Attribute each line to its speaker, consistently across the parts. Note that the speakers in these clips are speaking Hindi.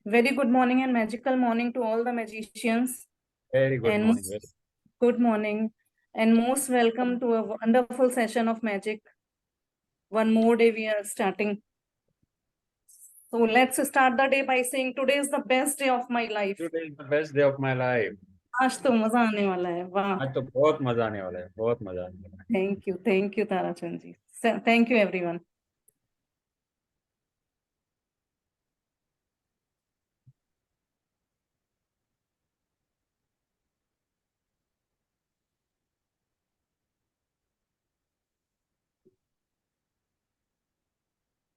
Speaker 1: Very good morning and magical morning to all the magicians.
Speaker 2: Very good
Speaker 1: And
Speaker 2: morning. Yes.
Speaker 1: good morning and most welcome to a wonderful session of magic. One more day we are starting. So let's start the day by saying today is the best day of my life.
Speaker 2: Today is the best day of my life.
Speaker 1: आज तो मजा आने वाला है वाह.
Speaker 2: आज तो बहुत मजा आने वाला है, बहुत मजा आने वाला है.
Speaker 1: Thank you Tarachand ji. Thank you everyone.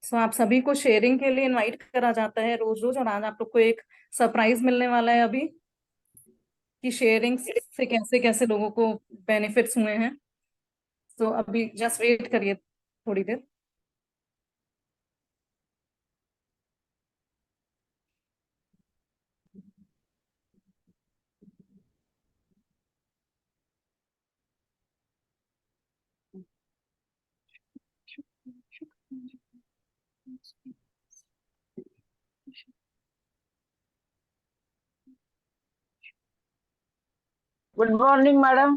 Speaker 1: So आप सभी को शेयरिंग के लिए इनवाइट करा जाता है रोज रोज, और आज आप लोग को एक सरप्राइज मिलने वाला है अभी कि शेयरिंग से कैसे कैसे लोगों को बेनिफिट्स हुए हैं. तो अभी जस्ट वेट करिए थोड़ी देर.
Speaker 3: Good morning madam.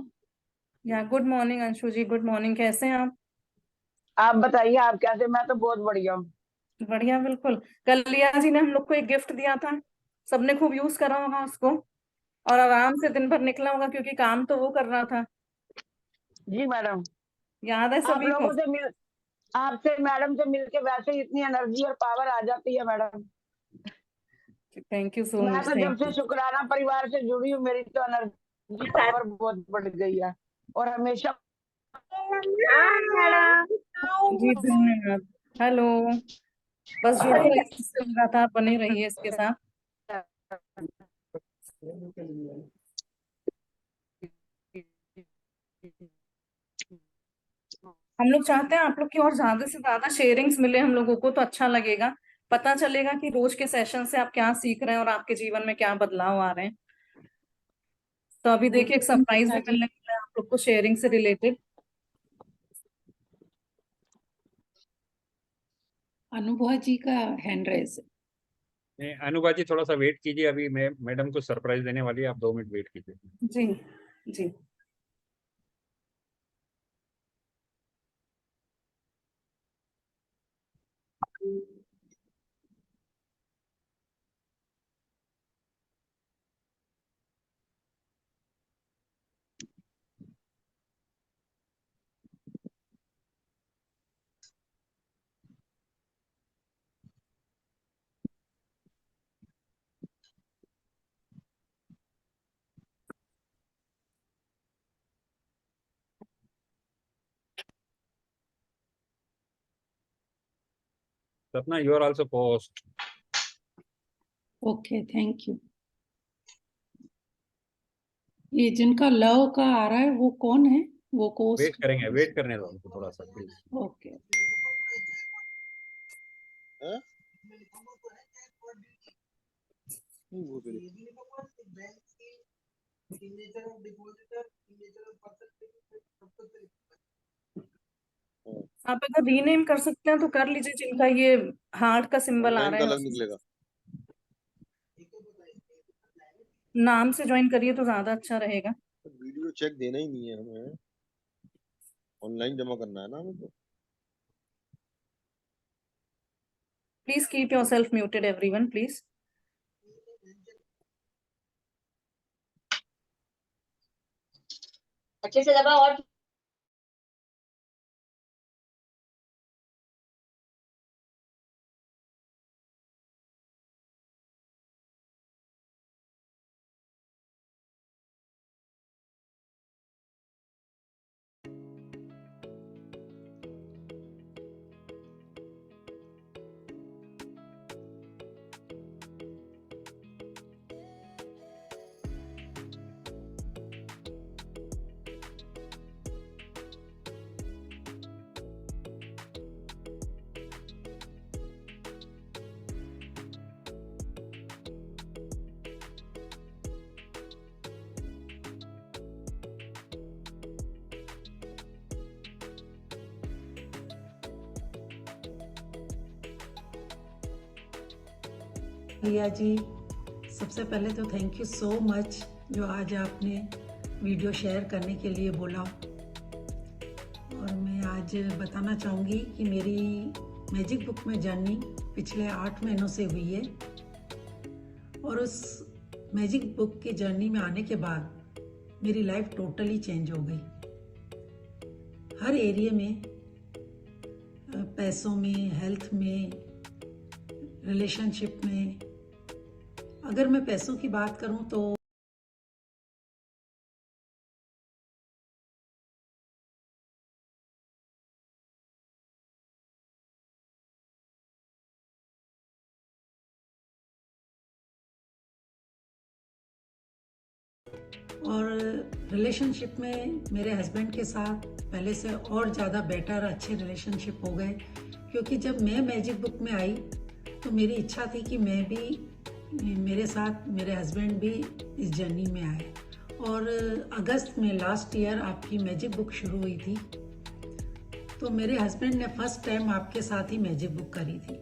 Speaker 1: या good morning Anshu ji, good morning. कैसे हैं
Speaker 3: आप बताइए आप कैसे? मैं तो बहुत बढ़िया हूँ।
Speaker 1: बढ़िया बिल्कुल. कल लिया जी ने हम लोग को एक गिफ्ट दिया था, सबने खूब यूज करा होगा उसको और आराम से दिन भर निकला होगा क्योंकि काम तो वो कर रहा था.
Speaker 3: जी मैडम।
Speaker 1: याद है
Speaker 3: आप
Speaker 1: सभी को?
Speaker 3: लोगों से मिल आपसे मैडम से मिलके वैसे ही इतनी एनर्जी और पावर आ जाती है मैडम।
Speaker 1: थैंक यू सो
Speaker 3: मैं
Speaker 1: मच.
Speaker 3: तो जब
Speaker 1: थैंक
Speaker 3: से
Speaker 1: यू.
Speaker 3: शुक्राना परिवार से जुड़ी हूँ मेरी तो एनर्जी पावर बहुत बढ़ गई है और हमेशा
Speaker 1: जी धन्यवाद. हेलो. बस जुड़े रहिए, चल रहा था, बने रहिए इसके साथ. हम लोग चाहते हैं आप लोग की और ज्यादा से ज्यादा शेयरिंग्स मिले हम लोगों को, तो अच्छा लगेगा. पता चलेगा कि रोज के सेशन से आप क्या सीख रहे हैं और आपके जीवन में क्या बदलाव आ रहे हैं. तो अभी देखिए एक सरप्राइज भी मिलने वाला है आप लोग को शेयरिंग से रिलेटेड.
Speaker 4: अनुभा जी का हैंड रेज.
Speaker 2: अनुभा जी थोड़ा सा वेट कीजिए, अभी मैं मैडम को सरप्राइज देने वाली है, आप 2 मिनट वेट कीजिए.
Speaker 1: जी जी.
Speaker 2: Sapna, you are also post.
Speaker 4: Okay, thank you. ये जिनका लव का आ रहा है वो कौन है? वो कोस्ट.
Speaker 2: वेट करेंगे, वेट करने दो उनको थोड़ा सा प्लीज.
Speaker 4: ओके.
Speaker 1: आप अगर रीनेम कर सकते हैं तो कर लीजिए, जिनका ये हार्ट का सिंबल आ
Speaker 5: ऑनलाइन
Speaker 1: रहा
Speaker 5: का
Speaker 1: है.
Speaker 5: अलग निकलेगा।
Speaker 1: नाम से ज्वाइन करिए तो ज्यादा अच्छा रहेगा.
Speaker 5: वीडियो चेक देना ही नहीं है हमें, ऑनलाइन जमा करना है ना हमें तो।
Speaker 1: Please keep your self muted everyone please.
Speaker 6: अच्छे से दबा और
Speaker 4: लिया जी, सबसे पहले तो थैंक यू सो मच जो आज आपने वीडियो शेयर करने के लिए बोला। और मैं आज बताना चाहूँगी कि मेरी मैजिक बुक में जर्नी पिछले 8 महीनों से हुई है और उस मैजिक बुक की जर्नी में आने के बाद मेरी लाइफ टोटली चेंज हो गई। हर एरिया में, पैसों में, हेल्थ में, रिलेशनशिप में। अगर मैं पैसों की बात करूं तो और रिलेशनशिप में मेरे हस्बैंड के साथ पहले से और ज़्यादा बेटर अच्छे रिलेशनशिप हो गए, क्योंकि जब मैं मैजिक बुक में आई तो मेरी इच्छा थी कि मैं भी, मेरे साथ मेरे हस्बैंड भी इस जर्नी में आए। और अगस्त में लास्ट ईयर आपकी मैजिक बुक शुरू हुई थी, तो मेरे हस्बैंड ने फर्स्ट टाइम आपके साथ ही मैजिक बुक करी थी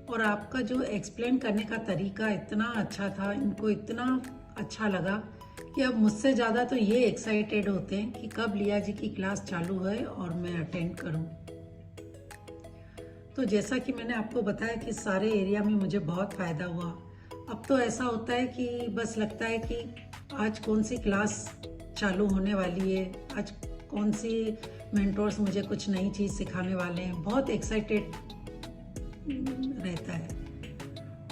Speaker 4: और आपका जो एक्सप्लेन करने का तरीका इतना अच्छा था, इनको इतना अच्छा लगा कि अब मुझसे ज़्यादा तो ये एक्साइटेड होते हैं कि कब लिया जी की क्लास चालू है और मैं अटेंड करूं। तो जैसा कि मैंने आपको बताया कि सारे एरिया में मुझे बहुत फ़ायदा हुआ। अब तो ऐसा होता है कि बस लगता है कि आज कौन सी क्लास चालू होने वाली है, आज कौन सी मेंटोर्स मुझे कुछ नई चीज़ सिखाने वाले हैं, बहुत एक्साइटेड रहता है।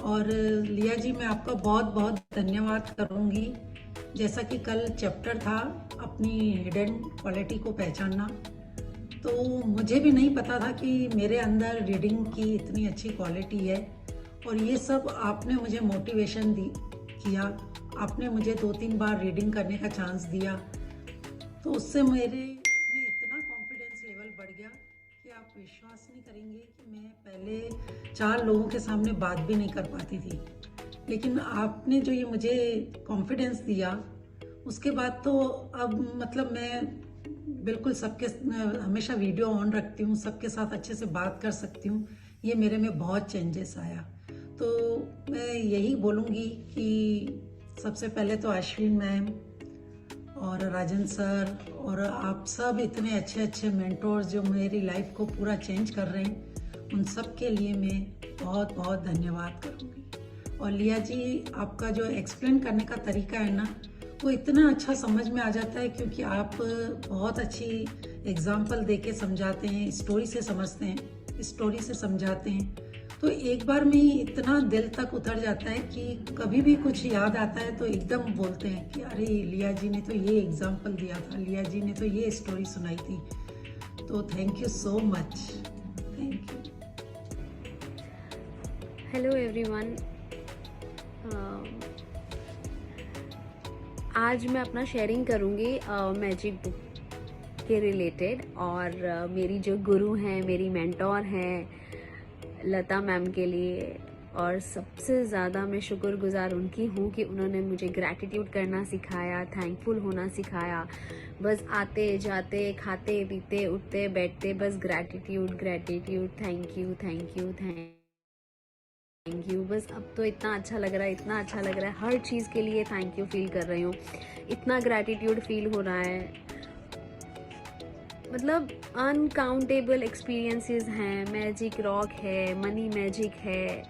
Speaker 4: और लिया जी, मैं आपका बहुत बहुत धन्यवाद करूँगी। जैसा कि कल चैप्टर था अपनी हिडन क्वालिटी को पहचानना, तो मुझे भी नहीं पता था कि मेरे अंदर रीडिंग की इतनी अच्छी क्वालिटी है और ये सब आपने मुझे मोटिवेशन किया। आपने मुझे 2-3 बार रीडिंग करने का चांस दिया, तो उससे मेरे में इतना कॉन्फिडेंस लेवल बढ़ गया कि आप विश्वास नहीं करेंगे कि मैं पहले 4 लोगों के सामने बात भी नहीं कर पाती थी। लेकिन आपने जो ये मुझे कॉन्फिडेंस दिया, उसके बाद तो अब मतलब मैं बिल्कुल सबके, हमेशा वीडियो ऑन रखती हूँ, सबके साथ अच्छे से बात कर सकती हूँ। ये मेरे में बहुत चेंजेस आया। तो मैं यही बोलूँगी कि सबसे पहले तो अश्विन मैम और राजन सर और आप सब इतने अच्छे अच्छे मेंटोर्स जो मेरी लाइफ को पूरा चेंज कर रहे हैं, उन सब के लिए मैं बहुत बहुत धन्यवाद करूँगी। और लिया जी, आपका जो एक्सप्लेन करने का तरीका है ना, वो इतना अच्छा समझ में आ जाता है, क्योंकि आप बहुत अच्छी एग्जाम्पल दे के समझाते हैं, स्टोरी से समझते हैं, स्टोरी से समझाते हैं। तो एक बार में ही इतना दिल तक उतर जाता है कि कभी भी कुछ याद आता है तो एकदम बोलते हैं कि अरे लिया जी ने तो ये एग्जाम्पल दिया था, लिया जी ने तो ये स्टोरी सुनाई थी। तो thank you so much, thank you.
Speaker 6: Hello everyone, आज मैं अपना शेयरिंग करूँगी मैजिक बुक के रिलेटेड। और मेरी जो गुरु हैं, मेरी मेंटोर हैं लता मैम के लिए, और सबसे ज़्यादा मैं शुक्रगुजार उनकी हूँ कि उन्होंने मुझे ग्रैटिट्यूड करना सिखाया, थैंकफुल होना सिखाया। बस आते जाते, खाते पीते, उठते बैठते, बस gratitude gratitude, thank you thank you thank you. बस अब तो इतना अच्छा लग रहा है, इतना अच्छा लग रहा है, हर चीज़ के लिए थैंक यू फील कर रही हूँ, इतना ग्रैटिट्यूड फील हो रहा है। मतलब अनकाउंटेबल एक्सपीरियंसेस हैं। मैजिक रॉक है, मनी मैजिक है,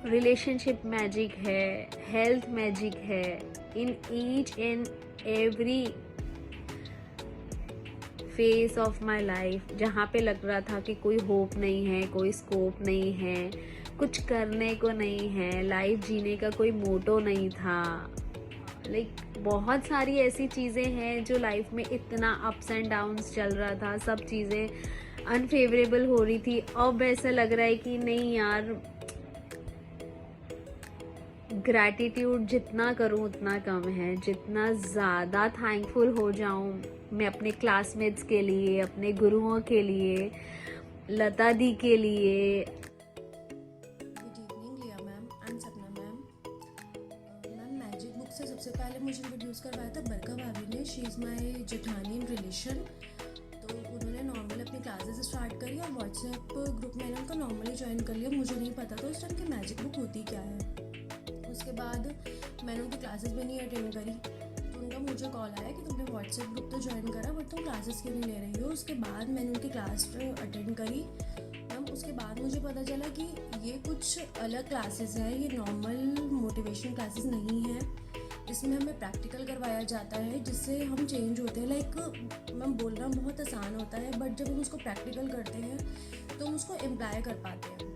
Speaker 6: रिलेशनशिप मैजिक है, हेल्थ मैजिक है। In each and every face of my life, जहाँ पे लग रहा था कि कोई होप नहीं है, कोई स्कोप नहीं है, कुछ करने को नहीं है, लाइफ जीने का कोई मोटो नहीं था, बहुत सारी ऐसी चीज़ें हैं जो लाइफ में इतना अप्स एंड डाउन्स चल रहा था, सब चीज़ें अनफेवरेबल हो रही थी। अब ऐसा लग रहा है कि नहीं यार, ग्रैटिट्यूड जितना करूं उतना कम है। जितना ज़्यादा थैंकफुल हो जाऊं मैं अपने क्लासमेट्स के लिए, अपने गुरुओं के लिए, लता दी के लिए।
Speaker 7: गुड इवनिंग लिया मैम एंड सपना मैम। मैम मैजिक बुक से सबसे पहले मुझे इंट्रोड्यूस करवाया था बरका भाभी ने। शी इज़ माई जेठानी इन रिलेशन। तो उन्होंने नॉर्मल अपनी क्लासेस स्टार्ट करी और व्हाट्सएप ग्रुप में उनको नॉर्मली ज्वाइन कर लिया। मुझे नहीं पता था उस टाइम कि मैजिक बुक होती क्या है। उसके बाद मैंने उनकी क्लासेस भी नहीं अटेंड करी, तो उनका मुझे कॉल आया कि तुमने व्हाट्सएप ग्रुप तो ज्वाइन करा बट तुम क्लासेस क्यों नहीं ले रही हो। उसके बाद मैंने उनकी क्लास अटेंड करी मैम। उसके बाद मुझे पता चला कि ये कुछ अलग क्लासेस हैं, ये नॉर्मल मोटिवेशन क्लासेस नहीं है। इसमें हमें प्रैक्टिकल करवाया जाता है जिससे हम चेंज होते हैं। लाइक मैम बोलना बहुत आसान होता है बट जब हम उसको प्रैक्टिकल करते हैं तो हम उसको इम्प्लाई कर पाते हैं।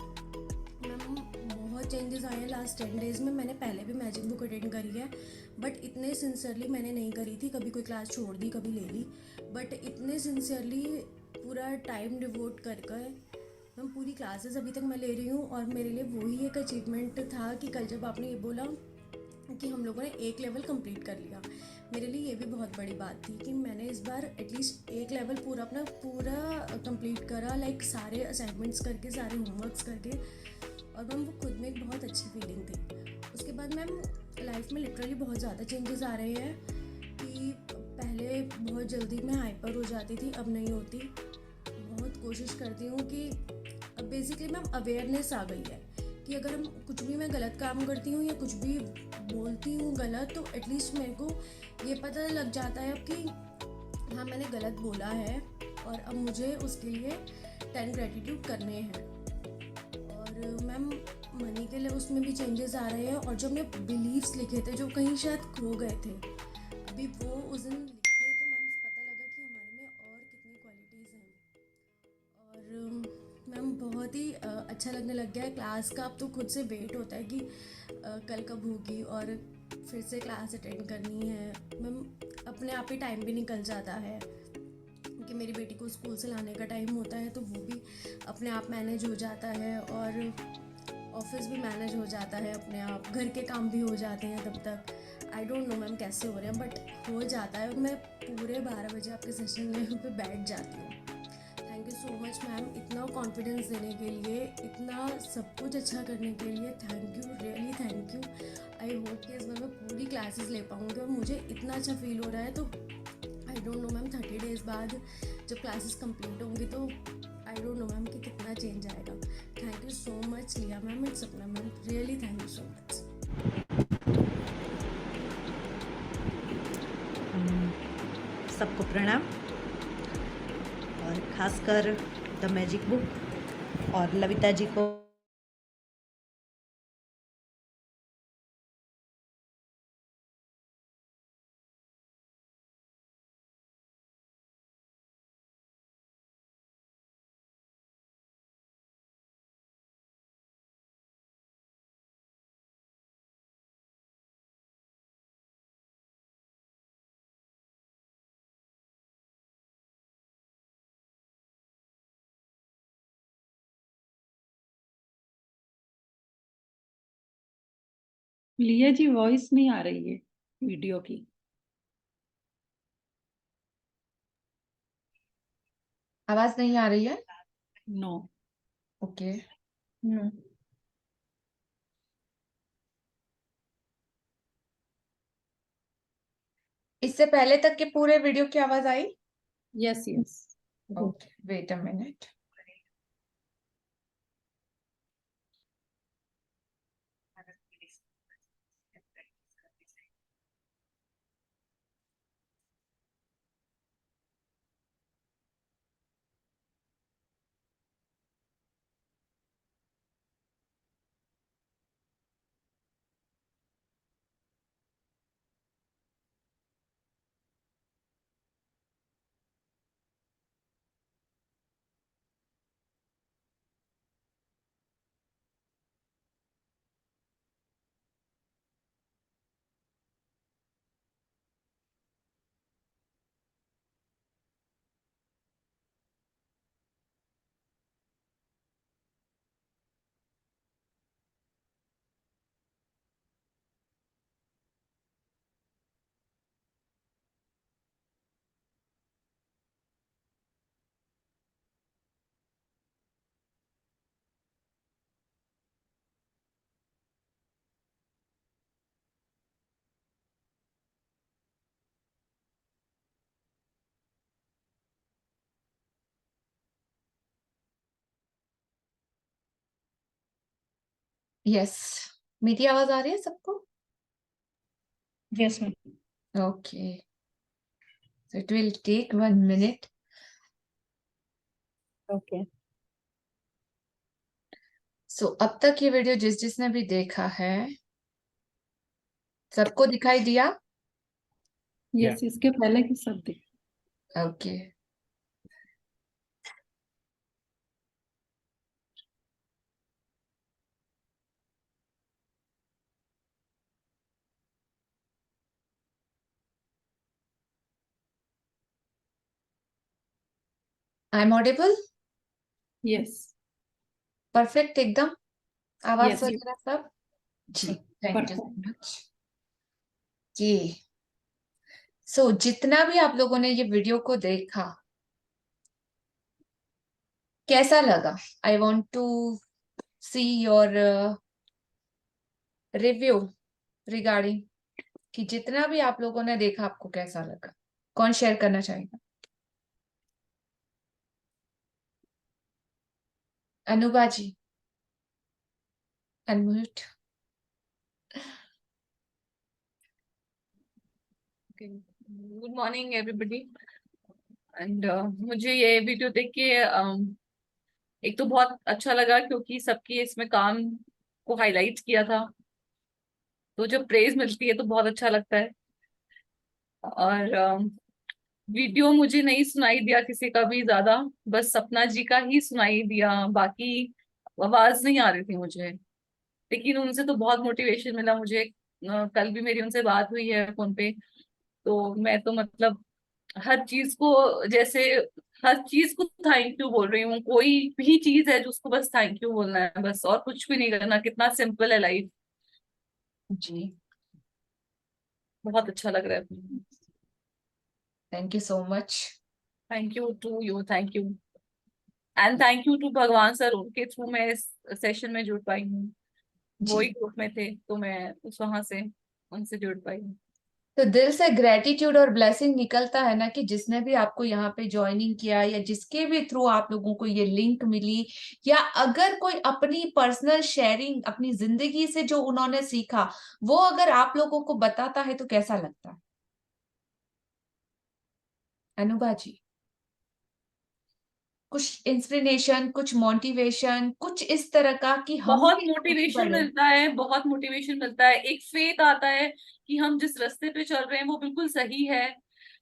Speaker 7: मैम बहुत चेंजेस आए हैं लास्ट 10 डेज़ में। मैंने पहले भी मैजिक बुक अटेंड करी है बट इतने सिंसियरली मैंने नहीं करी थी, कभी कोई क्लास छोड़ दी कभी ले ली, बट इतने सिंसियरली पूरा टाइम डिवोट कर मैम पूरी क्लासेस अभी तक मैं ले रही हूँ। और मेरे लिए वही एक अचीवमेंट था कि कल जब आपने ये बोला कि हम लोगों ने एक लेवल कंप्लीट कर लिया, मेरे लिए ये भी बहुत बड़ी बात थी कि मैंने इस बार एटलीस्ट एक लेवल पूरा कंप्लीट करा, लाइक सारे असाइनमेंट्स करके, सारे होमवर्क्स करके। और मैम वो खुद में एक बहुत अच्छी फीलिंग थी। उसके बाद मैम लाइफ में लिटरली बहुत ज़्यादा चेंजेस आ रहे हैं कि पहले बहुत जल्दी मैं हाइपर हो जाती थी, अब नहीं होती। बहुत कोशिश करती हूँ कि अब बेसिकली मैम अवेयरनेस आ गई है कि अगर हम कुछ भी मैं गलत काम करती हूँ या कुछ भी बोलती हूँ गलत, तो एटलीस्ट मेरे को ये पता लग जाता है अब कि हाँ मैंने गलत बोला है और अब मुझे उसके लिए 10 ग्रेटिट्यूड करने हैं। और मैम मनी के लिए उसमें भी चेंजेस आ रहे हैं। और जो हमने बिलीव्स लिखे थे जो कहीं शायद खो गए थे, अभी वो उस दिन लिखे तो मैम पता लगा कि हमारे में और कितनी क्वालिटीज़ हैं। और मैम बहुत ही अच्छा लगने लग गया है क्लास का। अब तो खुद से वेट होता है कि कल कब होगी और फिर से क्लास अटेंड करनी है। मैम अपने आप ही टाइम भी निकल जाता है कि मेरी बेटी को स्कूल से लाने का टाइम होता है तो वो भी अपने आप मैनेज हो जाता है और ऑफिस भी मैनेज हो जाता है अपने आप, घर के काम भी हो जाते हैं तब तक। आई डोंट नो मैम कैसे हो रहे हैं बट हो जाता है। और मैं पूरे 12 बजे आपके सेशन में पे बैठ जाती हूँ। Thank you so much ma'am, इतना कॉन्फिडेंस देने के लिए, इतना सब कुछ अच्छा करने के लिए। Thank you, really thank you. I hope कि इस बार मैं पूरी क्लासेस ले पाऊँगी और मुझे इतना अच्छा फील हो रहा है। तो आई डोंट नो मैम 30 डेज़ बाद जब क्लासेस कंप्लीट होंगी तो आई डोंट नो मैम कि कितना चेंज आएगा। थैंक यू सो मच लिया मैम एंड सपना ma'am, really thank you so much.
Speaker 8: सबको प्रणाम। और खासकर द मैजिक बुक और लविता जी को
Speaker 9: लिया जी वॉइस नहीं आ रही है वीडियो की।
Speaker 10: आवाज नहीं आ रही है?
Speaker 9: नो।
Speaker 10: ओके। इससे पहले तक के पूरे वीडियो की आवाज आई?
Speaker 9: Yes yes.
Speaker 10: Okay, wait a minute. Yes, मेरी आवाज आ रही है सबको?
Speaker 1: Yes, ma'am.
Speaker 10: Okay. So it will take 1 minute.
Speaker 1: Okay.
Speaker 10: सो अब तक ये वीडियो जिसने भी देखा है सबको दिखाई दिया?
Speaker 9: यस, इसके पहले की सब देख।
Speaker 10: Okay. I am audible?
Speaker 9: Yes.
Speaker 10: Perfect एकदम? आवाज
Speaker 9: Yes.
Speaker 10: वगैरह सब? जी, thank you so
Speaker 9: Perfect.
Speaker 10: Much. जी, सो जितना भी आप लोगों ने ये वीडियो को देखा कैसा लगा? I want to see your review regarding कि जितना भी आप लोगों ने देखा आपको कैसा लगा। कौन शेयर करना चाहेगा? Anubha ji, unmute.
Speaker 11: Good morning everybody. And मुझे ये वीडियो देख के एक तो बहुत अच्छा लगा क्योंकि सबकी इसमें काम को हाईलाइट किया था, तो जब प्रेज मिलती है तो बहुत अच्छा लगता है। और वीडियो मुझे नहीं सुनाई दिया किसी का भी ज्यादा, बस सपना जी का ही सुनाई दिया, बाकी आवाज नहीं आ रही थी मुझे। लेकिन उनसे तो बहुत मोटिवेशन मिला मुझे। कल भी मेरी उनसे बात हुई है फोन पे, तो मैं तो मतलब हर चीज को जैसे हर चीज को थैंक यू बोल रही हूँ। कोई भी चीज है जो उसको बस थैंक यू बोलना है, बस और कुछ भी नहीं करना। कितना सिंपल है लाइफ।
Speaker 10: जी,
Speaker 11: बहुत अच्छा लग रहा है।
Speaker 10: Thank you so much.
Speaker 11: Thank you to you, thank you and thank you to Bhagwan sir. उनके थ्रू मैं इस सेशन में जुड़ पाई हूँ। वो ही
Speaker 10: जी,
Speaker 11: ग्रुप में थे तो मैं उस वहां से उनसे जुड़ पाई हूँ।
Speaker 10: तो दिल से ग्रेटिट्यूड और ब्लेसिंग निकलता है ना कि जिसने भी आपको यहाँ पे ज्वाइनिंग किया या जिसके भी थ्रू आप लोगों को ये लिंक मिली, या अगर कोई अपनी पर्सनल शेयरिंग अपनी जिंदगी से जो उन्होंने सीखा वो अगर आप लोगों को बताता है तो कैसा लगता है? अनुभा जी, कुछ इंस्पिरेशन, कुछ मोटिवेशन, कुछ इस तरह का कि हम
Speaker 11: बहुत
Speaker 10: भी आगे
Speaker 11: मोटिवेशन
Speaker 10: बढ़े।
Speaker 11: मिलता है, बहुत मोटिवेशन मिलता है। एक फेथ आता है कि हम जिस रास्ते पे चल रहे हैं वो बिल्कुल सही है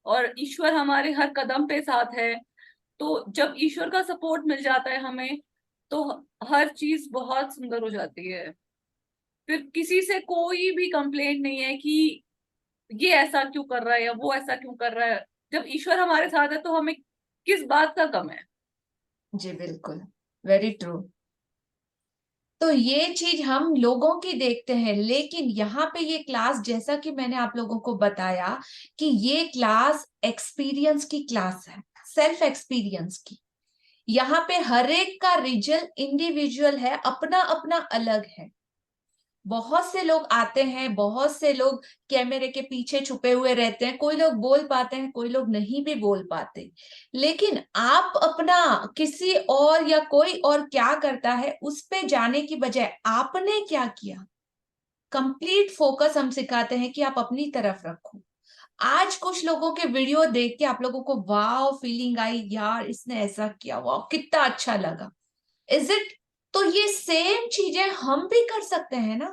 Speaker 11: और ईश्वर हमारे हर कदम पे साथ है। तो जब ईश्वर का सपोर्ट मिल जाता है हमें, तो हर चीज बहुत सुंदर हो जाती है। फिर किसी से कोई भी कंप्लेंट नहीं है कि ये ऐसा क्यों कर रहा है या वो ऐसा क्यों कर रहा है। जब ईश्वर हमारे साथ है तो हमें किस बात का गम है।
Speaker 10: जी बिल्कुल, वेरी ट्रू। तो ये चीज हम लोगों की देखते हैं, लेकिन यहाँ पे ये क्लास जैसा कि मैंने आप लोगों को बताया कि ये क्लास एक्सपीरियंस की क्लास है, सेल्फ एक्सपीरियंस की। यहाँ पे हर एक का रिजल्ट इंडिविजुअल है, अपना अपना अलग है। बहुत से लोग आते हैं, बहुत से लोग कैमरे के पीछे छुपे हुए रहते हैं, कोई लोग बोल पाते हैं, कोई लोग नहीं भी बोल पाते। लेकिन आप अपना किसी और या कोई और क्या करता है उस पे जाने की बजाय आपने क्या किया, कंप्लीट फोकस हम सिखाते हैं कि आप अपनी तरफ रखो। आज कुछ लोगों के वीडियो देख के आप लोगों को वाव फीलिंग आई, यार इसने ऐसा किया, वाव कितना अच्छा लगा, इज इट? तो ये सेम चीजें हम भी कर सकते हैं ना।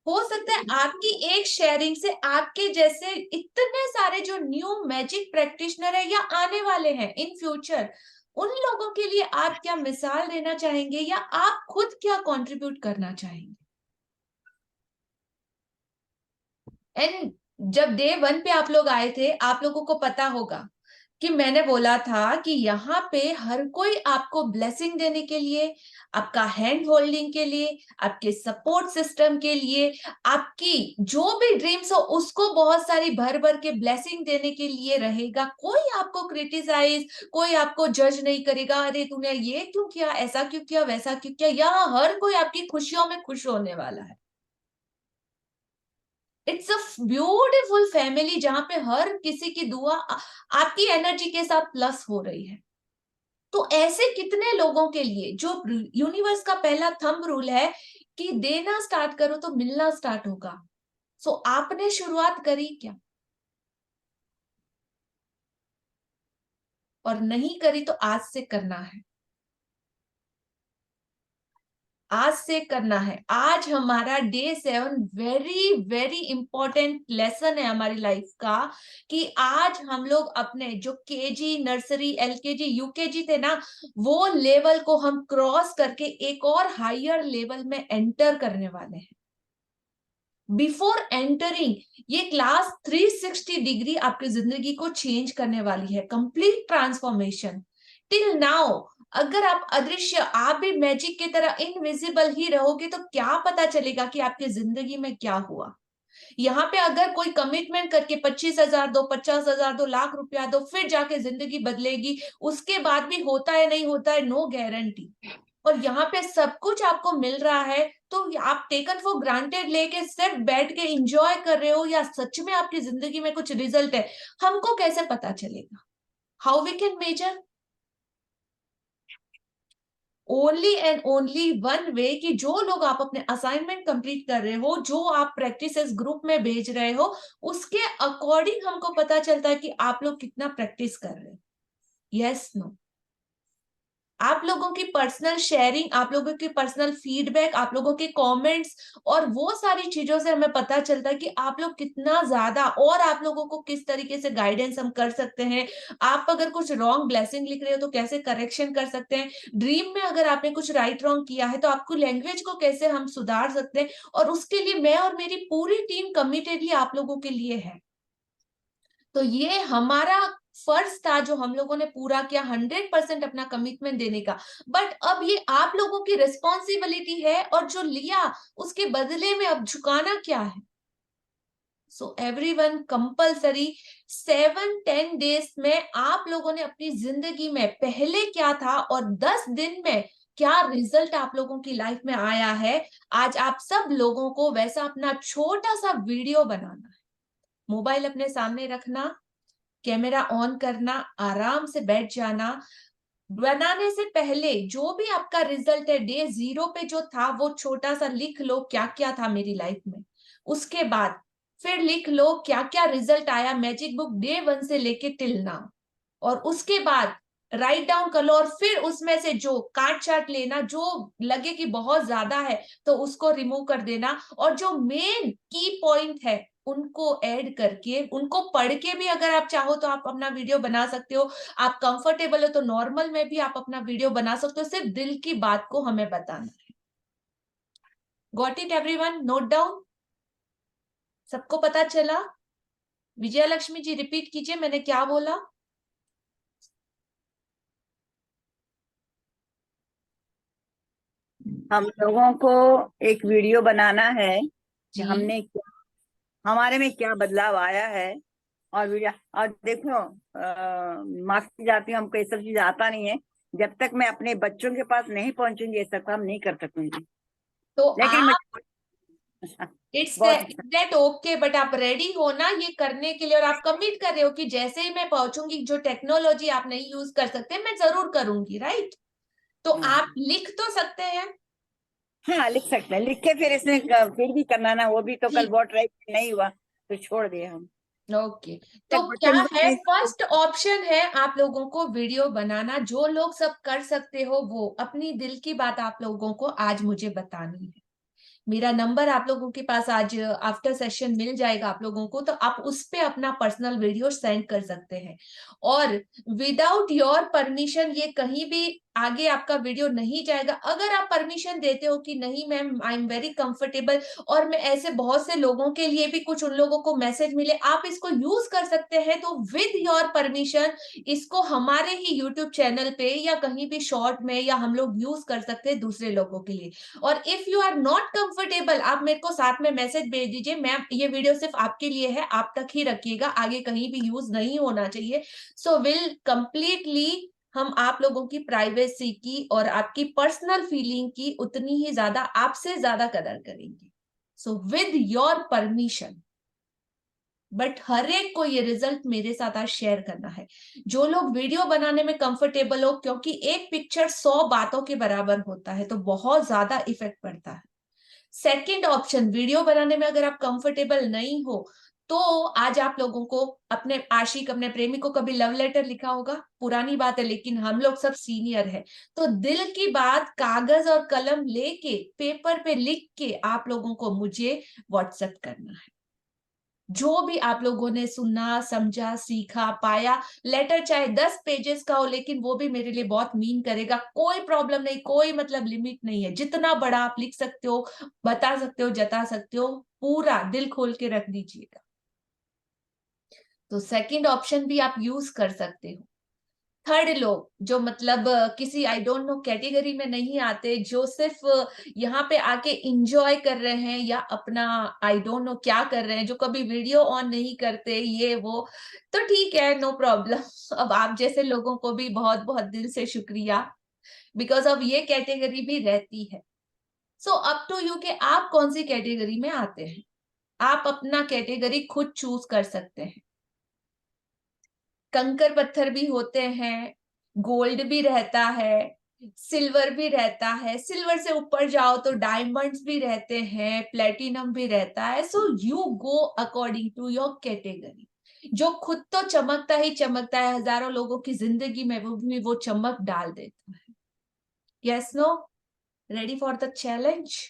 Speaker 10: हो सकता है आपकी एक शेयरिंग से आपके जैसे इतने सारे जो न्यू मैजिक प्रैक्टिशनर है या आने वाले हैं इन फ्यूचर, उन लोगों के लिए आप क्या मिसाल देना चाहेंगे या आप खुद क्या कंट्रीब्यूट करना चाहेंगे? एंड जब डे 1 पे आप लोग आए थे, आप लोगों को पता होगा कि मैंने बोला था कि यहाँ पे हर कोई आपको ब्लेसिंग देने के लिए, आपका हैंड होल्डिंग के लिए, आपके सपोर्ट सिस्टम के लिए, आपकी जो भी ड्रीम्स हो उसको बहुत सारी भर भर के ब्लेसिंग देने के लिए रहेगा। कोई आपको क्रिटिसाइज, कोई आपको जज नहीं करेगा, अरे तूने ये क्यों किया, ऐसा क्यों किया, वैसा क्यों किया। यहाँ हर कोई आपकी खुशियों में खुश होने वाला है। इट्स अ ब्यूटीफुल फैमिली जहां पे हर किसी की दुआ आपकी एनर्जी के साथ प्लस हो रही है। तो ऐसे कितने लोगों के लिए जो यूनिवर्स का पहला थंब रूल है, कि देना स्टार्ट करो तो मिलना स्टार्ट होगा। सो आपने शुरुआत करी क्या? और नहीं करी तो आज से करना है, आज से करना है। आज हमारा day 7 very very important lesson है हमारी लाइफ का, कि आज हम लोग अपने जो केजी, नर्सरी, एलकेजी, यूकेजी थे ना, वो लेवल को हम क्रॉस करके एक और हायर लेवल में एंटर करने वाले हैं। बिफोर एंटरिंग, ये क्लास 360 डिग्री आपकी जिंदगी को चेंज करने वाली है, कंप्लीट ट्रांसफॉर्मेशन। टिल नाउ अगर आप अदृश्य, आप भी मैजिक की तरह इनविजिबल ही रहोगे तो क्या पता चलेगा कि आपकी जिंदगी में क्या हुआ। यहाँ पे अगर कोई कमिटमेंट करके 25,000 दो, 50,000 दो, लाख रुपया दो, फिर जाके जिंदगी बदलेगी, उसके बाद भी होता है नहीं होता है, नो गारंटी। और यहाँ पे सब कुछ आपको मिल रहा है तो आप टेकन फॉर ग्रांटेड लेके सिर्फ बैठ के एंजॉय कर रहे हो या सच में आपकी जिंदगी में कुछ रिजल्ट है, हमको कैसे पता चलेगा? How we can measure? Only and only one way, कि जो लोग आप अपने असाइनमेंट कंप्लीट कर रहे हो, जो आप प्रैक्टिसेस ग्रुप में भेज रहे हो, उसके अकॉर्डिंग हमको पता चलता है कि आप लोग कितना प्रैक्टिस कर रहे हो। Yes, no? आप लोगों की पर्सनल शेयरिंग, आप लोगों की पर्सनल फीडबैक, आप लोगों के कमेंट्स और वो सारी चीजों से हमें पता चलता है कि आप लोग कितना ज्यादा, और आप लोगों को किस तरीके से गाइडेंस हम कर सकते हैं। आप अगर कुछ रॉन्ग ब्लेसिंग लिख रहे हो तो कैसे करेक्शन कर सकते हैं, ड्रीम में अगर आपने कुछ राइट रॉन्ग किया है तो आपको लैंग्वेज को कैसे हम सुधार सकते हैं। और उसके लिए मैं और मेरी पूरी टीम कमिटेडली आप लोगों के लिए है। तो ये हमारा फर्ज था जो हम लोगों ने पूरा किया, 100% अपना कमिटमेंट देने का। बट अब ये आप लोगों की रिस्पॉन्सिबिलिटी है, और जो लिया उसके बदले में अब झुकाना क्या है। सो एवरीवन, कंपल्सरी 7-10 डेज में आप लोगों ने अपनी जिंदगी में पहले क्या था और 10 दिन में क्या रिजल्ट आप लोगों की लाइफ में आया है, आज आप सब लोगों को वैसा अपना छोटा सा वीडियो बनाना है। मोबाइल अपने सामने रखना, कैमरा ऑन करना, आराम से बैठ जाना। बनाने से पहले जो भी आपका रिजल्ट है डे 0 पे जो था, वो छोटा सा लिख लो, क्या क्या था मेरी लाइफ में। उसके बाद फिर लिख लो क्या क्या रिजल्ट आया मैजिक बुक डे 1 से लेके टिल नाउ। और उसके बाद राइट डाउन कर लो, और फिर उसमें से जो काट चाट लेना, जो लगे कि बहुत ज्यादा है तो उसको रिमूव कर देना, और जो मेन की पॉइंट है उनको ऐड करके, उनको पढ़ के भी अगर आप चाहो तो आप अपना वीडियो बना सकते हो। आप कंफर्टेबल हो तो नॉर्मल में भी आप अपना वीडियो बना सकते हो, सिर्फ दिल की बात को हमें बताना है। Got it everyone? Note down? सबको पता चला? विजया लक्ष्मी जी रिपीट कीजिए मैंने क्या बोला।
Speaker 12: हम लोगों को एक वीडियो बनाना है कि
Speaker 10: जी।
Speaker 12: हमने हमारे में क्या बदलाव आया है। और वीडियो, और देखो माफ की जाती हूँ, हमको ये सब चीज आता नहीं है। जब तक मैं अपने बच्चों के पास नहीं पहुंचूंगी ये सब काम नहीं कर सकूंगी।
Speaker 10: तो
Speaker 12: लेकिन
Speaker 10: आप इट्स दैट ओके, बट आप रेडी हो ना ये करने के लिए, और आप कमिट कर रहे हो कि जैसे ही मैं पहुंचूंगी, जो टेक्नोलॉजी आप नहीं यूज कर सकते मैं जरूर करूंगी, राइट? तो आप लिख तो सकते हैं।
Speaker 12: हाँ, लिख सकते हैं। लिख के फिर इसमें फिर भी करना ना, वो भी तो कल वोट राइट नहीं हुआ तो छोड़ दिए हम।
Speaker 10: ओके, तो क्या है, फर्स्ट ऑप्शन है आप लोगों को वीडियो बनाना। जो लोग सब कर सकते हो वो अपनी दिल की बात आप लोगों को आज मुझे बतानी है। मेरा नंबर आप लोगों के पास आज आफ्टर सेशन मिल जाएगा आप लोगों को, तो आप उस पे अपना पर्सनल वीडियो सेंड कर सकते हैं। और विदाउट योर परमिशन ये कहीं भी आगे आपका वीडियो नहीं जाएगा। अगर आप परमिशन देते हो कि नहीं ma'am I am very comfortable, और मैं ऐसे बहुत से लोगों के लिए भी कुछ उन लोगों को मैसेज मिले आप इसको यूज कर सकते हैं, तो विद योर परमिशन इसको हमारे ही यूट्यूब चैनल पे या कहीं भी शॉर्ट में या हम लोग यूज कर सकते हैं दूसरे लोगों के लिए। और if you are not comfortable, आप मेरे को साथ में मैसेज भेज दीजिए, मैम ये वीडियो सिर्फ आपके लिए है, आप तक ही रखिएगा, आगे कहीं भी यूज नहीं होना चाहिए। सो विल कंप्लीटली हम आप लोगों की प्राइवेसी की और आपकी पर्सनल फीलिंग की उतनी ही ज्यादा, आपसे ज्यादा कदर करेंगे। So with your permission, but हर एक को ये रिजल्ट मेरे साथ आज शेयर करना है। जो लोग वीडियो बनाने में कंफर्टेबल हो, क्योंकि एक पिक्चर 100 बातों के बराबर होता है, तो बहुत ज्यादा इफेक्ट पड़ता है। सेकंड ऑप्शन, वीडियो बनाने में अगर आप कंफर्टेबल नहीं हो तो आज आप लोगों को अपने आशिक, अपने प्रेमी को कभी लव लेटर लिखा होगा, पुरानी बात है, लेकिन हम लोग सब सीनियर है, तो दिल की बात कागज और कलम लेके पेपर पे लिख के आप लोगों को मुझे व्हाट्सएप करना है। जो भी आप लोगों ने सुना, समझा, सीखा, पाया, लेटर चाहे 10 पेजेस का हो, लेकिन वो भी मेरे लिए बहुत मीन करेगा। कोई प्रॉब्लम नहीं, कोई मतलब लिमिट नहीं है, जितना बड़ा आप लिख सकते हो, बता सकते हो, जता सकते हो, पूरा दिल खोल के रख दीजिएगा। तो सेकंड ऑप्शन भी आप यूज कर सकते हो। थर्ड लोग जो मतलब किसी आई डोंट नो कैटेगरी में नहीं आते, जो सिर्फ यहाँ पे आके इंजॉय कर रहे हैं या अपना आई डोंट नो क्या कर रहे हैं, जो कभी वीडियो ऑन नहीं करते, ये वो, तो ठीक है, नो प्रॉब्लम। अब आप जैसे लोगों को भी बहुत बहुत दिल से शुक्रिया, बिकॉज अब ये कैटेगरी भी रहती है। सो अप टू यू कि आप कौन सी कैटेगरी में आते हैं। आप अपना कैटेगरी खुद चूज कर सकते हैं। कंकर पत्थर भी होते हैं, गोल्ड भी रहता है, सिल्वर भी रहता है, सिल्वर से ऊपर जाओ तो डायमंड्स भी रहते हैं, प्लेटिनम भी रहता है। So you go according to your category. जो खुद तो चमकता ही चमकता है, हजारों लोगों की जिंदगी में वो भी वो चमक डाल देता है। Yes no, ready for the challenge?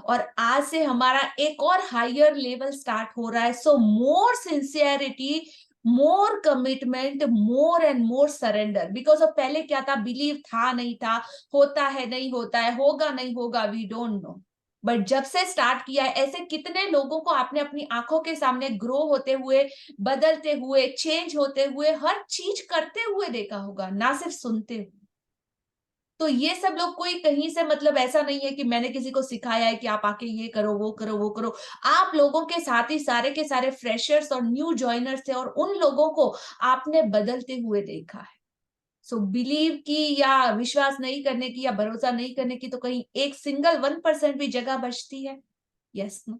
Speaker 10: और आज से हमारा एक और हायर लेवल स्टार्ट हो रहा है। So more sincerity, more commitment, more and more surrender. Because अब पहले क्या था, बिलीव था नहीं था, होता है नहीं होता है, होगा नहीं होगा, वी डोंट नो। बट जब से स्टार्ट किया है, ऐसे कितने लोगों को आपने अपनी आंखों के सामने ग्रो होते हुए, बदलते हुए, चेंज होते हुए, हर चीज करते हुए देखा होगा, ना सिर्फ सुनते हुए। तो ये सब लोग कोई कहीं से मतलब ऐसा नहीं है कि मैंने किसी को सिखाया है कि आप आके ये करो, वो करो, वो करो। आप लोगों के साथ ही सारे के सारे फ्रेशर्स और न्यू जॉइनर्स थे, और उन लोगों को आपने बदलते हुए देखा है। सो बिलीव की या विश्वास नहीं करने की या भरोसा नहीं करने की तो कहीं एक सिंगल 1% भी जगह बचती है? Yes no?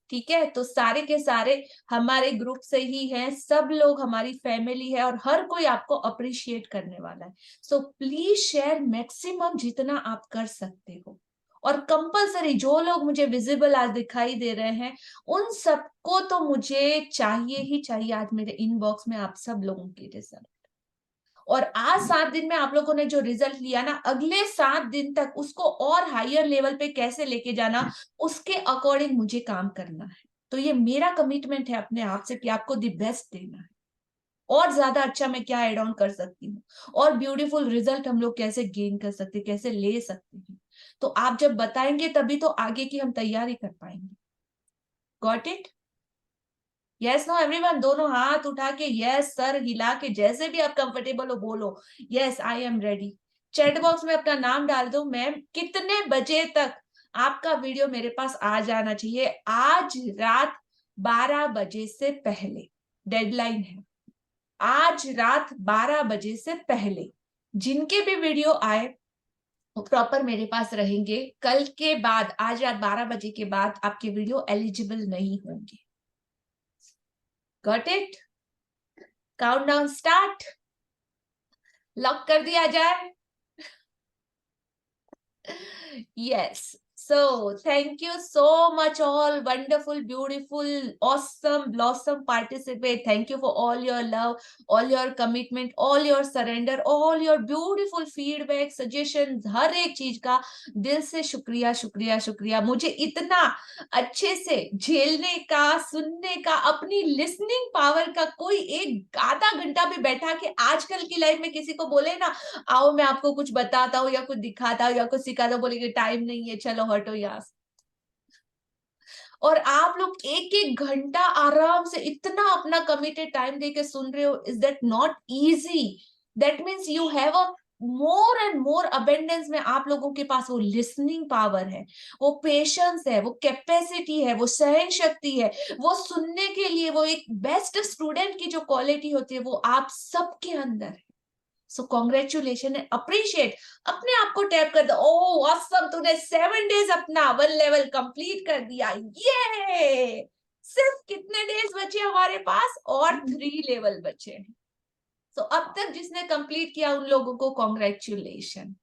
Speaker 10: ठीक है, तो सारे के सारे हमारे ग्रुप से ही हैं, सब लोग हमारी फैमिली है, और हर कोई आपको अप्रिशिएट करने वाला है। सो प्लीज शेयर मैक्सिमम जितना आप कर सकते हो। और कंपलसरी जो लोग मुझे विजिबल आज दिखाई दे रहे हैं, उन सबको तो मुझे चाहिए ही चाहिए आज मेरे इनबॉक्स में आप सब लोगों की रिजल्ट। और आज 7 दिन में आप लोगों ने जो रिजल्ट लिया ना, अगले 7 दिन तक उसको और हायर लेवल पे कैसे लेके जाना, उसके अकॉर्डिंग मुझे काम करना है। तो ये मेरा कमिटमेंट है अपने आप से कि आपको द बेस्ट देना है। और ज्यादा अच्छा मैं क्या एड ऑन कर सकती हूँ, और ब्यूटीफुल रिजल्ट हम लोग कैसे गेन कर सकते, कैसे ले सकते हैं। तो आप जब बताएंगे तभी तो आगे की हम तैयारी कर पाएंगे। Got it? Yes no everyone? दोनों हाथ उठा के यस सर हिला के, जैसे भी आप कंफर्टेबल हो बोलो yes I am ready. Chat box में अपना नाम डाल दो। मैम कितने बजे तक आपका वीडियो मेरे पास आ जाना चाहिए? आज रात 12 बजे से पहले डेडलाइन है। आज रात 12 बजे से पहले जिनके भी वीडियो आए वो प्रॉपर मेरे पास रहेंगे। कल के बाद, आज रात 12 बजे के बाद आपके वीडियो एलिजिबल नहीं होंगे। Got it? Countdown start. Lock कर दिया जाए? Yes. So thank you so much all wonderful, beautiful, awesome, blossom participate. Thank you for all your love, all your commitment, all your surrender, all your beautiful feedback, suggestions, हर एक चीज का दिल से शुक्रिया शुक्रिया शुक्रिया। मुझे इतना अच्छे से झेलने का, सुनने का, अपनी लिसनिंग पावर का कोई एक आधा घंटा भी बैठा के आजकल की लाइफ में किसी को बोले ना आओ मैं आपको कुछ बताता हूँ या कुछ दिखाता हूँ या कुछ सिखाता हूँ, बोलेंगे टाइम नहीं है, चलो हटो यहाँ से। और आप लोग एक एक घंटा आराम से इतना अपना कमिटेड टाइम देके सुन रहे हो, is that not easy? That means you have a more and more abundance में आप लोगों के पास वो लिसनिंग पावर है, वो पेशेंस है, वो कैपेसिटी है, वो सहन शक्ति है, वो सुनने के लिए वो एक बेस्ट स्टूडेंट की जो क्वालिटी होती है वो आप सबके अंदर है। So congratulation and appreciate. अपने आप को टैप कर दो, ओह ऑसम, तूने 7 डेज अपना 1 लेवल कंप्लीट कर दिया, ये सिर्फ कितने डेज बचे हमारे पास? और 3 लेवल बचे हैं। तो अब तक जिसने कंप्लीट किया उन लोगों को congratulation.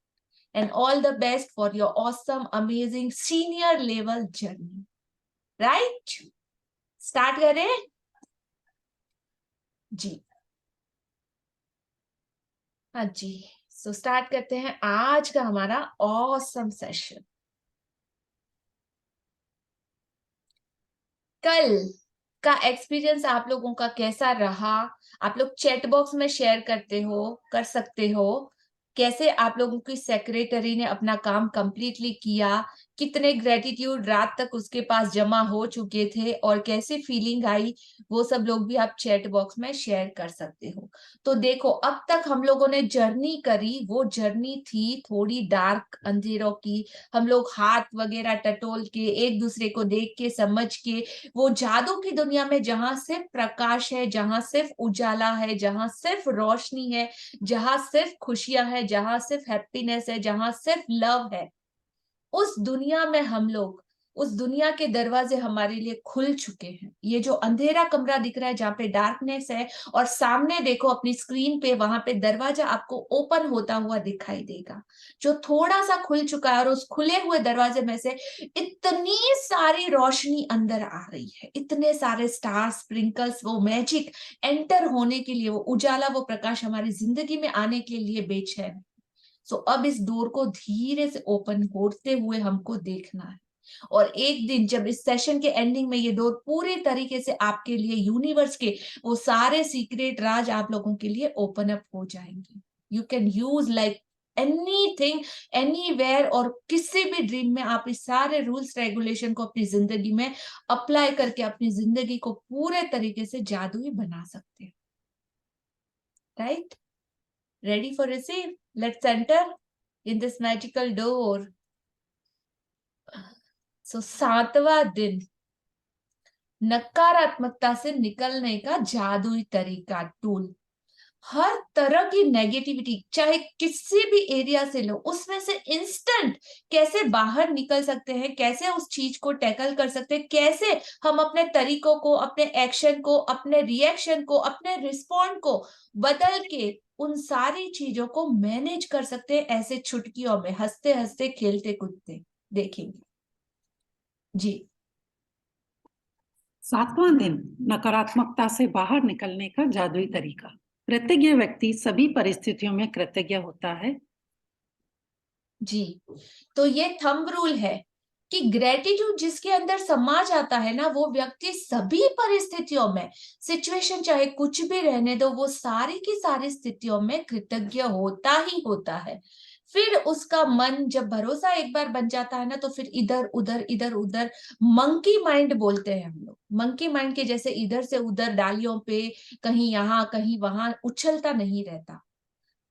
Speaker 10: and all the best for your awesome, amazing senior level journey. Right? Start करें जी। हाँ जी, सो स्टार्ट करते हैं आज का हमारा ऑसम सेशन। कल का एक्सपीरियंस आप लोगों का कैसा रहा? आप लोग चैट बॉक्स में शेयर कर सकते हो कैसे आप लोगों की सेक्रेटरी ने अपना काम कंप्लीटली किया, कितने ग्रेटिट्यूड रात तक उसके पास जमा हो चुके थे और कैसी फीलिंग आई, वो सब लोग भी आप चैट बॉक्स में शेयर कर सकते हो। तो देखो, अब तक हम लोगों ने जर्नी करी, वो जर्नी थी थोड़ी डार्क, अंधेरों की। हम लोग हाथ वगैरह टटोल के, एक दूसरे को देख के, समझ के, वो जादू की दुनिया में जहां सिर्फ प्रकाश है, जहां सिर्फ उजाला है, जहां सिर्फ रोशनी है, जहां सिर्फ खुशियां है, जहां सिर्फ हैप्पीनेस है, जहां सिर्फ लव है, उस दुनिया में हम लोग, उस दुनिया के दरवाजे हमारे लिए खुल चुके हैं। ये जो अंधेरा कमरा दिख रहा है जहाँ पे डार्कनेस है, और सामने देखो अपनी स्क्रीन पे, वहां पे दरवाजा आपको ओपन होता हुआ दिखाई देगा, जो थोड़ा सा खुल चुका है। और उस खुले हुए दरवाजे में से इतनी सारी रोशनी अंदर आ रही है, इतने सारे स्टार्स, स्प्रिंकल्स, वो मैजिक एंटर होने के लिए, वो उजाला, वो प्रकाश हमारी जिंदगी में आने के लिए बेचैन। सो अब इस डोर को धीरे से ओपन होते हुए हमको देखना है, और एक दिन जब इस सेशन के एंडिंग में ये डोर पूरी तरीके से आपके लिए, यूनिवर्स के वो सारे सीक्रेट राज आप लोगों के लिए ओपन अप हो जाएंगे। You can use like anything, anywhere, और किसी भी ड्रीम में आप इस सारे रूल्स रेगुलेशन को अपनी जिंदगी में अप्लाई करके अपनी जिंदगी को पूरे तरीके से जादुई बना सकते हैं। Right? Ready for receive? Let's enter in this magical door. So 7वां दिन, नकारात्मकता से निकलने का जादुई तरीका, टूल। हर तरह की नेगेटिविटी, चाहे किसी भी एरिया से लो, उसमें से इंस्टेंट कैसे बाहर निकल सकते हैं, कैसे उस चीज को टैकल कर सकते हैं, कैसे हम अपने तरीकों को, अपने एक्शन को, अपने रिएक्शन को, अपने रिस्पॉन्ड को बदल के उन सारी चीजों को मैनेज कर सकते हैं, ऐसे चुटकियों में, हंसते हंसते, खेलते कूदते। देखेंगे जी।
Speaker 4: 7वां दिन, नकारात्मकता से बाहर निकलने का जादुई तरीका। कृतज्ञ व्यक्ति सभी परिस्थितियों में कृतज्ञ होता है।
Speaker 10: जी, तो ये थंब रूल है कि ग्रेटिट्यूड जिसके अंदर समा जाता है ना, वो व्यक्ति सभी परिस्थितियों में, सिचुएशन चाहे कुछ भी रहने दो, वो सारी की सारी स्थितियों में कृतज्ञ होता ही होता है। फिर उसका मन जब भरोसा एक बार बन जाता है ना, तो फिर इधर उधर मंकी माइंड बोलते हैं हम लोग, मंकी माइंड के जैसे इधर से उधर डालियों पे, कहीं यहाँ कहीं वहां उछलता नहीं रहता।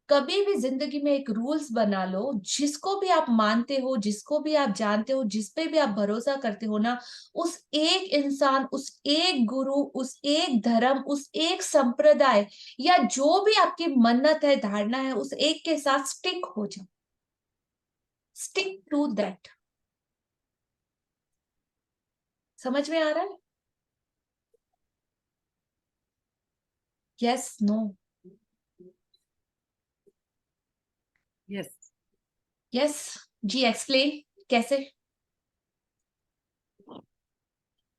Speaker 10: कभी भी जिंदगी में एक रूल्स बना लो, जिसको भी आप मानते हो, जिसको भी आप जानते हो, जिस पे भी आप भरोसा करते हो ना, उस एक इंसान, उस एक गुरु, उस एक धर्म, उस एक संप्रदाय, या जो भी आपकी मन्नत है, धारणा है, उस एक के साथ स्टिक हो जाओ। Stick to that. समझ में आ रहा है? Yes, no?
Speaker 4: यस
Speaker 10: यस जी। एक्सप्लेन, कैसे?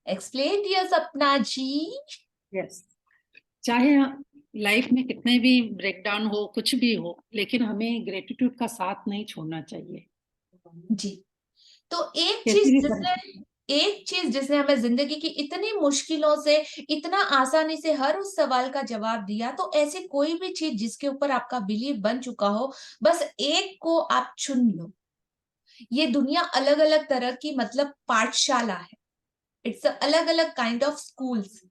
Speaker 10: Explain dear Sapna ji.
Speaker 4: Yes, चाहे लाइफ में कितने भी ब्रेकडाउन हो, कुछ भी हो, लेकिन हमें ग्रेटिट्यूड का साथ नहीं छोड़ना चाहिए
Speaker 10: जी। तो
Speaker 4: कैसी भी परिस्थिति।
Speaker 10: एक चीज जिसने हमें जिंदगी की इतनी मुश्किलों से, इतना आसानी से हर उस सवाल का जवाब दिया, तो ऐसी कोई भी चीज जिसके ऊपर आपका बिलीव बन चुका हो, बस एक को आप चुन लो। ये दुनिया अलग अलग तरह की, मतलब पाठशाला है। इट्स अलग अलग काइंड ऑफ स्कूल्स।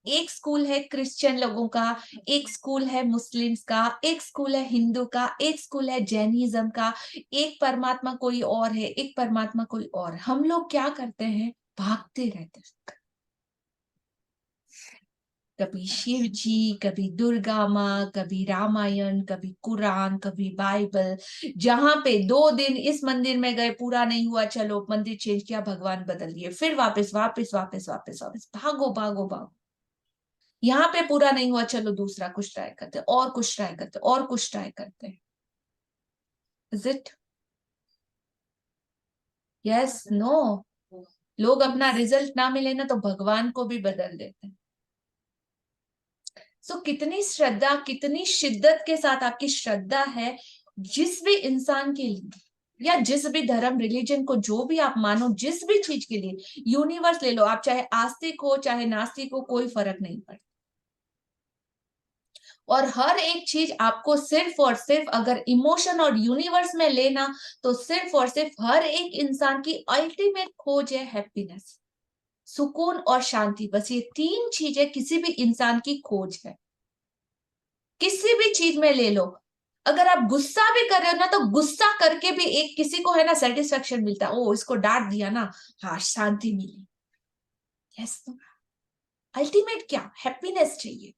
Speaker 10: एक स्कूल है क्रिश्चियन लोगों का, एक स्कूल है मुस्लिम्स का, एक स्कूल है हिंदू का, एक स्कूल है जैनिज्म का, एक परमात्मा कोई और है, एक परमात्मा कोई और। हम लोग क्या करते हैं? भागते रहते हैं, कभी शिव जी, कभी दुर्गा माँ, कभी रामायण, कभी कुरान, कभी बाइबल। जहां पे 2 दिन इस मंदिर में गए, पूरा नहीं हुआ, चलो मंदिर चेंज किया, भगवान बदल दिए, फिर वापस वापस वापस वापस वापस, भागो भागो भागो। यहाँ पे पूरा नहीं हुआ, चलो दूसरा कुछ ट्राई करते, और कुछ ट्राई करते, और कुछ ट्राई करते हैं। Is it? यस, नो, लोग अपना रिजल्ट ना मिले ना तो भगवान को भी बदल देते हैं। सो कितनी श्रद्धा, कितनी शिद्दत के साथ आपकी श्रद्धा है जिस भी इंसान के लिए, या जिस भी धर्म रिलीजन को, जो भी आप मानो, जिस भी चीज के लिए, यूनिवर्स ले लो आप, चाहे आस्तिक हो चाहे नास्तिक हो, कोई फर्क नहीं पड़ता। और हर एक चीज आपको सिर्फ और सिर्फ अगर इमोशन और यूनिवर्स में लेना, तो सिर्फ और सिर्फ हर एक इंसान की अल्टीमेट खोज है हैप्पीनेस, सुकून और शांति। बस ये 3 चीजें किसी भी इंसान की खोज है। किसी भी चीज में ले लो, अगर आप गुस्सा भी कर रहे हो ना, तो गुस्सा करके भी एक किसी को है ना सेटिस्फेक्शन मिलता है, ओ इसको डांट दिया ना, हाँ शांति मिली। यस, तो अल्टीमेट क्या, हैप्पीनेस चाहिए।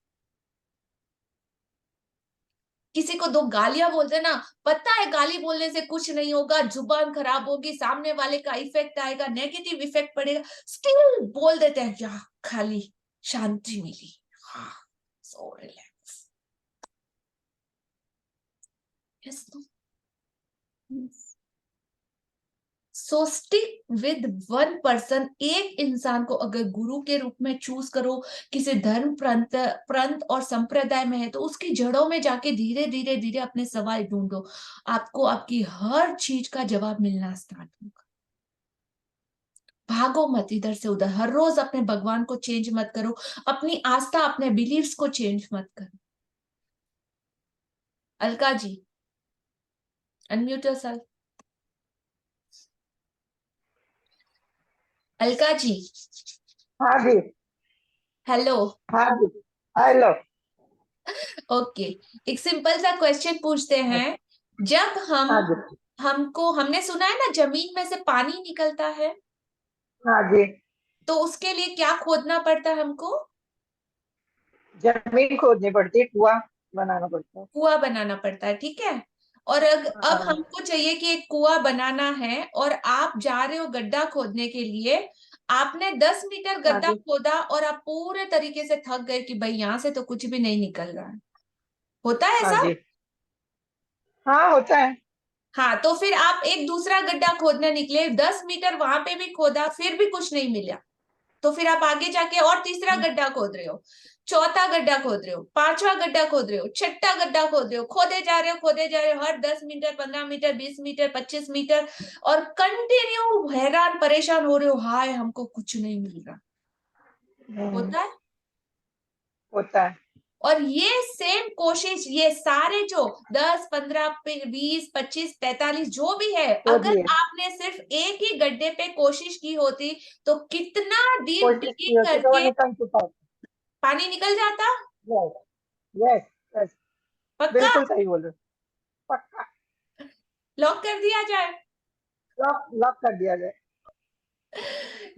Speaker 10: किसी को 2 गालियां बोलते ना, पता है गाली बोलने से कुछ नहीं होगा, जुबान खराब होगी, सामने वाले का इफेक्ट आएगा, नेगेटिव इफेक्ट पड़ेगा, स्टिल बोल देते हैं, या खाली शांति मिली, हाँ so relax. Yes, so stick with one person. एक इंसान को अगर गुरु के रूप में चूज करो, किसी धर्म प्रांत और संप्रदाय में है, तो उसकी जड़ों में जाके धीरे धीरे धीरे अपने सवाल ढूंढो, आपको आपकी हर चीज का जवाब मिलना स्टार्ट होगा। भागो मत इधर से उधर, हर रोज अपने भगवान को चेंज मत करो, अपनी आस्था, अपने बिलीव्स को चेंज मत करो। Alka ji, unmute yourself. अलका जी,
Speaker 3: हाँ जी,
Speaker 10: हेलो।
Speaker 3: हाँ जी, हेलो।
Speaker 10: ओके, एक सिंपल सा क्वेश्चन पूछते हैं। जब
Speaker 3: हाँ जी,
Speaker 10: हमने सुना है ना जमीन में से पानी निकलता है,
Speaker 3: हाँ जी,
Speaker 10: तो उसके लिए क्या खोदना पड़ता है हमको?
Speaker 3: जमीन खोदनी पड़ती है, कुआं बनाना पड़ता है।
Speaker 10: कुआं बनाना पड़ता है, ठीक है। और अब
Speaker 3: हाँ
Speaker 10: हमको चाहिए कि एक कुआं बनाना है, और आप जा रहे हो गड्ढा खोदने के लिए। आपने 10 मीटर
Speaker 3: हाँ
Speaker 10: गड्ढा
Speaker 3: जी,
Speaker 10: खोदा और आप पूरे तरीके से थक गए कि भाई यहाँ से तो कुछ भी नहीं निकल रहा है। होता है
Speaker 3: हाँ
Speaker 10: ऐसा?
Speaker 3: जी, हाँ होता है।
Speaker 10: हाँ, तो फिर आप एक दूसरा गड्ढा खोदने निकले, 10 मीटर वहां पे भी खोदा, फिर भी कुछ नहीं मिला। तो फिर आप आगे जाके और तीसरा गड्ढा खोद रहे हो, चौथा गड्ढा खोद रहे हो, पांचवा गड्ढा खोद रहे हो, छठा गड्ढा खोद रहे हो, खोदे जा रहे हो, खोदे जा रहे हो, हर 10 मीटर, 15 मीटर, 20 मीटर, 25 मीटर, और कंटिन्यू हैरान परेशान हो रहे हो, हाय हमको कुछ नहीं मिल रहा। होता है?
Speaker 3: होता है।
Speaker 10: और ये सेम कोशिश, ये सारे जो 10, 15, 20, 25, 45 जो भी है,
Speaker 3: खोद
Speaker 10: अगर
Speaker 3: लिए,
Speaker 10: आपने सिर्फ एक ही गड्ढे पे कोशिश की होती, तो कितना डीप
Speaker 3: कोशिश की
Speaker 10: डिगिंग
Speaker 3: होती तो वो
Speaker 10: करके
Speaker 3: निकल चुका होता।
Speaker 10: पानी निकल जाता।
Speaker 3: यस, यस, यस,
Speaker 10: पक्का?
Speaker 3: बिल्कुल सही बोल रहे हो। पक्का,
Speaker 10: लॉक कर दिया जाए?
Speaker 3: लॉक लॉक कर दिया जाए।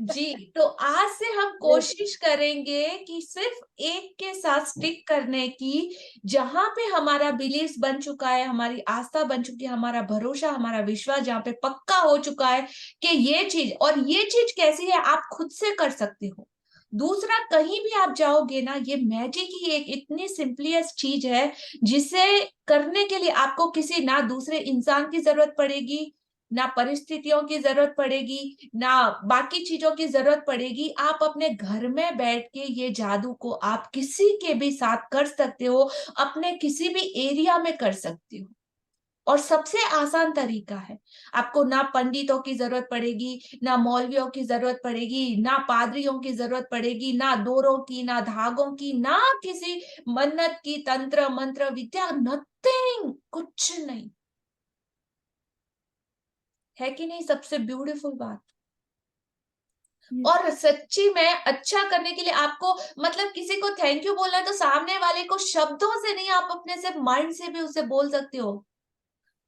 Speaker 10: जी, तो आज से हम कोशिश करेंगे कि सिर्फ एक के साथ स्टिक करने की, जहां पे हमारा बिलीफ बन चुका है, हमारी आस्था बन चुकी है, हमारा भरोसा, हमारा विश्वास जहां पे पक्का हो चुका है कि ये चीज, और ये चीज कैसी है आप खुद से कर सकते हो। दूसरा, कहीं भी आप जाओगे ना, ये मैजिक ही एक इतनी सिंपलेस्ट चीज है जिसे करने के लिए आपको किसी ना दूसरे इंसान की जरूरत पड़ेगी, ना परिस्थितियों की जरूरत पड़ेगी, ना बाकी चीजों की जरूरत पड़ेगी। आप अपने घर में बैठ के ये जादू को आप किसी के भी साथ कर सकते हो, अपने किसी भी एरिया में कर सकते हो। और सबसे आसान तरीका है, आपको ना पंडितों की जरूरत पड़ेगी, ना मौलवियों की जरूरत पड़ेगी, ना पादरियों की जरूरत पड़ेगी, ना डोरों की, ना धागों की, ना किसी मन्नत की, तंत्र मंत्र विद्या, नथिंग, कुछ नहीं। है कि नहीं सबसे ब्यूटीफुल बात? और सच्ची में अच्छा करने के लिए आपको, मतलब किसी को थैंक यू बोलना है तो सामने वाले को शब्दों से नहीं, आप अपने से माइंड से भी उसे बोल सकते हो।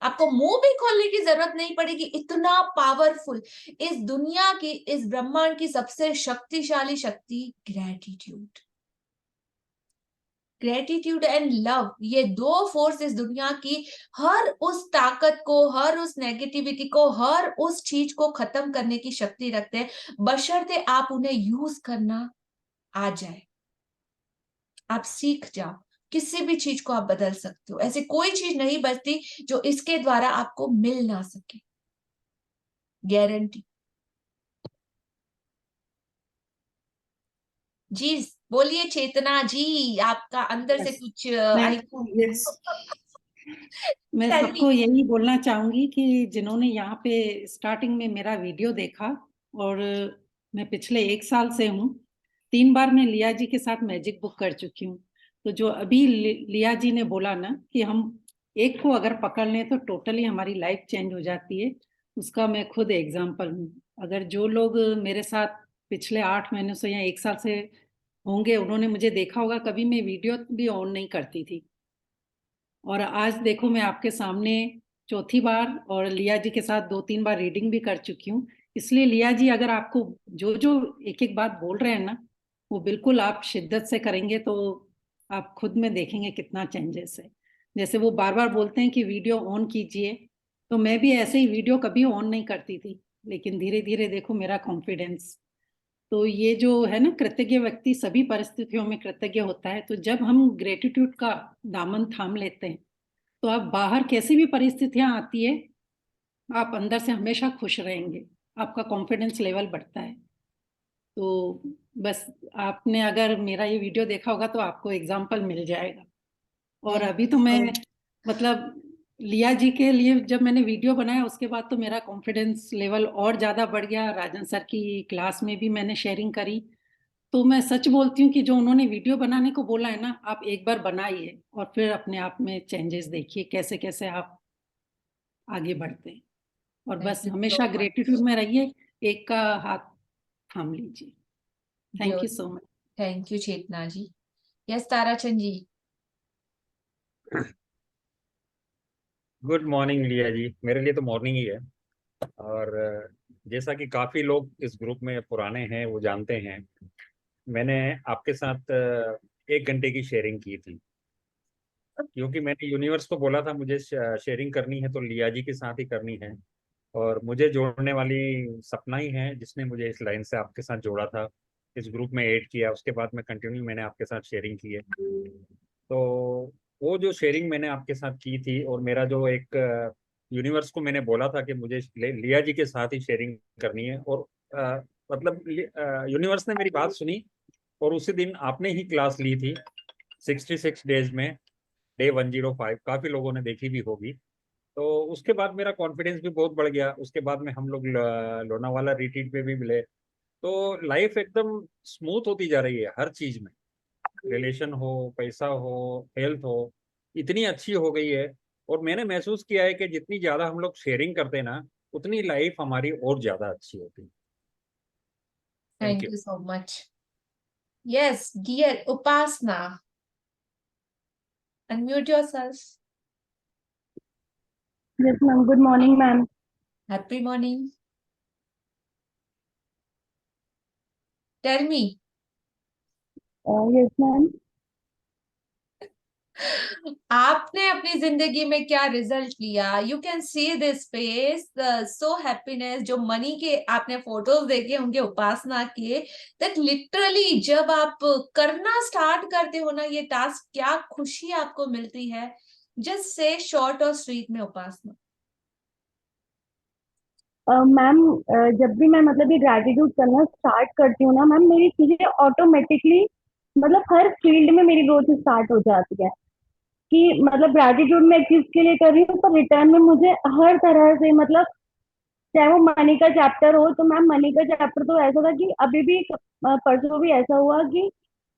Speaker 10: आपको मुंह भी खोलने की जरूरत नहीं पड़ेगी, इतना पावरफुल। इस दुनिया की, इस ब्रह्मांड की सबसे शक्तिशाली शक्ति ग्रेटिट्यूड। ग्रेटिट्यूड एंड लव, ये 2 फोर्स इस दुनिया की हर उस ताकत को, हर उस नेगेटिविटी को, हर उस चीज को खत्म करने की शक्ति रखते हैं, बशर्ते आप उन्हें यूज करना आ जाए, आप सीख जाओ। किसी भी चीज को आप बदल सकते हो, ऐसी कोई चीज नहीं बचती जो इसके द्वारा आपको मिल ना सके। गारंटी। जी बोलिए चेतना जी, आपका अंदर से
Speaker 4: Yes.
Speaker 10: कुछ
Speaker 4: Yes. मैं सबको यही बोलना चाहूंगी कि जिन्होंने यहाँ पे स्टार्टिंग में मेरा वीडियो देखा, और मैं पिछले 1 साल से हूँ, 3 बार मैं लिया जी के साथ मैजिक बुक कर चुकी हूँ। तो जो अभी लिया जी ने बोला ना कि हम एक को अगर पकड़ लें तो टोटली हमारी लाइफ चेंज हो जाती है, उसका मैं खुद एग्जाम्पल हूँ। अगर जो लोग मेरे साथ पिछले 8 महीनों से या 1 साल से होंगे, उन्होंने मुझे देखा होगा, कभी मैं वीडियो भी ऑन नहीं करती थी, और आज देखो मैं आपके सामने चौथी बार, और लिया जी के साथ 2-3 बार रीडिंग भी कर चुकी हूँ। इसलिए लिया जी अगर आपको जो जो एक एक बात बोल रहे हैं ना, वो बिल्कुल आप शिद्दत से करेंगे तो आप खुद में देखेंगे कितना चेंजेस है। जैसे वो बार बार बोलते हैं कि वीडियो ऑन कीजिए, तो मैं भी ऐसे ही वीडियो कभी ऑन नहीं करती थी, लेकिन धीरे धीरे देखो मेरा कॉन्फिडेंस। तो ये जो है ना, कृतज्ञ व्यक्ति सभी परिस्थितियों में कृतज्ञ होता है। तो जब हम ग्रेटिट्यूड का दामन थाम लेते हैं, तो आप बाहर कैसी भी परिस्थितियां आती है, आप अंदर से हमेशा खुश रहेंगे, आपका कॉन्फिडेंस लेवल बढ़ता है। तो बस आपने अगर मेरा ये वीडियो देखा होगा तो आपको एग्जाम्पल मिल जाएगा। और अभी तो मैं मतलब लिया जी के लिए जब मैंने वीडियो बनाया, उसके बाद तो मेरा कॉन्फिडेंस लेवल और ज़्यादा बढ़ गया। राजन सर की क्लास में भी मैंने शेयरिंग करी, तो मैं सच बोलती हूँ कि जो उन्होंने वीडियो बनाने को बोला है ना, आप एक बार बनाइए और फिर अपने आप में चेंजेस देखिए कैसे कैसे आप आगे बढ़ते हैं। और बस हमेशा ग्रेटिट्यूड में रहिए, एक का हाथ थाम लीजिए। Thank you so much.
Speaker 10: Thank you Chetna ji. Yes Tarachand ji.
Speaker 2: Good morning लिया जी, मेरे लिए तो मॉर्निंग ही है। और जैसा कि काफ़ी लोग इस ग्रुप में पुराने हैं वो जानते हैं, मैंने आपके साथ 1 घंटे की शेयरिंग की थी, क्योंकि मैंने यूनिवर्स को बोला था मुझे शेयरिंग करनी है तो लिया जी के साथ ही करनी है। और मुझे जोड़ने वाली सपना ही है जिसने मुझे इस लाइन से आपके साथ जोड़ा था, इस ग्रुप में ऐड किया। उसके बाद में कंटिन्यू मैंने आपके साथ शेयरिंग की है। तो वो जो शेयरिंग मैंने आपके साथ की थी, और मेरा जो एक यूनिवर्स को मैंने बोला था कि मुझे लिया जी के साथ ही शेयरिंग करनी है, और मतलब यूनिवर्स ने मेरी बात सुनी, और उसी दिन आपने ही क्लास ली थी 66 डेज में, डे 105, काफ़ी लोगों ने देखी भी होगी। तो उसके बाद मेरा कॉन्फिडेंस भी बहुत बढ़ गया। उसके बाद में हम लोग लोनावाला रिट्रीट पे भी मिले। तो लाइफ एकदम स्मूथ होती जा रही है हर चीज में, रिलेशन हो, पैसा हो, हेल्थ हो, इतनी अच्छी हो गई है। और मैंने महसूस किया है कि जितनी ज्यादा हम लोग शेयरिंग करते हैं ना, उतनी लाइफ हमारी और ज्यादा अच्छी होती है।
Speaker 10: Thank you so much. Yes dear Upasana, unmute yourself.
Speaker 13: Yes, ma'am. Good morning, ma'am.
Speaker 10: Happy morning. Tell me.
Speaker 13: Yes, ma'am.
Speaker 10: आपने अपनी जिंदगी में क्या रिजल्ट लिया? You can see this face, so happiness. जो मनी के आपने फोटोज देखे होंगे उपासना के, दैट लिटरली जब आप करना स्टार्ट करते हो ना ये टास्क, क्या खुशी आपको मिलती है। जस्ट से शॉर्ट और स्वीट में उपासना।
Speaker 13: मैम, जब भी मैं मतलब ये ग्रैटिट्यूड करना स्टार्ट करती हूँ ना मैम, मेरी चीजें ऑटोमेटिकली मतलब हर फील्ड में मेरी ग्रोथ स्टार्ट हो जाती है। कि मतलब ग्रैटिट्यूड मैं एक चीज के लिए कर रही हूँ, पर रिटर्न में मुझे हर तरह से मतलब चाहे वो मनी का चैप्टर हो, तो मैम मनी का चैप्टर तो ऐसा था कि अभी भी परसों भी ऐसा हुआ कि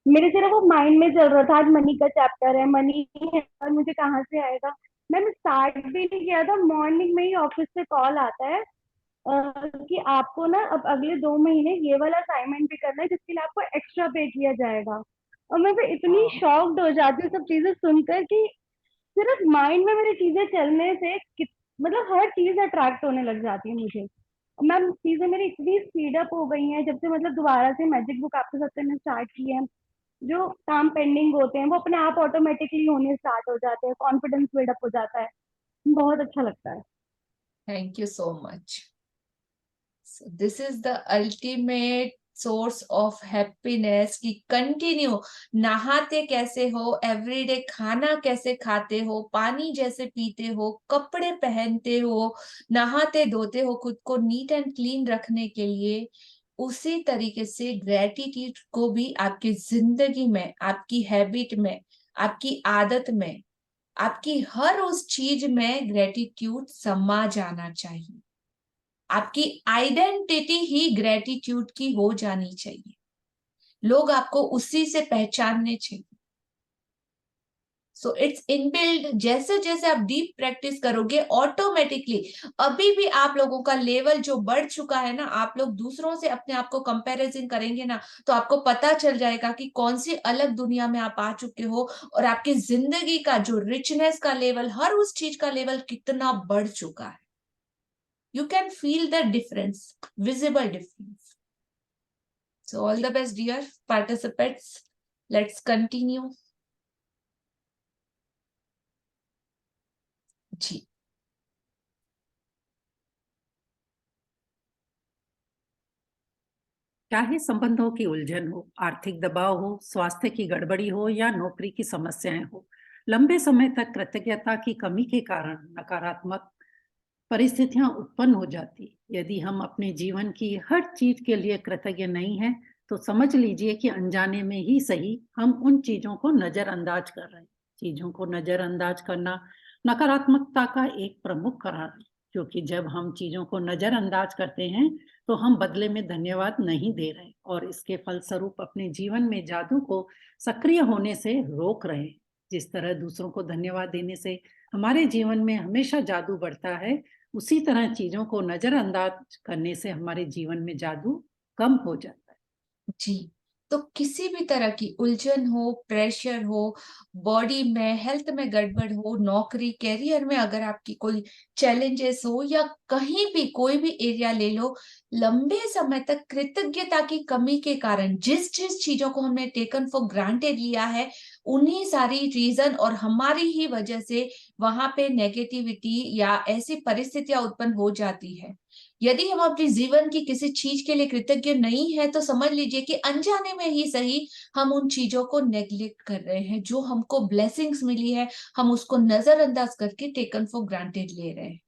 Speaker 13: मेरे सिर्फ वो माइंड में चल रहा था, आज मनी का चैप्टर है, मनी है और मुझे कहाँ से आएगा। मैंने स्टार्ट भी नहीं किया था, मॉर्निंग में ही ऑफिस से कॉल आता है कि आपको ना अब अगले 2 महीने ये वाला असाइनमेंट भी करना है जिसके लिए आपको एक्स्ट्रा पे किया जाएगा। और मैं फिर इतनी शॉक्ड हो जाती हूँ सब चीजें सुनकर कि सिर्फ माइंड में मेरी चीजें चलने से मतलब हर चीज अट्रैक्ट होने लग जाती है मुझे। मैम चीजें मेरी इतनी स्पीड अप हो गई हैं जब से मतलब दोबारा से मैजिक बुक आपके साथ मैंने स्टार्ट की है। जो काम पेंडिंग होते हैं वो अपने आप ऑटोमेटिकली होने स्टार्ट हो जाते हैं, कॉन्फिडेंस बिल्डअप हो जाता है, बहुत अच्छा लगता है।
Speaker 10: Thank you so much. So this is the ultimate source of happiness कि कंटिन्यू नहाते कैसे हो, एवरीडे खाना कैसे खाते हो, पानी जैसे पीते हो, कपड़े पहनते हो, नहाते धोते हो, खुद को नीट एंड क्लीन रखने के लिए, उसी तरीके से ग्रेटिट्यूड को भी आपकी जिंदगी में, आपकी हैबिट में, आपकी आदत में, आपकी हर उस चीज में ग्रेटिट्यूड समा जाना चाहिए। आपकी आइडेंटिटी ही ग्रेटिट्यूड की हो जानी चाहिए। लोग आपको उसी से पहचानने चाहिए। So it's inbuilt. जैसे जैसे आप डीप प्रैक्टिस करोगे ऑटोमेटिकली, अभी भी आप लोगों का लेवल जो बढ़ चुका है ना, आप लोग दूसरों से अपने आप को कंपैरिजन करेंगे ना, तो आपको पता चल जाएगा कि कौन सी अलग दुनिया में आप आ चुके हो और आपकी जिंदगी का जो रिचनेस का लेवल, हर उस चीज का लेवल कितना बढ़ चुका है। You can feel the difference, visible difference. So all the best, dear participants. Let's continue. जी,
Speaker 4: चाहे संबंधों की उलझन हो, आर्थिक दबाव हो, स्वास्थ्य की गड़बड़ी हो या नौकरी की समस्याएं हो, लंबे समय तक कृतज्ञता की कमी के कारण नकारात्मक परिस्थितियां उत्पन्न हो जाती। यदि हम अपने जीवन की हर चीज के लिए कृतज्ञ नहीं हैं, तो समझ लीजिए कि अनजाने में ही सही हम उन चीजों को नजरअंदाज कर रहे हैं। चीजों को नजरअंदाज करना नकारात्मकता का एक प्रमुख कारण है, क्योंकि जब हम चीजों को नजरअंदाज करते हैं तो हम बदले में धन्यवाद नहीं दे रहे और इसके फलस्वरूप अपने जीवन में जादू को सक्रिय होने से रोक रहे हैं। जिस तरह दूसरों को धन्यवाद देने से हमारे जीवन में हमेशा जादू बढ़ता है, उसी तरह चीजों को नजरअंदाज करने से हमारे जीवन में जादू कम हो जाता है।
Speaker 10: जी। तो किसी भी तरह की उलझन हो, प्रेशर हो, बॉडी में, हेल्थ में गड़बड़ हो, नौकरी, कैरियर में अगर आपकी कोई चैलेंजेस हो या कहीं भी कोई भी एरिया ले लो, लंबे समय तक कृतज्ञता की कमी के कारण जिस जिस चीजों को हमने टेकन फॉर ग्रांटेड लिया है, उन्हीं सारी रीजन और हमारी ही वजह से वहां पे नेगेटिविटी या ऐसी परिस्थितियां उत्पन्न हो जाती है। यदि हम अपने जीवन की किसी चीज के लिए कृतज्ञ नहीं है, तो समझ लीजिए कि अनजाने में ही सही हम उन चीजों को नेग्लेक्ट कर रहे हैं। जो हमको ब्लेसिंग्स मिली है, हम उसको नजरअंदाज करके टेकन फॉर ग्रांटेड ले रहे हैं।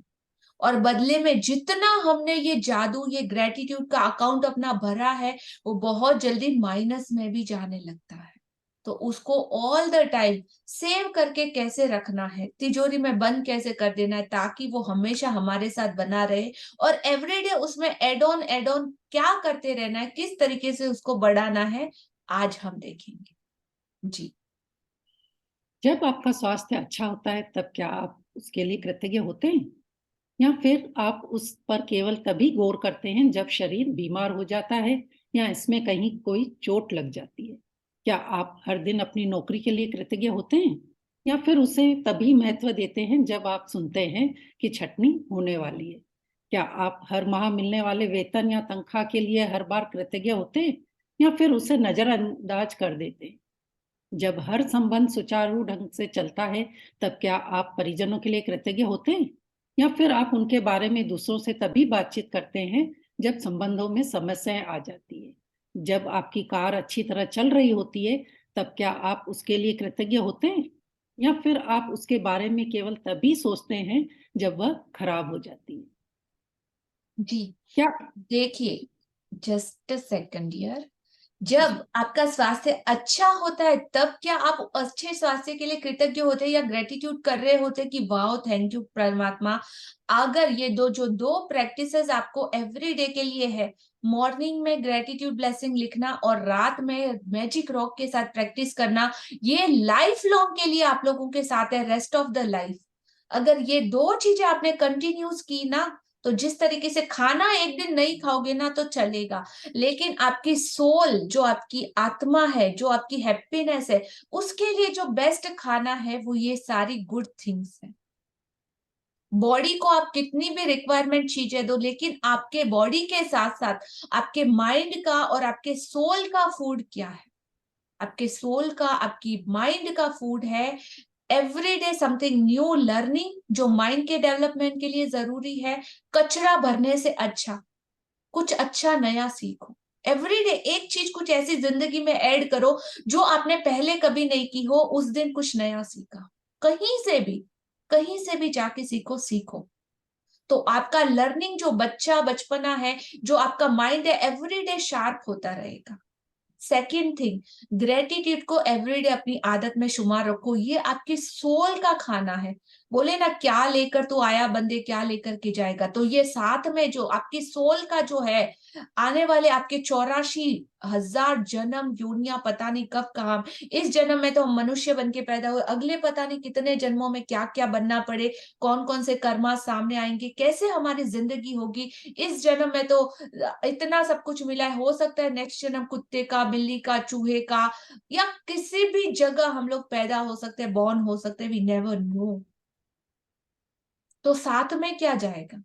Speaker 10: और बदले में जितना हमने ये जादू, ये ग्रेटिट्यूड का अकाउंट अपना भरा है, वो बहुत जल्दी माइनस में भी जाने लगता है। तो उसको ऑल द टाइम सेव करके कैसे रखना है, तिजोरी में बंद कैसे कर देना है, ताकि वो हमेशा हमारे साथ बना रहे। और एवरीडे उसमें एड ऑन क्या करते रहना है, किस तरीके से उसको बढ़ाना है, आज हम देखेंगे। जी।
Speaker 4: जब आपका स्वास्थ्य अच्छा होता है, तब क्या आप उसके लिए कृतज्ञ होते हैं, या फिर आप उस पर केवल तभी गौर करते हैं जब शरीर बीमार हो जाता है या इसमें कहीं कोई चोट लग जाती है? क्या आप हर दिन अपनी नौकरी के लिए कृतज्ञ होते हैं, या फिर उसे तभी महत्व देते हैं जब आप सुनते हैं कि छंटनी होने वाली है? क्या आप हर माह मिलने वाले वेतन या तनख्वाह के लिए हर बार कृतज्ञ होते हैं, या फिर उसे नजरअंदाज कर देते हैं? जब हर संबंध सुचारू ढंग से चलता है, तब क्या आप परिजनों के लिए कृतज्ञ होते हैं, या फिर आप उनके बारे में दूसरों से तभी बातचीत करते हैं जब संबंधों में समस्याएं आ जाती है? जब आपकी कार अच्छी तरह चल रही होती है, तब क्या आप उसके लिए कृतज्ञ होते हैं, या फिर आप उसके बारे में केवल तभी सोचते हैं जब वह खराब हो जाती है?
Speaker 10: जी।
Speaker 4: क्या
Speaker 10: देखिए, जस्ट अ सेकंड डियर, जब आपका स्वास्थ्य अच्छा होता है, तब क्या आप अच्छे स्वास्थ्य के लिए कृतज्ञ होते हैं या ग्रेटिट्यूड कर रहे होते कि वाओ थैंक यू परमात्मा? अगर ये दो प्रैक्टिसेस आपको एवरी डे के लिए है, मॉर्निंग में ग्रेटिट्यूड ब्लेसिंग लिखना और रात में मैजिक रॉक के साथ प्रैक्टिस करना, ये लाइफ लॉन्ग के लिए आप लोगों के साथ है, रेस्ट ऑफ द लाइफ। अगर ये दो चीजें आपने कंटिन्यूस की ना, तो जिस तरीके से खाना एक दिन नहीं खाओगे ना तो चलेगा, लेकिन आपकी सोल, जो आपकी आत्मा है, जो आपकी हैप्पीनेस है, उसके लिए जो बेस्ट खाना है वो ये सारी गुड थिंग्स है। बॉडी को आप कितनी भी रिक्वायरमेंट चीजें दो, लेकिन आपके बॉडी के साथ साथ आपके माइंड का और आपके सोल का फूड क्या है? आपके सोल का, आपकी माइंड का फूड है every day something new learning, जो माइंड के डेवलपमेंट के लिए जरूरी है। कचरा भरने से अच्छा कुछ अच्छा नया सीखो। एवरीडे एक चीज कुछ ऐसी जिंदगी में ऐड करो जो आपने पहले कभी नहीं की हो, उस दिन कुछ नया सीखा, कहीं से भी जाके सीखो। तो आपका लर्निंग जो बचपना है, जो आपका माइंड है, एवरीडे शार्प होता रहेगा। सेकेंड थिंग, ग्रेटिट्यूड को एवरीडे अपनी आदत में शुमार रखो। ये आपकी सोल का खाना है। बोले ना, क्या लेकर तू आया बंदे, क्या लेकर के जाएगा। तो ये साथ में जो आपकी सोल का जो है, आने वाले आपके 84,000 जन्म योनियां, पता नहीं कब कहा, इस जन्म में तो हम मनुष्य बन के पैदा हुए, अगले पता नहीं कितने जन्मों में क्या क्या बनना पड़े, कौन कौन से कर्मा सामने आएंगे, कैसे हमारी जिंदगी होगी। इस जन्म में तो इतना सब कुछ मिला है, हो सकता है नेक्स्ट जन्म कुत्ते का, बिल्ली का, चूहे का, या किसी भी जगह हम लोग पैदा हो सकते हैं, बॉर्न हो सकते हैं, वी नेवर नो। तो साथ में क्या जाएगा,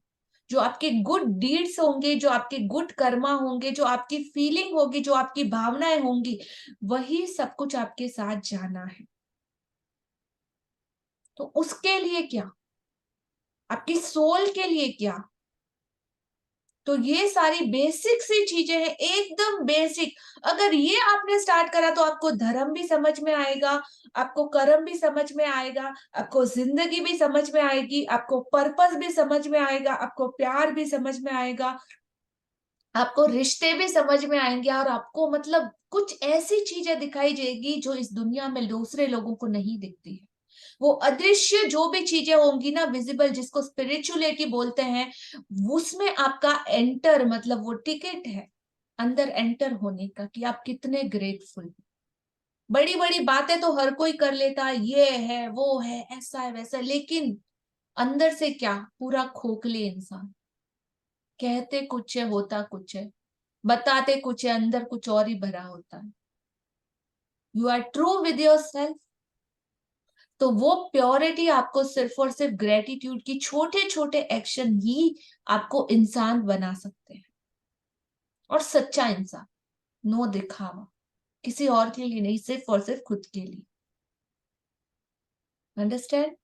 Speaker 10: जो आपके गुड डीड्स होंगे, जो आपके गुड कर्मा होंगे, जो आपकी फीलिंग होगी, जो आपकी भावनाएं होंगी, वही सब कुछ आपके साथ जाना है। तो उसके लिए क्या, आपकी सोल के लिए क्या। तो ये सारी बेसिक सी चीजें हैं, एकदम बेसिक। अगर ये आपने स्टार्ट करा तो आपको धर्म भी समझ में आएगा, आपको कर्म भी समझ में आएगा, आपको जिंदगी भी समझ में आएगी, आपको पर्पस भी समझ में आएगा, आपको प्यार भी समझ में आएगा, आपको रिश्ते भी समझ में आएंगे, और आपको मतलब कुछ ऐसी चीजें दिखाई जाएगी जो इस दुनिया में दूसरे लोगों को नहीं दिखती है। वो अदृश्य जो भी चीजें होंगी ना, विजिबल, जिसको स्पिरिचुअलिटी बोलते हैं, उसमें आपका एंटर, मतलब वो टिकट है अंदर एंटर होने का, कि आप कितने ग्रेटफुल। बड़ी बड़ी बातें तो हर कोई कर लेता है, ये है वो है, ऐसा है वैसा है, लेकिन अंदर से क्या, पूरा खोखले इंसान। कहते कुछ है, होता कुछ है, बताते कुछ है, अंदर कुछ और ही भरा होता है। You are true with yourself. तो वो प्योरिटी आपको सिर्फ और सिर्फ ग्रेटिट्यूड की छोटे छोटे एक्शन ही आपको इंसान बना सकते हैं, और सच्चा इंसान, नो दिखावा, किसी और के लिए नहीं, सिर्फ और सिर्फ खुद के लिए। अंडरस्टैंड।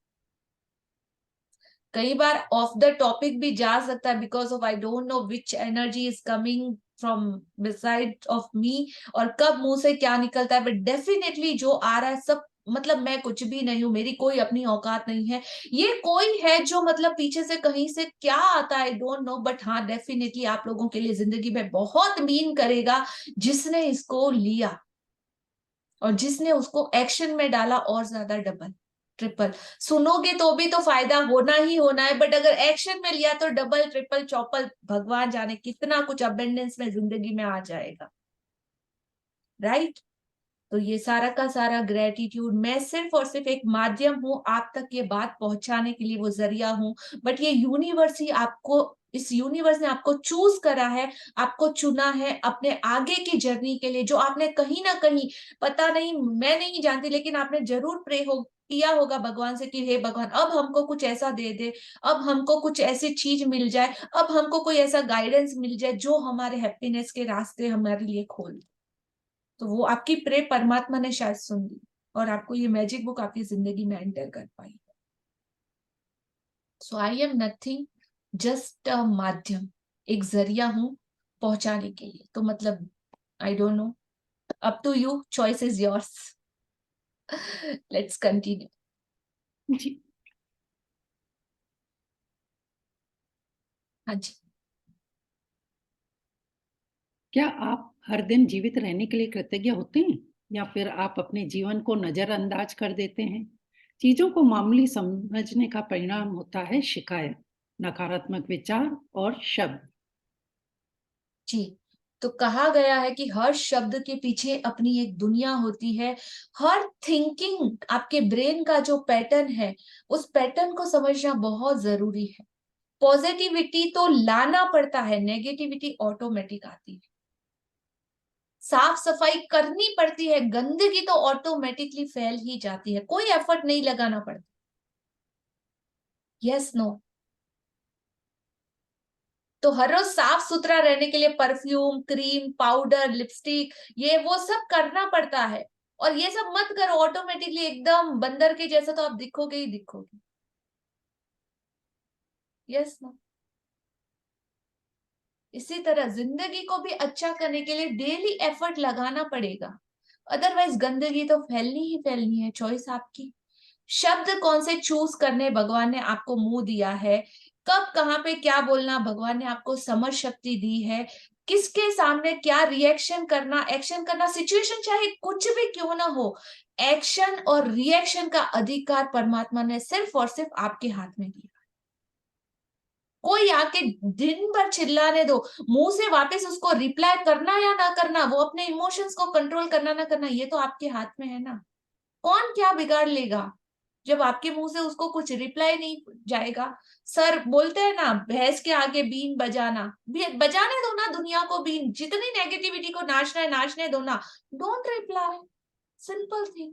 Speaker 10: कई बार ऑफ द टॉपिक भी जा सकता है, because of I don't know which energy is coming from beside of me, और कब मुंह से क्या निकलता है, बट डेफिनेटली जो आ रहा है सब, मतलब मैं कुछ भी नहीं हूं, मेरी कोई अपनी औकात नहीं है। ये कोई है जो मतलब पीछे से कहीं से क्या आता है, आई डोंट नो, बट हाँ डेफिनेटली आप लोगों के लिए जिंदगी में बहुत मीन करेगा, जिसने इसको लिया और जिसने उसको एक्शन में डाला, और ज्यादा डबल ट्रिपल। सुनोगे तो भी तो फायदा होना ही होना है, बट अगर एक्शन में लिया तो डबल ट्रिपल चौपल, भगवान जाने कितना कुछ अबेंडेंस में जिंदगी में आ जाएगा। राइट। तो ये सारा का सारा ग्रेटिट्यूड, मैं सिर्फ और सिर्फ एक माध्यम हूं आप तक ये बात पहुंचाने के लिए, वो जरिया हूं, बट ये यूनिवर्स ही आपको, इस यूनिवर्स ने आपको चूज करा है, आपको चुना है अपने आगे की जर्नी के लिए, जो आपने कहीं ना कहीं, पता नहीं, मैं नहीं जानती, लेकिन आपने जरूर प्रे हो किया होगा भगवान से कि हे भगवान, अब हमको कुछ ऐसा दे दे, अब हमको कुछ ऐसी चीज मिल जाए, अब हमको कोई ऐसा गाइडेंस मिल जाए जो हमारे हैप्पीनेस के रास्ते हमारे लिए खोल दे। तो वो आपकी प्रे परमात्मा ने शायद सुन ली, और आपको ये मैजिक बुक आपकी जिंदगी में एंटर कर पाई। So I am nothing, just a माध्यम, एक जरिया हूं पहुंचाने के लिए। तो मतलब I don't know, up to you, choice is yours. Let's continue.
Speaker 9: जी,
Speaker 10: हाँ जी।
Speaker 9: क्या आप हर दिन जीवित रहने के लिए कृतज्ञ होते हैं, या फिर आप अपने जीवन को नजरअंदाज कर देते हैं? चीजों को मामूली समझने का परिणाम होता है शिकायत, नकारात्मक विचार और शब्द।
Speaker 10: जी, तो कहा गया है कि हर शब्द के पीछे अपनी एक दुनिया होती है। हर थिंकिंग, आपके ब्रेन का जो पैटर्न है, उस पैटर्न को समझना बहुत जरूरी है। पॉजिटिविटी तो लाना पड़ता है, नेगेटिविटी ऑटोमेटिक आती है। साफ सफाई करनी पड़ती है, गंदगी तो ऑटोमेटिकली फैल ही जाती है, कोई एफर्ट नहीं लगाना पड़ता। Yes no. तो हर रोज साफ सुथरा रहने के लिए परफ्यूम, क्रीम, पाउडर, लिपस्टिक, ये वो सब करना पड़ता है। और ये सब मत करो, ऑटोमेटिकली एकदम बंदर के जैसा तो आप दिखोगे ही दिखोगे। Yes no. इसी तरह जिंदगी को भी अच्छा करने के लिए डेली एफर्ट लगाना पड़ेगा, अदरवाइज गंदगी तो फैलनी ही फैलनी है। चॉइस आपकी। शब्द कौन से चूज करने भगवान ने आपको मुंह दिया है, कब कहाँ पे क्या बोलना भगवान ने आपको समझ शक्ति दी है, किसके सामने क्या रिएक्शन करना, एक्शन करना, सिचुएशन चाहे कुछ भी क्यों ना हो, एक्शन और रिएक्शन का अधिकार परमात्मा ने सिर्फ और सिर्फ आपके हाथ में दिया। कोई आके दिन भर चिल्लाने दो, मुंह से वापस उसको रिप्लाई करना या ना करना, वो अपने इमोशंस को कंट्रोल करना ना करना, ये तो आपके हाथ में है ना। कौन क्या बिगाड़ लेगा जब आपके मुंह से उसको कुछ रिप्लाई नहीं जाएगा। सर बोलते हैं ना, भैंस के आगे बीन बजाना, बजाने दो ना दुनिया को बीन, जितनी नेगेटिविटी को नाचना है नाचने दो ना, don't reply, simple thing.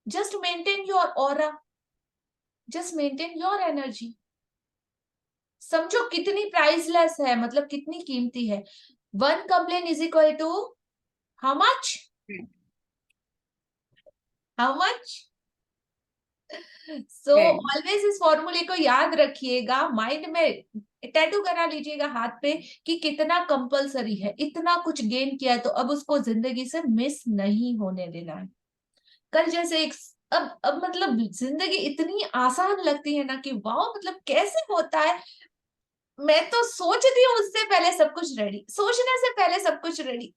Speaker 10: Just maintain your aura, just maintain your energy. समझो कितनी प्राइसलेस है, मतलब कितनी कीमती है। 1 complain is equal to how much, how much. So always इस फॉर्मूले को याद रखिएगा, माइंड में टैटू करा लीजिएगा हाथ पे कि कितना कंपलसरी है, इतना कुछ गेन किया है तो अब उसको जिंदगी से मिस नहीं होने देना है। कल जैसे एक अब मतलब जिंदगी इतनी आसान लगती है ना कि वाओ, मतलब कैसे होता है। मैं तो सोचती हूँ उससे पहले सब कुछ रेडी, सोचने से पहले सब कुछ रेडी,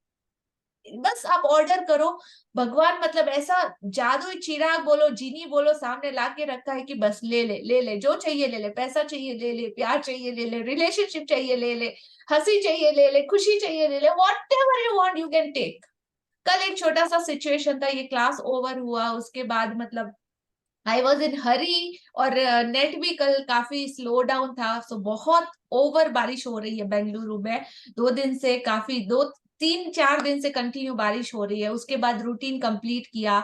Speaker 10: बस आप ऑर्डर करो। भगवान मतलब ऐसा जादुई चिराग बोलो, जीनी बोलो, सामने लाके रखा है कि बस ले ले ले ले, जो चाहिए ले ले, पैसा चाहिए ले ले, प्यार चाहिए ले ले, रिलेशनशिप चाहिए ले ले, हंसी चाहिए ले ले, खुशी चाहिए ले ले, whatever you want you can take. कल एक छोटा सा सिचुएशन था, ये क्लास ओवर हुआ उसके बाद मतलब आई वॉज इन हरी, और नेट भी कल काफी स्लो डाउन था। सो बहुत ओवर बारिश हो रही है बेंगलुरु में 2 दिन से, काफी 2-3-4 दिन से कंटिन्यू बारिश हो रही है। उसके बाद रूटीन कंप्लीट किया,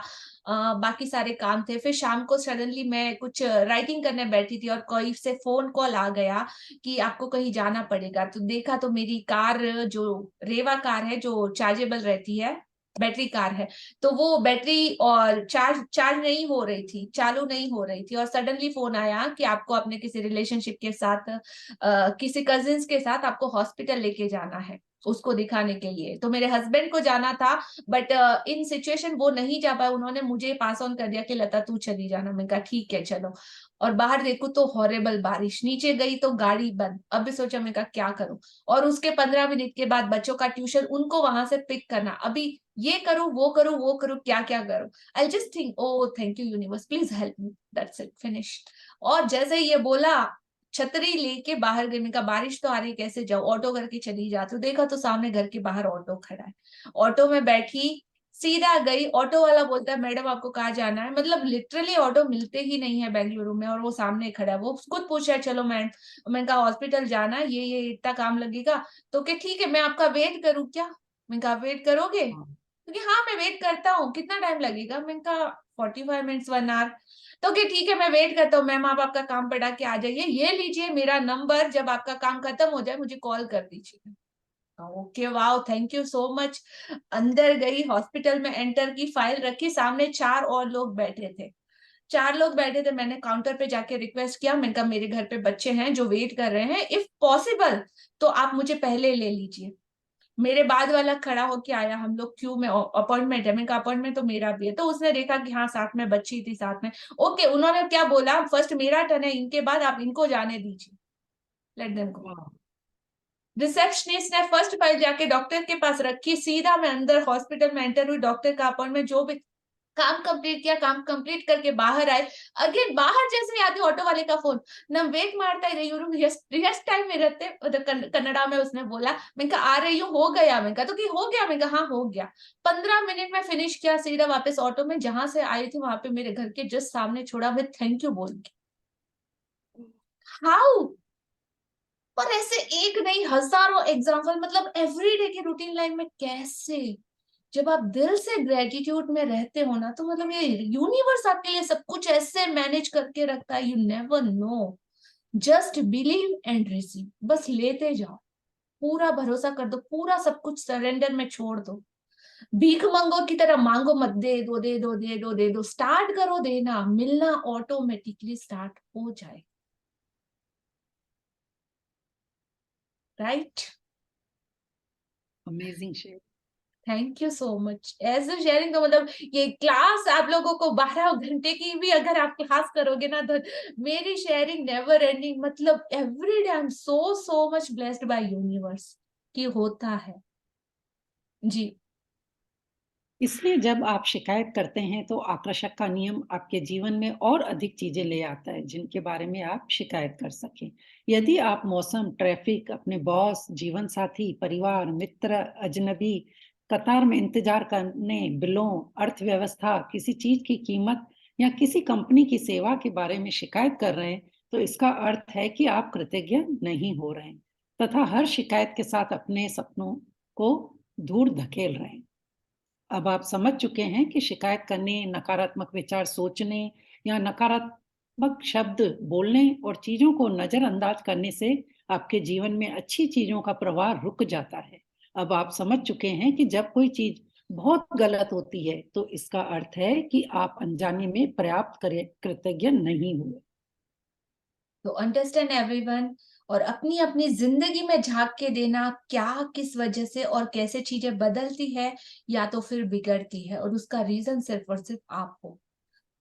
Speaker 10: बाकी सारे काम थे। फिर शाम को सडनली मैं कुछ राइटिंग करने बैठी थी और कोई से फोन कॉल आ गया कि आपको कहीं जाना पड़ेगा। तो देखा तो मेरी कार, जो रेवा कार है जो चार्जेबल रहती है, बैटरी कार है, तो वो बैटरी और चार्ज नहीं हो रही थी, चालू नहीं हो रही थी। और सडनली फोन आया कि आपको अपने किसी रिलेशनशिप के साथ, किसी कजिन्स के साथ आपको हॉस्पिटल लेके जाना है उसको दिखाने के लिए। तो मेरे हस्बैंड को जाना था, बट इन सिचुएशन वो नहीं जा पाए, उन्होंने मुझे पास ऑन कर दिया कि लता तू चली जाना। मैंने कहा ठीक है चलो। और बाहर देखो तो हॉरेबल बारिश, नीचे गई तो गाड़ी बंद। अब भी सोचा, मैं कहा क्या करूं। और उसके 15 मिनट के बाद बच्चों का ट्यूशन, उनको वहां से पिक करना, अभी ये करूं वो करूं वो करूं, क्या क्या करूं। I just think oh thank you universe, please help me, that's it, finish. और जैसे ये बोला, छतरी लेके बाहर गई। मैं कहा बारिश तो आ रही, कैसे जाऊं, ऑटो करके चली जाती हूँ। देखा तो सामने घर के बाहर ऑटो खड़ा है, ऑटो में बैठी, सीधा गई। ऑटो वाला बोलता है मैडम आपको कहाँ जाना है, मतलब लिटरली ऑटो मिलते ही नहीं है बेंगलुरु में, और वो सामने खड़ा है। वो खुद पूछ रहा है चलो मैडम, मैंने कहा हॉस्पिटल जाना है, ये इतना काम लगेगा। तो क्या ठीक है मैं आपका वेट करूँ क्या। मैंने कहा वेट करोगे, क्योंकि हाँ मैं वेट करता हूँ, कितना टाइम लगेगा। मैंने कहा 45 मिनट्स 1 आवर। तो क्या ठीक है मैं वेट करता हूँ मैम, आप आपका काम पड़ा के आ जाइए, ये लीजिए मेरा नंबर, जब आपका काम खत्म हो जाए मुझे कॉल कर दीजिए। Okay wow thank you so much. अंदर गई, हॉस्पिटल में एंटर की, फाइल रखी, सामने 4 और लोग बैठे थे। 4 लोग बैठे थे। मैंने काउंटर पे जाके रिक्वेस्ट किया, मैंने कहा मेरे घर पे बच्चे हैं जो वेट कर रहे हैं, इफ पॉसिबल तो आप मुझे पहले ले लीजिए। मेरे बाद वाला खड़ा होके आया, हम लोग क्यू में, अपॉइंटमेंट है। मैंने कहा अपॉइंटमेंट तो मेरा भी है। तो उसने देखा कि हाँ साथ में बच्ची थी साथ में, ओके उन्होंने क्या बोला, फर्स्ट मेरा टर्न है, इनके बाद आप इनको जाने दीजिए, लेट देम गो। रिसेप्शनिस्ट ने फर्स्ट फाइल जाके डॉक्टर के पास रखी, सीधा मैं अंदर हॉस्पिटल में एंटर हुई, डॉक्टर का अपॉइंटमेंट जो भी काम कंप्लीट किया, काम कंप्लीट करके बाहर आए। अगेन बाहर जैसे ही आती ऑटो वाले का फोन, ना वेट मारता है रिस्ट टाइम में रहते, कन्नड़ा में उसने बोला। मैं कहा आ रही हूँ, हो गया। मैं कहा तो कि हो गया, मैं कहा हाँ हो गया। 15 मिनट में फिनिश किया, सीधा वापस ऑटो में जहां से आई थी वहां पे मेरे घर के जस्ट सामने छोड़ा, विद थैंक यू बोल के। हाउ। और ऐसे एक नहीं हजारों एग्जाम्पल, मतलब एवरीडे की रूटीन लाइफ में कैसे, जब आप दिल से ग्रेटिट्यूड में रहते हो ना, तो मतलब ये यूनिवर्स आपके लिए सब कुछ ऐसे मैनेज करके रखता है, you never know. Just believe and receive, बस लेते जाओ, पूरा भरोसा कर दो, पूरा सब कुछ सरेंडर में छोड़ दो। भीख मंगो की तरह मांगो मत, दे दो दे दो दे दो दे दो, स्टार्ट करो देना, मिलना ऑटोमेटिकली स्टार्ट हो जाए, right.
Speaker 9: Amazing share.
Speaker 10: Thank you so much. As a sharing तो मतलब ये क्लास आप लोगों को 12 घंटे की भी अगर आप क्लास करोगे ना तो मेरी शेयरिंग नेवर एंडिंग, मतलब every day I am so much blessed by universe कि होता है जी।
Speaker 9: इसलिए जब आप शिकायत करते हैं तो आकर्षक का नियम आपके जीवन में और अधिक चीजें ले आता है जिनके बारे में आप शिकायत कर सकें। यदि आप मौसम, ट्रैफिक, अपने बॉस, जीवन साथी, परिवार, मित्र, अजनबी, कतार में इंतजार करने, बिलों, अर्थव्यवस्था, किसी चीज की कीमत या किसी कंपनी की सेवा के बारे में शिकायत कर रहे हैं तो इसका अर्थ है कि आप कृतज्ञ नहीं हो रहे हैं तथा हर शिकायत के साथ अपने सपनों को दूर धकेल रहे हैं। अब आप समझ चुके हैं कि शिकायत करने, नकारात्मक विचार सोचने या नकारात्मक शब्द बोलने और चीजों को नजरअंदाज करने से आपके जीवन में अच्छी चीजों का प्रवाह रुक जाता है। अब आप समझ चुके हैं कि जब कोई चीज बहुत गलत होती है तो इसका अर्थ है कि आप अनजाने में पर्याप्त कृतज्ञ नहीं हुए।
Speaker 10: तो अंडरस्टैंड एवरीवन और अपनी अपनी जिंदगी में झांक के देना क्या किस वजह से और कैसे चीजें बदलती है या तो फिर बिगड़ती है और उसका रीजन सिर्फ और सिर्फ आप हो।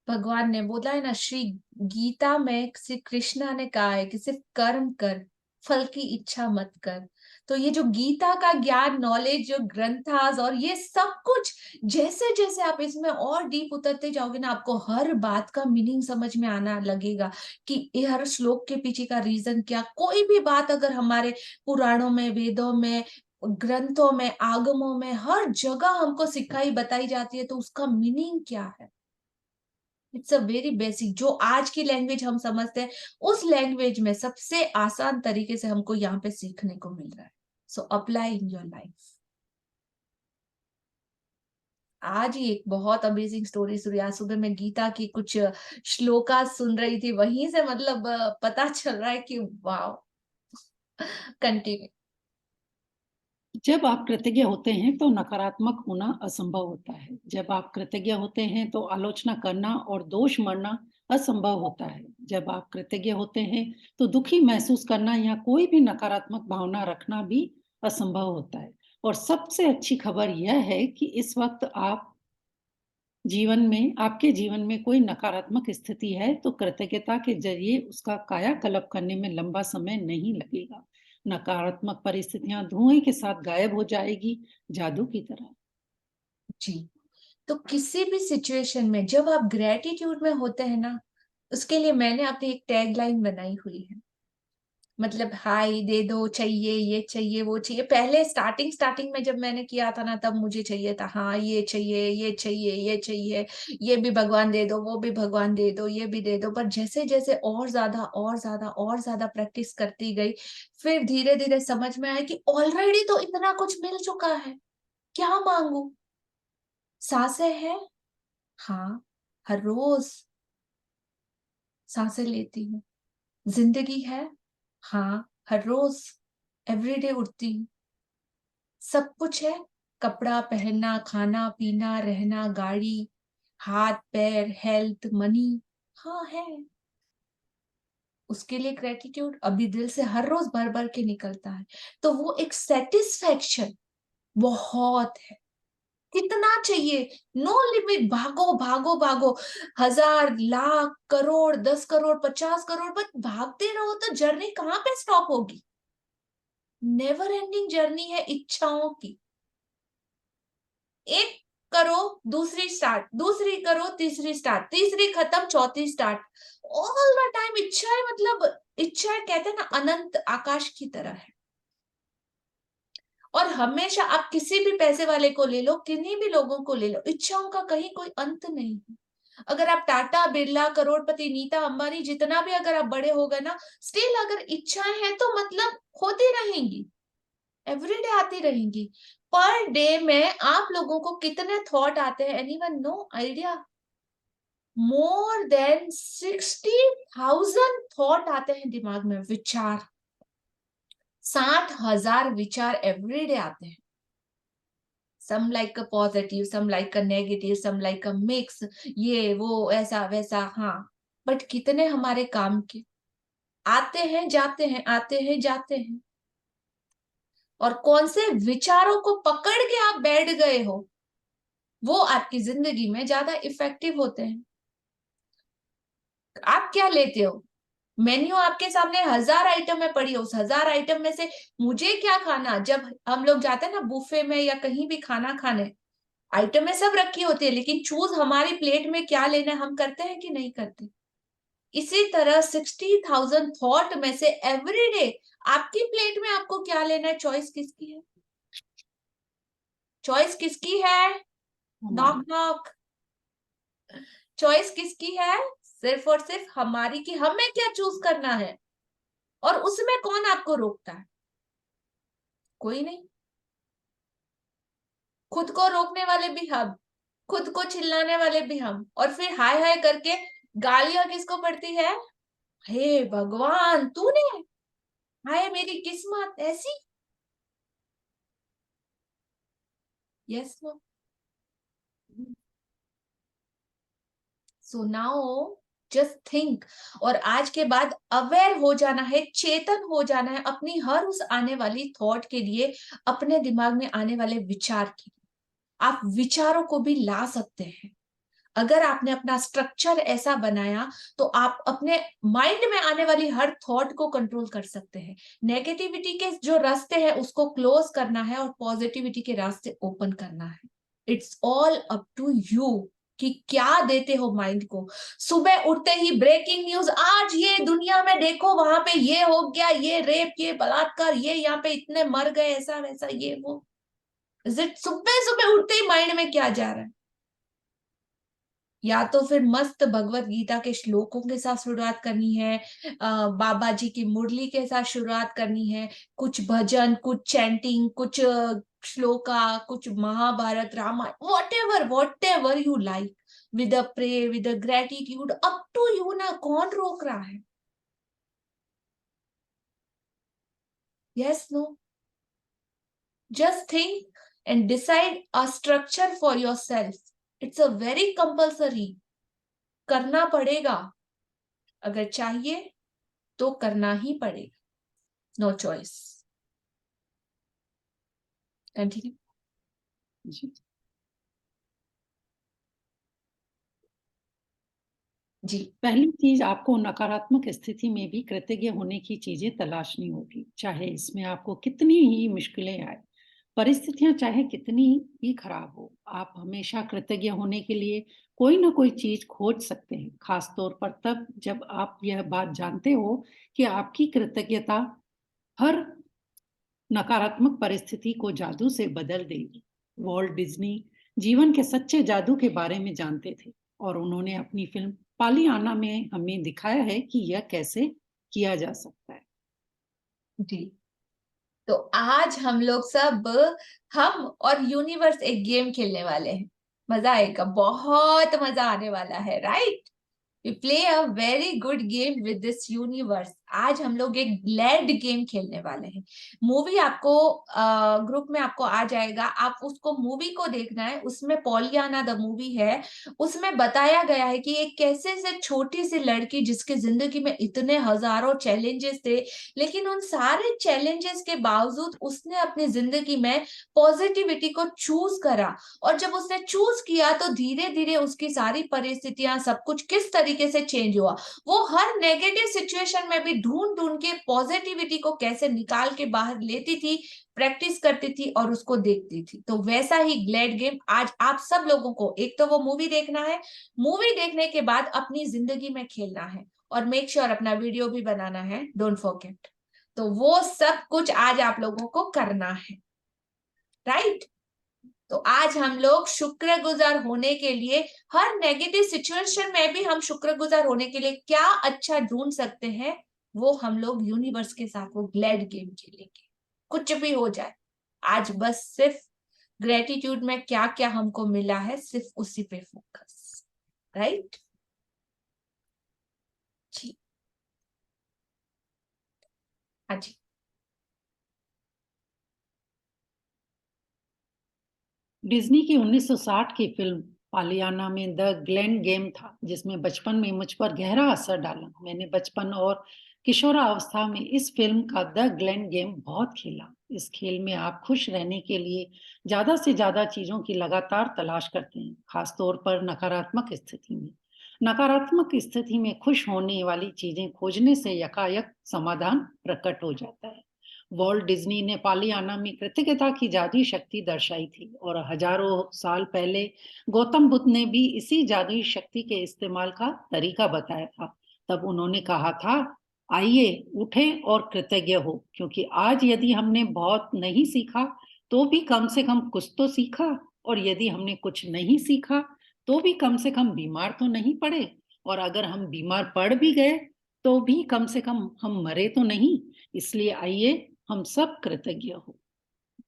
Speaker 10: भगवान ने बोला है ना, श्री गीता में श्री कृष्णा ने कहा है कि सिर्फ कर्म कर, फल की इच्छा मत कर। तो ये जो गीता का ज्ञान, नॉलेज, जो ग्रंथास और ये सब कुछ जैसे जैसे आप इसमें और डीप उतरते जाओगे ना, आपको हर बात का मीनिंग समझ में आना लगेगा कि ये हर श्लोक के पीछे का रीजन क्या। कोई भी बात अगर हमारे पुराणों में, वेदों में, ग्रंथों में, आगमों में हर जगह हमको सिखाई बताई जाती है तो उसका मीनिंग क्या है। इट्स अ वेरी बेसिक, जो आज की लैंग्वेज हम समझते हैं उस लैंग्वेज में सबसे आसान तरीके से हमको यहाँ पे सीखने को मिल रहा है। So apply in your life. आज ही एक बहुत अमेजिंग स्टोरी सुनी। आज सुबह मैं गीता की कुछ श्लोका सुन रही थी, वहीं से मतलब पता चल रहा है कि वाओ। कंटिन्यू।
Speaker 9: जब आप कृतज्ञ होते हैं तो नकारात्मक होना असंभव होता है। जब आप कृतज्ञ होते हैं तो आलोचना करना और दोष मरना असंभव होता है। जब आप कृतज्ञ होते हैं तो दुखी महसूस करना या कोई भी नकारात्मक भावना रखना भी असंभव होता है। और सबसे अच्छी खबर यह है कि इस वक्त आपके जीवन में कोई नकारात्मक स्थिति है तो कृतज्ञता के जरिए उसका कायाकल्प करने में लंबा समय नहीं लगेगा। नकारात्मक परिस्थितियां धुएं के साथ गायब हो जाएगी, जादू की तरह।
Speaker 10: जी, तो किसी भी सिचुएशन में जब आप ग्रेटिट्यूड में होते हैं ना, उसके लिए मैंने अपनी एक टैगलाइन बनाई हुई है। मतलब हाय दे दो, चाहिए ये चाहिए वो चाहिए। पहले स्टार्टिंग में जब मैंने किया था ना, तब मुझे चाहिए था हाँ ये चाहिए ये चाहिए ये चाहिए, ये भी भगवान दे दो, वो भी भगवान दे दो, ये भी दे दो। पर जैसे जैसे और ज्यादा और ज्यादा और ज्यादा प्रैक्टिस करती गई, फिर धीरे धीरे समझ में आया कि ऑलरेडी तो इतना कुछ मिल चुका है, क्या मांगू। सांसें हैं, हाँ, हर रोज सांसें लेती हूँ। जिंदगी है, हाँ, हर रोज एवरीडे उठती हूँ। सब कुछ है, कपड़ा पहनना, खाना पीना, रहना, गाड़ी, हाथ पैर, हेल्थ, मनी, हाँ है। उसके लिए ग्रेटिट्यूड अभी दिल से हर रोज भर भर के निकलता है। तो वो एक सेटिस्फैक्शन बहुत है। कितना चाहिए, नो लिमिट, भागो भागो भागो, 1000 लाख करोड़ 10 करोड़ 50 करोड़, बस भागते रहो तो जर्नी कहाँ पे स्टॉप होगी। नेवर एंडिंग जर्नी है इच्छाओं की। एक करो, दूसरी स्टार्ट, दूसरी करो, तीसरी स्टार्ट, तीसरी खत्म, चौथी स्टार्ट। ऑल द टाइम इच्छाएं, मतलब इच्छाएं कहते हैं ना अनंत आकाश की तरह है। और हमेशा आप किसी भी पैसे वाले को ले लो, किन्हीं भी लोगों को ले लो, इच्छाओं का कहीं कोई अंत नहीं है। अगर आप टाटा, बिरला, करोड़पति, नीता अंबानी, जितना भी अगर आप बड़े हो गए ना, स्टिल अगर इच्छाएं हैं तो मतलब होती रहेंगी, एवरीडे आती रहेंगी। पर डे में आप लोगों को कितने थॉट आते हैं, anyone no idea? More than 60,000 thought आते हैं दिमाग में, विचार। 60,000 विचार एवरीडे आते हैं। Some like a positive, some like a negative, some like a mix, ये वो ऐसा वैसा, हाँ। बट कितने हमारे काम के? आते हैं जाते हैं, आते हैं जाते हैं। और कौन से विचारों को पकड़ के आप बैठ गए हो, वो आपकी जिंदगी में ज्यादा इफेक्टिव होते हैं। आप क्या लेते हो? मेन्यू आपके सामने 1000 आइटम में पड़ी है, उस 1000 आइटम में से मुझे क्या खाना। जब हम लोग जाते हैं ना बुफे में या कहीं भी खाना खाने, आइटम में सब रखी होती है, लेकिन चूज हमारी प्लेट में क्या लेना है हम करते हैं कि नहीं करते। इसी तरह 60,000 थॉट में से एवरीडे आपकी प्लेट में आपको क्या लेना है, चॉइस किसकी है? चॉइस किसकी है? Knock knock. चॉइस किसकी है? सिर्फ और सिर्फ हमारी, कि हमें क्या चूज करना है। और उसमें कौन आपको रोकता है? कोई नहीं। खुद को रोकने वाले भी हम, खुद को चिल्लाने वाले भी हम, और फिर हाय हाय करके गालियां किसको पड़ती है? हे भगवान, तूने, हाय मेरी किस्मत ऐसी। Yes no. So now just think, और आज के बाद अवेयर हो जाना है, चेतन हो जाना है अपनी हर उस आने वाली थॉट के लिए, अपने दिमाग में आने वाले विचार के लिए। आप विचारों को भी ला सकते हैं। अगर आपने अपना स्ट्रक्चर ऐसा बनाया तो आप अपने माइंड में आने वाली हर थॉट को कंट्रोल कर सकते हैं। नेगेटिविटी के जो रास्ते हैं उसको क्लोज करना है और पॉजिटिविटी के रास्ते ओपन करना है। It's all up to you कि क्या देते हो माइंड को। सुबह उठते ही ब्रेकिंग न्यूज, आज ये दुनिया में देखो वहां पे ये हो गया, ये रेप, ये बलात्कार, ये यहाँ पे इतने मर गए, ऐसा वैसा, ये वो। सुबह सुबह उठते ही माइंड में क्या जा रहा है? या तो फिर मस्त भगवत गीता के श्लोकों के साथ शुरुआत करनी है, बाबा जी की मुरली के साथ शुरुआत करनी है, कुछ भजन, कुछ चैंटिंग, कुछ श्लोका, कुछ Mahabharata Ramayana, whatever you like, with a pray, with a gratitude, up to you ना। कौन रोक रहा है? Yes no. Just think and decide a structure for yourself. It's a very compulsory, करना पड़ेगा। अगर चाहिए तो करना ही पड़ेगा, नो चॉइस। कंटिन्यू जी।
Speaker 9: पहली चीज, आपको नकारात्मक स्थिति में भी कृतज्ञ होने की चीजें तलाशनी होगी, चाहे इसमें आपको कितनी ही मुश्किलें आए, परिस्थितियां चाहे कितनी ही खराब हो, आप हमेशा कृतज्ञ होने के लिए कोई ना कोई चीज खोज सकते हैं। खास तौर पर तब जब आप यह बात जानते हो कि आपकी कृतज्ञता हर नकारात्मक परिस्थिति को जादू से बदल देगी। वॉल्ट डिज्नी जीवन के सच्चे जादू के बारे में जानते थे और उन्होंने अपनी फिल्म पालियाना में हमें दिखाया है कि यह कैसे किया जा सकता है।
Speaker 10: जी, तो आज हम लोग सब, हम और यूनिवर्स एक गेम खेलने वाले हैं। मजा आएगा, बहुत मजा आने वाला है, right? We play a very good game with this universe. आज हम लोग एक ग्लैड गेम खेलने वाले हैं। मूवी आपको ग्रुप में आपको आ जाएगा, आप उसको मूवी को देखना है। उसमें पॉलियाना द मूवी है, उसमें बताया गया है कि एक कैसे से छोटी सी लड़की जिसकी जिंदगी में इतने हजारों चैलेंजेस थे, लेकिन उन सारे चैलेंजेस के बावजूद उसने अपनी जिंदगी में पॉजिटिविटी को चूज करा। और जब उसने चूज किया तो धीरे धीरे उसकी सारी परिस्थितियां, सब कुछ किस तरीके से चेंज हुआ। वो हर नेगेटिव सिचुएशन में भी ढूंढ ढूंढ के पॉजिटिविटी को कैसे निकाल के बाहर लेती थी, प्रैक्टिस करती थी और उसको देखती थी। तो वैसा ही ग्लैड गेम आज आप सब लोगों को, एक तो वो मूवी देखना है, मूवी देखने के बाद अपनी जिंदगी में खेलना है, और मेक श्योर अपना वीडियो भी बनाना है, डोंट फॉरगेट। तो वो सब कुछ आज आप लोगों को करना है, राइट? तो आज हम लोग शुक्रगुजार होने के लिए, हर नेगेटिव सिचुएशन में भी हम शुक्रगुजार होने के लिए क्या अच्छा ढूंढ सकते हैं, वो हम लोग यूनिवर्स के साथ वो ग्लैड गेम खेलेंगे। कुछ भी हो जाए, आज बस सिर्फ ग्रेटिट्यूड में क्या क्या हमको मिला है, सिर्फ उसी पे फोकस, राइट? जी, हाँ जी।
Speaker 9: डिज्नी की 1960 की फिल्म पालियाना में द ग्लैड गेम था, जिसमें बचपन में मुझ पर गहरा असर डाला। मैंने बचपन और किशोरावस्था में इस फिल्म का द ग्लेन गेम बहुत खेला। इस खेल में आप खुश रहने के लिए ज्यादा से ज्यादा चीजों की लगातार तलाश करते हैं, खासतौर पर नकारात्मक स्थिति में। नकारात्मक स्थिति में खुश होने वाली चीजें खोजने से यकायक समाधान प्रकट हो जाता है। वॉल्ट डिज्नी ने पालियाना में कृतज्ञता की जादुई शक्ति दर्शाई थी और हजारों साल पहले गौतम बुद्ध ने भी इसी जादुई शक्ति के इस्तेमाल का तरीका बताया था। तब उन्होंने कहा था, आइए उठें और कृतज्ञ हो, क्योंकि आज यदि हमने बहुत नहीं सीखा तो भी कम से कम कुछ तो सीखा, और यदि हमने कुछ नहीं सीखा तो भी कम से कम बीमार तो नहीं पड़े, और अगर हम बीमार पड़ भी गए तो भी कम से कम हम मरे तो नहीं। इसलिए आइए हम सब कृतज्ञ हो।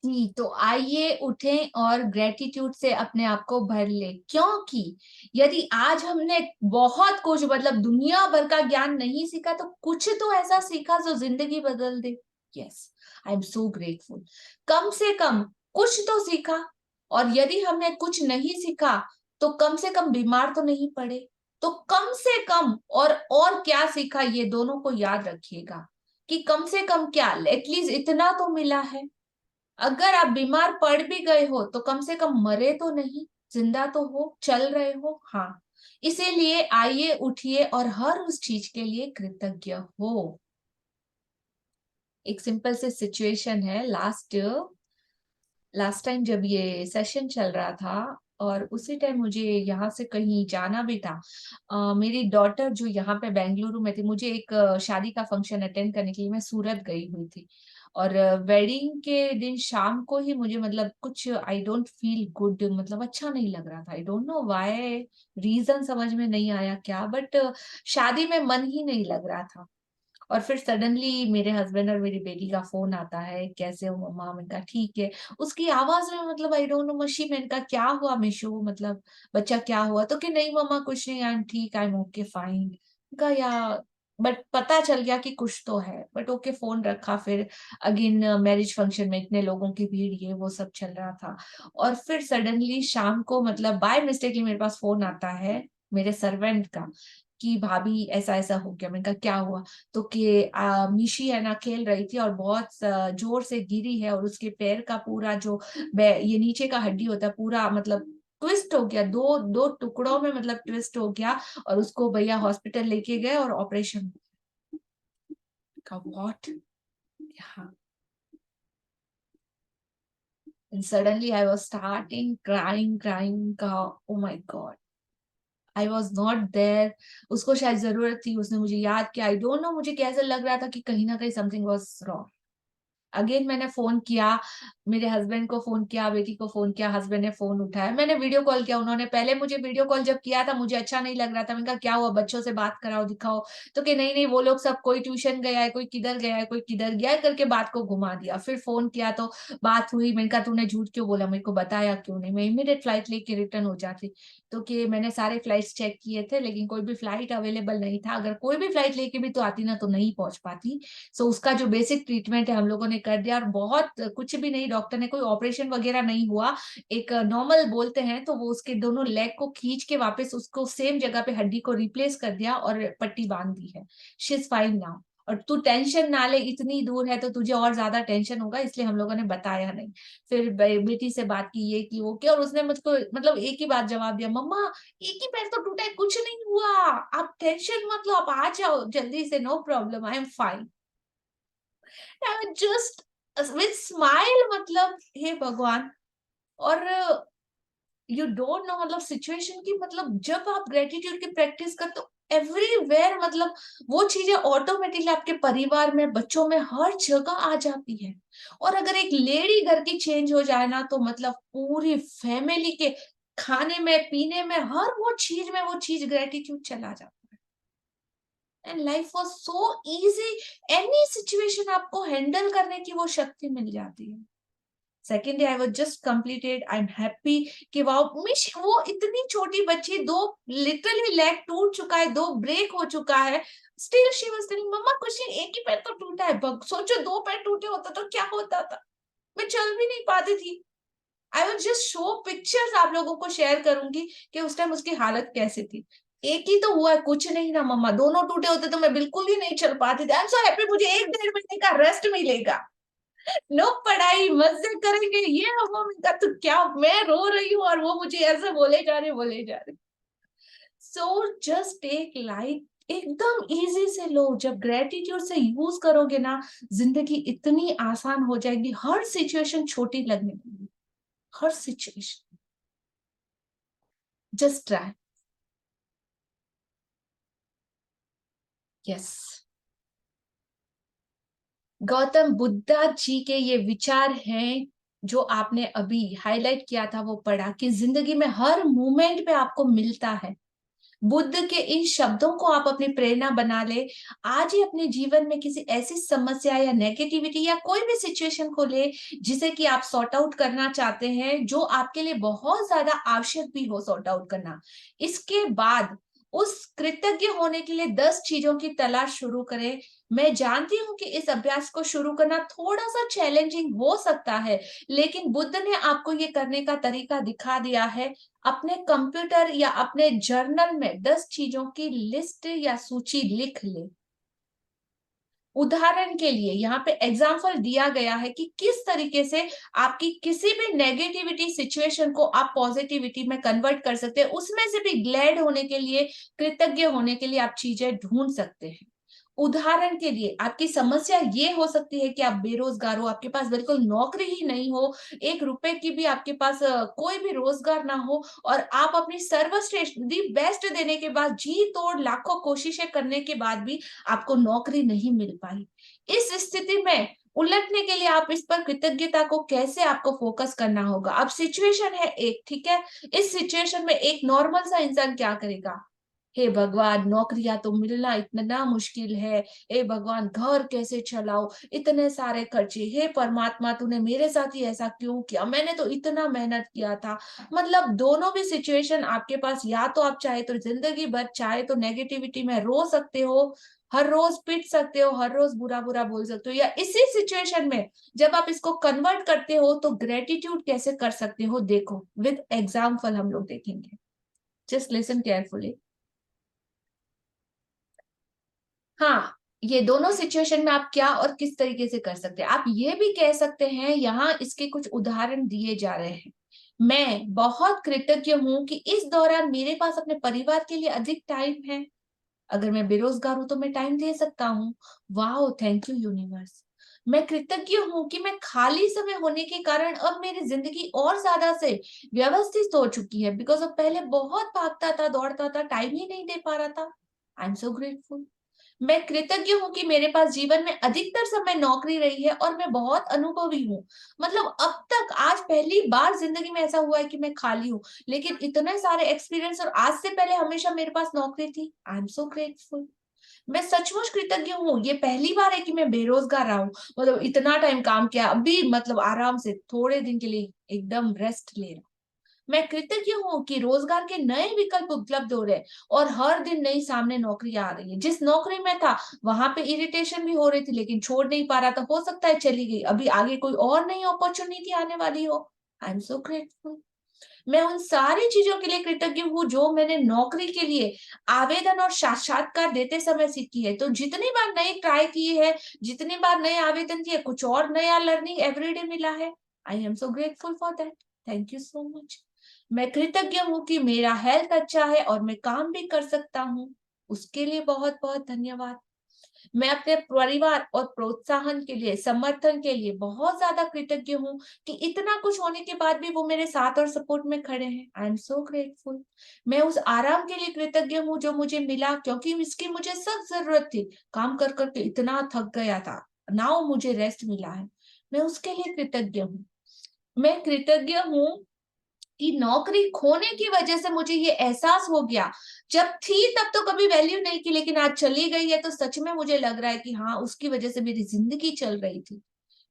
Speaker 10: जी, तो आइए उठें और ग्रेटिट्यूड से अपने आप को भर ले, क्योंकि यदि आज हमने बहुत कुछ मतलब दुनिया भर का ज्ञान नहीं सीखा तो कुछ तो ऐसा सीखा जो जिंदगी बदल दे। Yes, I am so grateful. कम से कम कुछ तो सीखा, और यदि हमने कुछ नहीं सीखा तो कम से कम बीमार तो नहीं पड़े। तो कम से कम और क्या सीखा, ये दोनों को याद रखिएगा कि कम से कम क्या, एटलीस्ट इतना तो मिला है। अगर आप बीमार पड़ भी गए हो तो कम से कम मरे तो नहीं, जिंदा तो हो, चल रहे हो। हाँ, इसीलिए आइए उठिए और हर उस चीज के लिए कृतज्ञ हो। एक सिंपल से सिचुएशन है, लास्ट टाइम जब ये सेशन चल रहा था और उसी टाइम मुझे यहाँ से कहीं जाना भी था। मेरी डॉटर जो यहाँ पे बेंगलुरु में थी, मुझे एक शादी का फंक्शन अटेंड करने के लिए मैं सूरत गई हुई थी, और वेडिंग के दिन शाम को ही मुझे मतलब कुछ आई डोंट फील गुड, मतलब अच्छा नहीं लग रहा था। I don't know why, reason समझ में नहीं आया क्या, बट शादी में मन ही नहीं लग रहा था। और फिर सडनली मेरे हस्बैंड और मेरी बेटी का फोन आता है, कैसे हो मम्मा? मैंने कहा ठीक है। उसकी आवाज में मतलब आई डोंट नो मशी, मैंने कहा क्या हुआ मिशु, मतलब बच्चा क्या हुआ? तो कि नहीं मम्मा कुछ नहीं, आई एम ठीक, आई एम ओके फाइन। कहा या, बट पता चल गया कि कुछ तो है। बट ओके, फोन रखा। फिर अगेन मैरिज फंक्शन में इतने लोगों की भीड़, ये वो सब चल रहा था। और फिर सडनली शाम को मतलब बाय मिस्टेकली मेरे पास फोन आता है मेरे सर्वेंट का कि भाभी ऐसा ऐसा हो गया। मैंने कहा क्या हुआ? तो कि मिशी है ना, खेल रही थी और बहुत जोर से गिरी है, और उसके पैर का पूरा जो ये नीचे का हड्डी होता है पूरा मतलब ट्विस्ट हो गया, दो दो टुकड़ों में मतलब ट्विस्ट हो गया, और उसको भैया हॉस्पिटल लेके गए और ऑपरेशन का। व्हाट? हाँ। And suddenly I was starting crying का, oh my God, I was not there। उसको शायद जरूरत थी, उसने मुझे याद किया। आई डोंट नो मुझे कैसे लग रहा था कि कहीं ना कहीं समथिंग वाज रॉन्ग। अगेन मैंने फोन किया, मेरे हस्बैंड को फोन किया, बेटी को फोन किया, हस्बैंड ने फोन उठाया। मैंने वीडियो कॉल किया, उन्होंने पहले मुझे वीडियो कॉल जब किया था मुझे अच्छा नहीं लग रहा था। मैंने कहा क्या हुआ, बच्चों से बात कराओ, दिखाओ। तो कि नहीं नहीं, वो लोग सब कोई ट्यूशन गया है, कोई किधर गया है, कोई किधर गया है करके बात को घुमा दिया। फिर फोन किया तो बात हुई। मैंने कहा तूने झूठ क्यों बोला, मेरे को बताया क्यों नहीं, मैं इमीडिएट फ्लाइट लेके रिटर्न हो जाती। तो कि मैंने सारे फ्लाइट्स चेक किए थे लेकिन कोई भी फ्लाइट अवेलेबल नहीं था। अगर कोई भी फ्लाइट लेके भी तो आती ना तो नहीं पहुंच पाती। सो उसका जो बेसिक ट्रीटमेंट है हम लोगों ने कर दिया, और बहुत कुछ भी नहीं, डॉक्टर ने कोई ऑपरेशन वगैरह नहीं हुआ, एक नॉर्मल बोलते हैं तो वो उसके दोनों लेग को खींच के वापस उसको सेम जगह पे हड्डी को रिप्लेस कर दिया और पट्टी बांध दी है। She is fine now. और तू टेंशन ना ले, इतनी दूर है तो तुझे और ज्यादा टेंशन होगा, इसलिए हम लोगों ने बताया नहीं। फिर बेटी से बात की, ये की वो की, और उसने मुझको मतलब एक ही बात जवाब दिया, मम्मा एक ही पैर तो टूटा है, कुछ नहीं हुआ, आप टेंशन मत लो, आप आ जाओ जल्दी से, no problem, I am fine. Just with smile, मतलब हे भगवान। और यू डोंट नो मतलब सिचुएशन की, मतलब जब आप ग्रेटिट्यूड की प्रैक्टिस करते हो एवरीवेयर, मतलब वो चीजें ऑटोमेटिकली आपके परिवार में, बच्चों में, हर जगह आ जाती है। और अगर एक लेडी घर की चेंज हो जाए ना तो मतलब पूरी फैमिली के खाने में, पीने में, हर वो चीज ग्रेटिट्यूड चला जाता है। And life was so easy, any situation आपको हैंडल करने की वो शक्ति मिल जाती है। Second day I was just completed, I am happy कि वाओ, मिश वो इतनी छोटी बच्ची, दो लिटरली लेग टूट चुका है, दो ब्रेक हो चुका है, स्टिल शी वाज टेलिंग मम्मा कुछ नहीं, एक ही पैर तो टूटा है। सोचो दो पैर टूटे होता तो क्या होता था, मैं चल भी नहीं पाती थी। I will just show pictures, आप लोगों को शेयर करूंगी कि उस टाइम उसकी हालत कैसी थी। एक ही तो हुआ है, कुछ नहीं ना मम्मा, दोनों टूटे होते तो मैं बिल्कुल ही नहीं चल पाती थी। आई एम सो हैप्पी, मुझे 1-1.5 महीने का रेस्ट मिलेगा। नो पढ़ाई, मजे करेंगे, ये वो। मैं तो क्या, मैं रो रही हूँ और वो मुझे ऐसे बोले जा रहे। सो जस्ट टेक लाइट, एकदम इजी से लो। जब ग्रेटिट्यूड से यूज करोगे ना, जिंदगी इतनी आसान हो जाएगी, हर सिचुएशन छोटी लगने लगेगी, हर situation. Just try. Yes, Gautam Buddha ji के ये विचार हैं जो आपने अभी हाईलाइट किया था, वो पढ़ा कि जिंदगी में हर मोमेंट पे आपको मिलता है। बुद्ध के इन शब्दों को आप अपनी प्रेरणा बना ले। आज ही अपने जीवन में किसी ऐसी समस्या या नेगेटिविटी या कोई भी सिचुएशन को ले जिसे कि आप सॉर्ट आउट करना चाहते हैं, जो आपके लिए बहुत ज्यादा आवश्यक भी हो सॉर्ट आउट करना। इसके बाद उस कृतज्ञ होने के लिए 10 चीजों की तलाश शुरू करें। मैं जानती हूँ कि इस अभ्यास को शुरू करना थोड़ा सा चैलेंजिंग हो सकता है, लेकिन बुद्ध ने आपको ये करने का तरीका दिखा दिया है। अपने कंप्यूटर या अपने जर्नल में 10 चीजों की लिस्ट या सूची लिख ले। उदाहरण के लिए यहाँ पे एग्जाम्पल दिया गया है कि किस तरीके से आपकी किसी भी नेगेटिविटी सिचुएशन को आप पॉजिटिविटी में कन्वर्ट कर सकते हैं। उसमें से भी ग्लैड होने के लिए, कृतज्ञ होने के लिए आप चीजें ढूंढ सकते हैं। उदाहरण के लिए आपकी समस्या ये हो सकती है कि आप बेरोजगार हो, आपके पास बिल्कुल नौकरी ही नहीं हो, 1 रुपए की भी आपके पास कोई भी रोजगार ना हो, और आप अपनी सर्वश्रेष्ठ दी बेस्ट देने के बाद, जी तोड़ लाखों कोशिशें करने के बाद भी आपको नौकरी नहीं मिल पाई। इस स्थिति में उलटने के लिए आप इस पर कृतज्ञता को कैसे आपको फोकस करना होगा। अब सिचुएशन है एक, ठीक है, इस सिचुएशन में एक नॉर्मल सा इंसान क्या करेगा? हे भगवान, नौकरियां तो मिलना इतना मुश्किल है। हे भगवान, घर कैसे चलाओ, इतने सारे खर्चे। हे परमात्मा, तूने मेरे साथ ही ऐसा क्यों किया, मैंने तो इतना मेहनत किया था। मतलब दोनों भी सिचुएशन आपके पास, या तो आप चाहे तो जिंदगी भर, चाहे तो नेगेटिविटी में रो सकते हो, हर रोज पिट सकते हो, हर रोज बुरा बुरा बोल सकते हो, या इसी सिचुएशन में जब आप इसको कन्वर्ट करते हो तो ग्रेटिट्यूड कैसे कर सकते हो, देखो विद एग्जाम्पल हम लोग देखेंगे। Just listen carefully. हाँ, ये दोनों सिचुएशन में आप क्या और किस तरीके से कर सकते हैं। आप ये भी कह सकते हैं, यहाँ इसके कुछ उदाहरण दिए जा रहे हैं। मैं बहुत कृतज्ञ हूँ कि इस दौरान मेरे पास अपने परिवार के लिए अधिक टाइम है। अगर मैं बेरोजगार हूं तो मैं टाइम दे सकता हूँ। Wow, thank you universe. मैं कृतज्ञ हूँ कि मैं खाली समय होने के कारण अब मेरी जिंदगी और ज्यादा से व्यवस्थित हो चुकी है, बिकॉज अब पहले बहुत भागता था, दौड़ता था, टाइम ही नहीं दे पा रहा था। आई एम सो ग्रेटफुल। मैं कृतज्ञ हूँ कि मेरे पास जीवन में अधिकतर समय नौकरी रही है और मैं बहुत अनुभवी हूँ। मतलब अब तक आज पहली बार जिंदगी में ऐसा हुआ है कि मैं खाली हूँ, लेकिन इतने सारे एक्सपीरियंस, और आज से पहले हमेशा मेरे पास नौकरी थी। आई एम सो ग्रेटफुल। मैं सचमुच कृतज्ञ हूँ, ये पहली बार है कि मैं बेरोजगार रहा हूँ। मतलब इतना टाइम काम किया, अभी मतलब आराम से थोड़े दिन के लिए एकदम रेस्ट ले रहा हूँ। मैं कृतज्ञ हूँ कि रोजगार के नए विकल्प उपलब्ध हो रहे हैं और हर दिन नई सामने नौकरी आ रही है। जिस नौकरी में था वहां पे इरिटेशन भी हो रही थी, लेकिन छोड़ नहीं पा रहा था, हो सकता है चली गई, अभी आगे कोई और नई अपॉर्चुनिटी आने वाली हो। आई एम सो ग्रेटफुल। मैं उन सारी चीजों के लिए कृतज्ञ हूँ जो मैंने नौकरी के लिए आवेदन और साक्षात्कार देते समय सीखी है। तो जितनी बार नई ट्राई की है, जितनी बार नए आवेदन किए, कुछ और नया लर्निंग एवरीडे मिला है। आई am so grateful for that. Thank you so much. मैं कृतज्ञ हूँ कि मेरा हेल्थ अच्छा है और मैं काम भी कर सकता हूँ, उसके लिए बहुत बहुत धन्यवाद। मैं अपने परिवार और प्रोत्साहन के लिए, समर्थन के लिए बहुत ज्यादा कृतज्ञ हूँ कि इतना कुछ होने के बाद भी वो मेरे साथ और सपोर्ट में खड़े हैं। आई एम सो ग्रेटफुल। मैं उस आराम के लिए कृतज्ञ हूँ जो मुझे मिला, क्योंकि इसकी मुझे सख्त जरूरत थी। काम कर करके इतना थक गया था, नाउ मुझे रेस्ट मिला है, मैं उसके लिए कृतज्ञ हूँ। मैं कृतज्ञ हूँ कि नौकरी खोने की वजह से मुझे ये एहसास हो गया, जब थी तब तो कभी वैल्यू नहीं की, लेकिन आज चली गई है तो सच में मुझे लग रहा है कि हाँ, उसकी वजह से मेरी जिंदगी चल रही थी,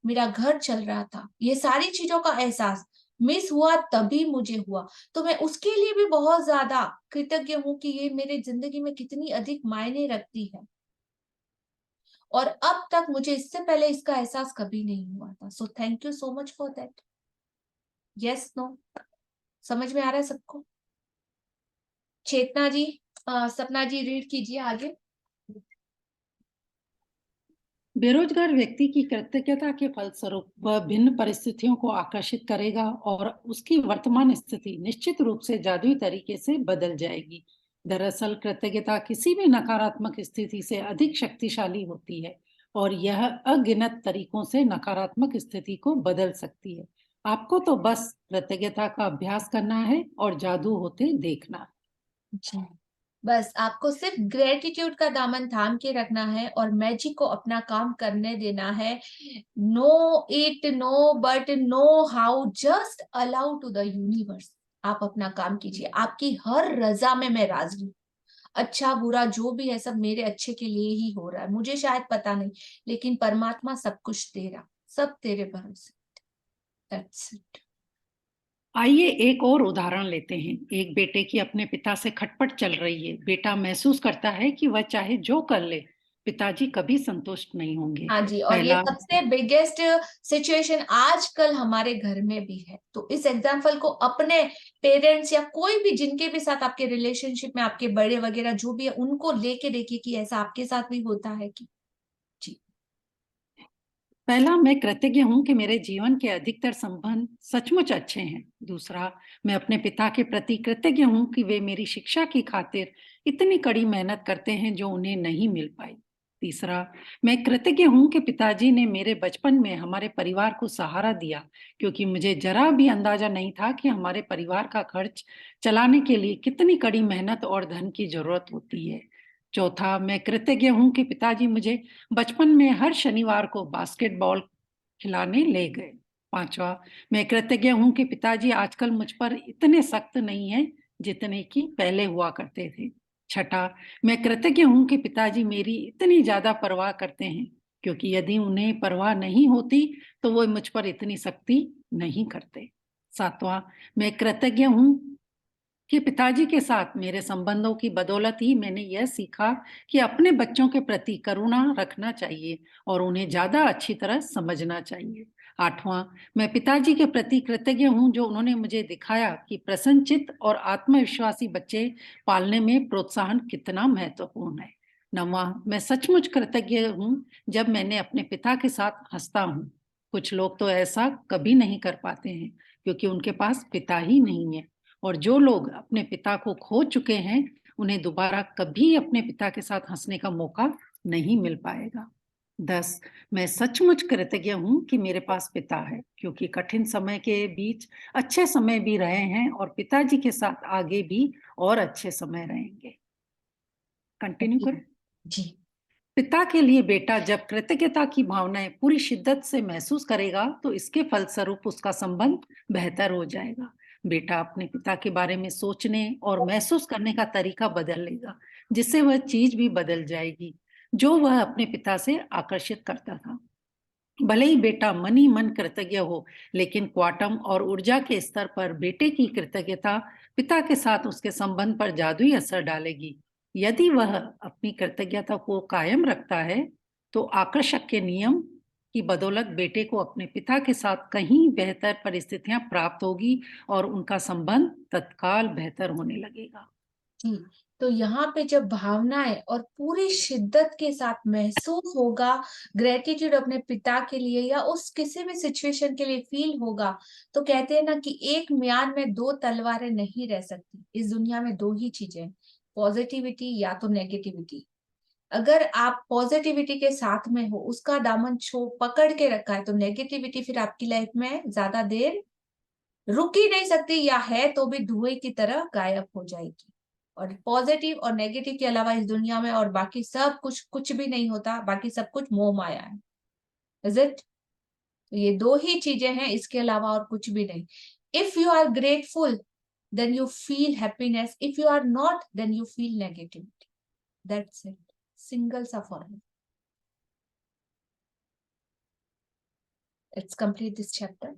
Speaker 10: मेरा घर चल रहा था। ये सारी चीजों का एहसास मिस हुआ तभी मुझे हुआ, तो मैं उसके लिए भी बहुत ज्यादा कृतज्ञ हूँ कि ये मेरे जिंदगी में कितनी अधिक मायने रखती है, और अब तक मुझे इससे पहले इसका एहसास कभी नहीं हुआ था। So thank you so much for that. Yes, no, समझ में आ रहा है सबको? चेतना जी, सपना जी रीड कीजिए आगे।
Speaker 9: बेरोजगार व्यक्ति की कृतज्ञता के फलस्वरूप वह भिन्न परिस्थितियों को आकर्षित करेगा और उसकी वर्तमान स्थिति निश्चित रूप से जादुई तरीके से बदल जाएगी। दरअसल कृतज्ञता किसी भी नकारात्मक स्थिति से अधिक शक्तिशाली होती है और यह अगिनत तरीकों से नकारात्मक स्थिति को बदल सकती है। आपको तो बस कृतज्ञता का अभ्यास करना है और जादू होते देखना।
Speaker 10: जी, बस आपको सिर्फ ग्रेटिट्यूड का दामन थाम के रखना है और मैजिक को अपना काम करने देना है। Know it, know but, know how, just allow to the universe. आप अपना काम कीजिए, आपकी हर रजा में मैं राजी हूँ। अच्छा बुरा जो भी है सब मेरे अच्छे के लिए ही हो रहा है, मुझे शायद पता नहीं, लेकिन परमात्मा सब कुछ दे रहा, सब तेरे भरोसे। That's it.
Speaker 9: आइए एक और उदाहरण लेते हैं। एक बेटे की अपने पिता से खटपट चल रही है। बेटा महसूस करता है कि वह चाहे जो कर ले, पिताजी कभी संतुष्ट नहीं होंगे।
Speaker 10: हाँ जी, और ये सबसे बिगेस्ट सिचुएशन आजकल हमारे घर में भी है। तो इस एग्जाम्पल को अपने पेरेंट्स या कोई भी जिनके भी साथ आपके रिलेशनशिप में, आपके बड़े वगैरह जो भी है, उनको लेके देखिए कि ऐसा आपके साथ भी होता है कि। जी,
Speaker 9: पहला, मैं कृतज्ञ हूं कि मेरे जीवन के अधिकतर संबंध सचमुच अच्छे हैं। दूसरा, मैं अपने पिता के प्रति कृतज्ञ हूं कि वे मेरी शिक्षा की खातिर इतनी कड़ी मेहनत करते हैं जो उन्हें नहीं मिल पाई। तीसरा, मैं कृतज्ञ हूं कि पिताजी ने मेरे बचपन में हमारे परिवार को सहारा दिया, क्योंकि मुझे जरा भी अंदाजा नहीं था कि हमारे परिवार का खर्च चलाने के लिए कितनी कड़ी मेहनत और धन की जरूरत होती है। चौथा, मैं कृतज्ञ हूं कि पिताजी मुझे बचपन में हर शनिवार को बास्केटबॉल खिलाने ले गए। पांचवा, मैं कृतज्ञ हूं कि पिताजी आजकल मुझ पर इतने सख्त नहीं हैं जितने कि पहले हुआ करते थे। छठा, मैं कृतज्ञ हूं कि पिताजी मेरी इतनी ज्यादा परवाह करते हैं, क्योंकि यदि उन्हें परवाह नहीं होती तो वो मुझ पर इतनी सख्ती नहीं करते। सातवां, मैं कृतज्ञ हूं कि पिताजी के साथ मेरे संबंधों की बदौलत ही मैंने यह सीखा कि अपने बच्चों के प्रति करुणा रखना चाहिए और उन्हें ज्यादा अच्छी तरह समझना चाहिए। आठवां, मैं पिताजी के प्रति कृतज्ञ हूं जो उन्होंने मुझे दिखाया कि प्रसन्नचित्त और आत्मविश्वासी बच्चे पालने में प्रोत्साहन कितना महत्वपूर्ण है। नौवां, मैं सचमुच कृतज्ञ हूं जब मैंने अपने पिता के साथ हंसता हूं। कुछ लोग तो ऐसा कभी नहीं कर पाते हैं क्योंकि उनके पास पिता ही नहीं है, और जो लोग अपने पिता को खो चुके हैं उन्हें दोबारा कभी अपने पिता के साथ हंसने का मौका नहीं मिल पाएगा। 10, मैं सचमुच कृतज्ञ हूं कि मेरे पास पिता है, क्योंकि कठिन समय के बीच अच्छे समय भी रहे हैं और पिताजी के साथ आगे भी और अच्छे समय रहेंगे। कंटिन्यू करें।
Speaker 10: जी,
Speaker 9: पिता के लिए बेटा जब कृतज्ञता की भावनाएं पूरी शिद्दत से महसूस करेगा तो इसके फलस्वरूप उसका संबंध बेहतर हो जाएगा। बेटा अपने पिता के बारे में सोचने और महसूस करने का तरीका बदल लेगा, जिससे वह चीज भी बदल जाएगी जो वह अपने पिता से आकर्षित करता था। भले ही बेटा मन ही मन कृतज्ञ हो, लेकिन क्वांटम और ऊर्जा के स्तर पर बेटे की कृतज्ञता पिता के साथ उसके संबंध पर जादुई असर डालेगी। यदि वह अपनी कृतज्ञता को कायम रखता है तो आकर्षक के नियम की बदौलत बेटे को अपने पिता के साथ कहीं बेहतर परिस्थितियां प्राप्त होगी और उनका संबंध तत्काल बेहतर होने लगेगा।
Speaker 10: जी, तो यहाँ पे जब भावनाएं और पूरी शिद्दत के साथ महसूस होगा, ग्रेटिट्यूड अपने पिता के लिए या उस किसी भी सिचुएशन के लिए फील होगा, तो कहते हैं ना कि एक म्यान में दो तलवारें नहीं रह सकती। इस दुनिया में दो ही चीजें, पॉजिटिविटी या तो नेगेटिविटी। अगर आप पॉजिटिविटी के साथ में हो, उसका दामन पकड़ के रखा है, तो नेगेटिविटी फिर आपकी लाइफ में ज्यादा देर रुक ही नहीं सकती, या है तो भी धुएं की तरह गायब हो जाएगी। और पॉजिटिव और नेगेटिव के अलावा इस दुनिया में और बाकी सब कुछ भी नहीं होता, बाकी सब कुछ मोह माया है। Is it? तो ये दो ही चीजें हैं, इसके अलावा और कुछ भी नहीं। If you are grateful then you feel happiness, if you are not then you feel negativity. That's it, single सा formula. Let's complete this chapter.